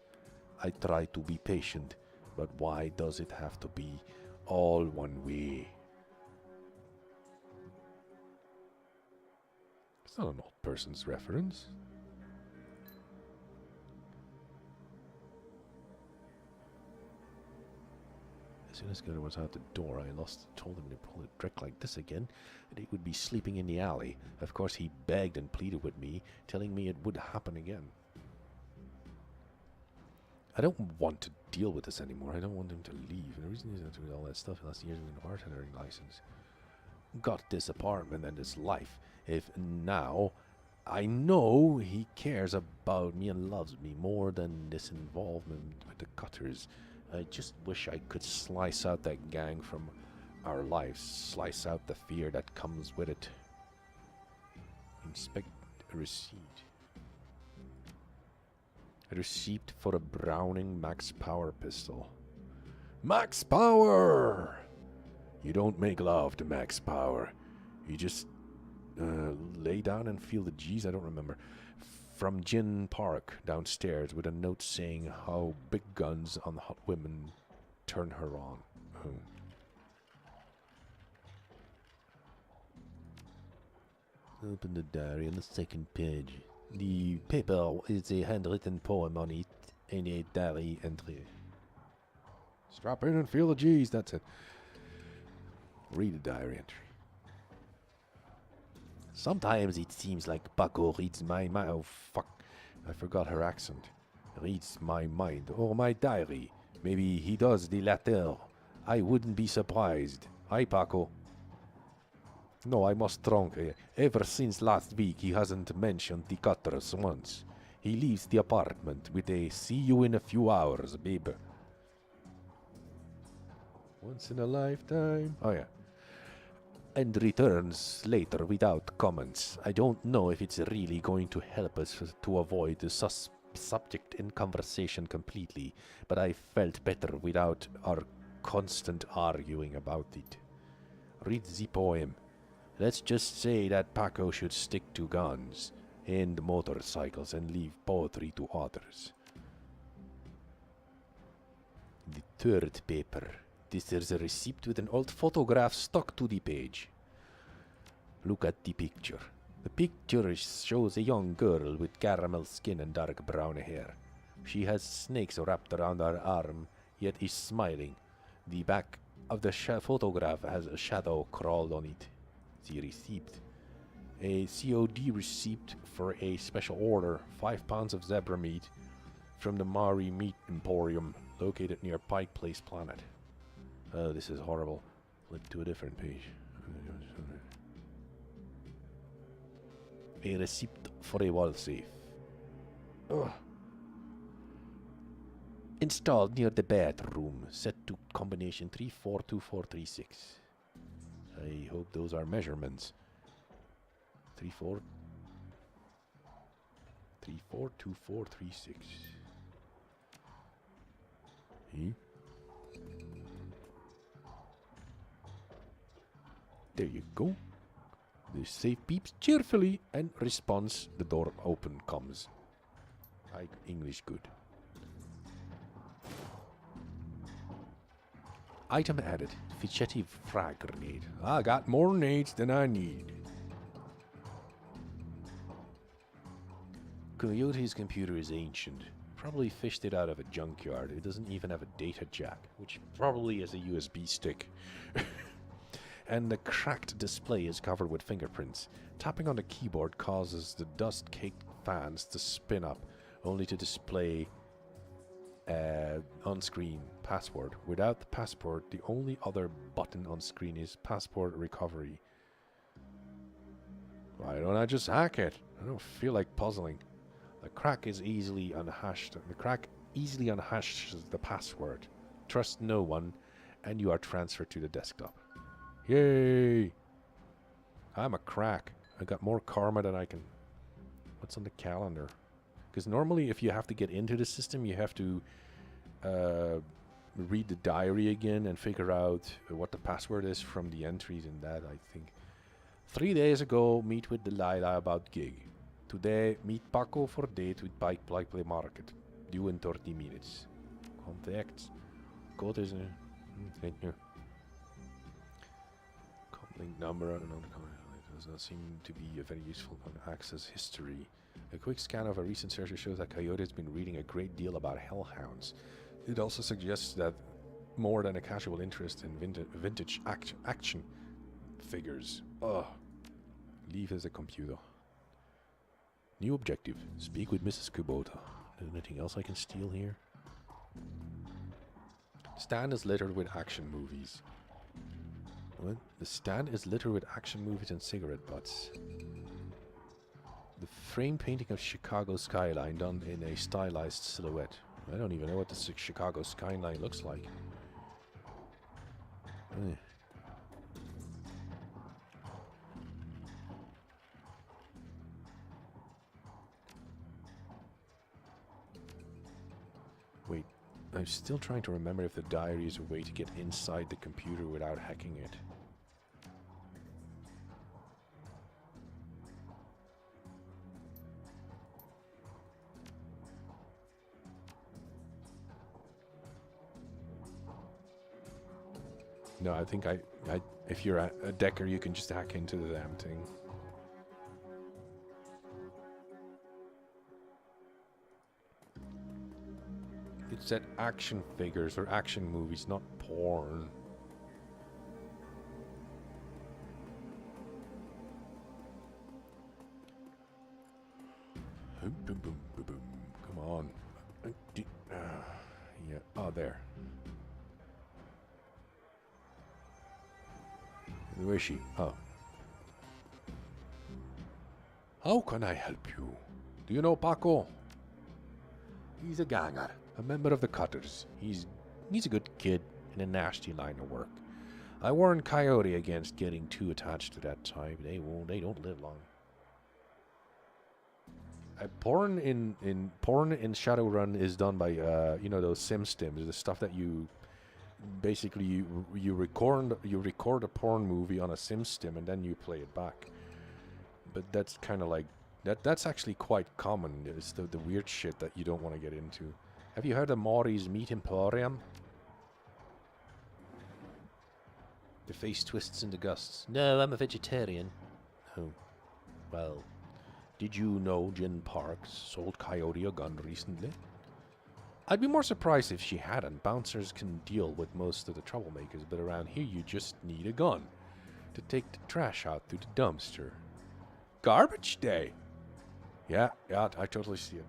I try to be patient, but why does it have to be all one way? It's not an old person's reference. As soon as Gunnar was out the door, I told him to pull a trick like this again, and he would be sleeping in the alley. Of course, he begged and pleaded with me, telling me it would happen again. I don't want to deal with this anymore. I don't want him to leave. And the reason he's not doing all that stuff last year's in the bartending license. Got this apartment and this life. If now I know he cares about me and loves me more than this involvement with the Cutters. I just wish I could slice out that gang from our lives. Slice out the fear that comes with it. Inspect a receipt. A receipt for a Browning Max Power pistol. Max Power! You don't make love to Max Power. You just lay down and feel the G's. I don't remember. From Gin Park downstairs with a note saying how big guns on hot women turn her on. Open the diary on the second page. The paper is a handwritten poem on it and a diary entry. Strap in and feel the G's, that's it. Read the diary entry. Sometimes it seems like Paco reads my mind. Oh, fuck. I forgot her accent. Reads my mind or my diary. Maybe he does the latter. I wouldn't be surprised. Hi, Paco. No, I must drunk. Ever since last week, he hasn't mentioned the Cutters once. He leaves the apartment with a "see you in a few hours, babe." Once in a lifetime. Oh, yeah. And returns later without comments. I don't know if it's really going to help us to avoid the subject in conversation completely, but I felt better without our constant arguing about it. Read the poem. Let's just say that Paco should stick to guns and motorcycles and leave poetry to others. The third paper. This is a receipt with an old photograph stuck to the page. Look at the picture. The picture shows a young girl with caramel skin and dark brown hair. She has snakes wrapped around her arm, yet is smiling. The back of the photograph has a shadow crawled on it. The receipt. A COD receipt for a special order, 5 pounds of zebra meat from the Mari Meat Emporium. located near Pike Place Planet. Oh, this is horrible. Flip to a different page. A receipt for a wall safe. Ugh. Installed near the bathroom. Set to combination 342436. I hope those are measurements. 342436. There you go. The safe beeps cheerfully and responds. The door open comes. English good. Item added. Fichetti frag grenade. I got more nades than I need. Coyote's computer is ancient. Probably fished it out of a junkyard. It doesn't even have a data jack, which probably is a USB stick. And the cracked display is covered with fingerprints. Tapping on the keyboard causes the dust-caked fans to spin up, only to display on-screen password. Without the password, the only other button on screen is passport recovery. Why don't I just hack it? I don't feel like puzzling. The crack easily unhashes the password. Trust no one, and you are transferred to the desktop. Yay! I'm a crack. I got more karma than I can... What's on the calendar? Because normally if you have to get into the system, you have to read the diary again and figure out what the password is from the entries in that, I think. 3 days ago, meet with Delilah about gig. Today, meet Paco for date with Bike Play Market. Due in 30 minutes. Contacts. Code is... Thank you. Link number, I don't know, it does not seem to be a very useful access history. A quick scan of a recent search shows that Coyote has been reading a great deal about hellhounds. It also suggests that more than a casual interest in vintage action figures. Ugh. Leave as a computer. New objective. Speak with Mrs. Kubota. Anything else I can steal here? Stand is littered with action movies. What? The stand is littered with action movies and cigarette butts. The frame painting of Chicago skyline done in a stylized silhouette. I don't even know what the Chicago skyline looks like. Wait, I'm still trying to remember if the diary is a way to get inside the computer without hacking it. No, I think if you're a decker, you can just hack into the damn thing. It said action figures or action movies, not porn. Come on. Yeah. Oh, there. Where is she? Oh. How can I help you? Do you know Paco? He's a ganger, a member of the Cutters. He's a good kid in a nasty line of work. I warned Coyote against getting too attached to that type. They don't live long. Porn in Shadowrun is done by you know, those sim stims, the stuff that you basically you record a porn movie on a sim stim and then you play it back. But that's kind of like that's actually quite common. It's the weird shit that you don't want to get into. Have you heard of Maury's Meat Emporium? The face twists into gusts. No, I'm a vegetarian. Oh, well. Did you know Jen Parks sold Coyote a gun recently? I'd be more surprised if she hadn't. Bouncers can deal with most of the troublemakers, but around here you just need a gun to take the trash out through the dumpster. Garbage day! Yeah, I totally see it.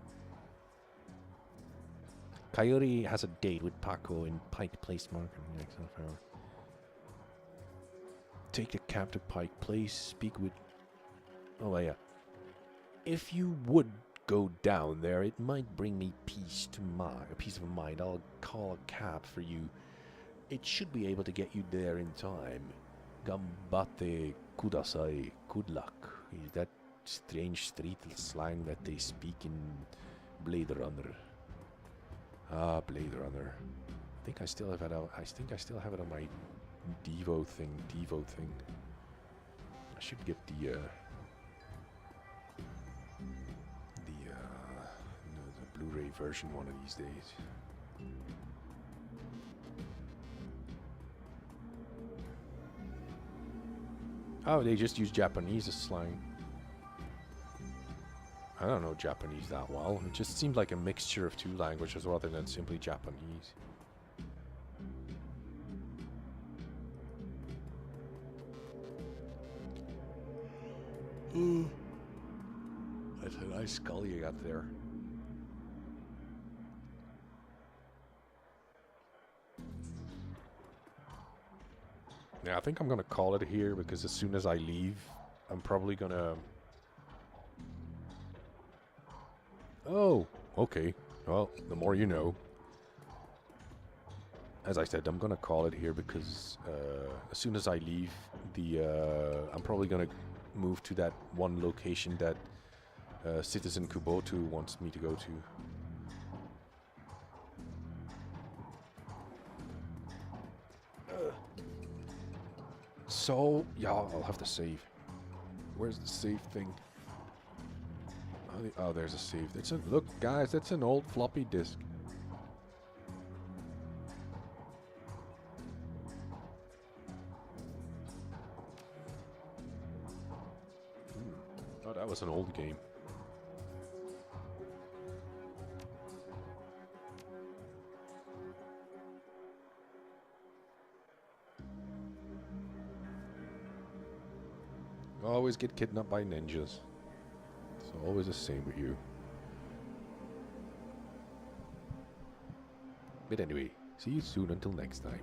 Coyote has a date with Paco in Pike Place Market in the next half hour. Take the cab to Pike Place, speak with... Oh, yeah. If you would go down there, it might bring me peace of mind. I'll call a cab for you. It should be able to get you there in time. Gambate kudasai. Good luck. Is that strange street slang that they speak in Blade Runner? Ah, Blade Runner. I think I still have it out. I think I still have it on my Devo thing. I should get the Blu-ray version one of these days. Oh, they just use Japanese as slang. I don't know Japanese that well. It just seemed like a mixture of two languages rather than simply Japanese. Ooh. That's a nice skull you got there. Yeah, I think I'm gonna call it here because as soon as I leave, I'm probably gonna... Oh, okay. Well, the more you know. As I said, I'm gonna call it here because as soon as I leave, I'm probably gonna move to that one location that Citizen Kubotu wants me to go to. So, yeah, I'll have to save. Where's the save thing? Oh, there's a save. Look, guys, that's an old floppy disk. Oh, that was an old game. Always get kidnapped by ninjas. It's always the same with you. But anyway, see you soon until next time.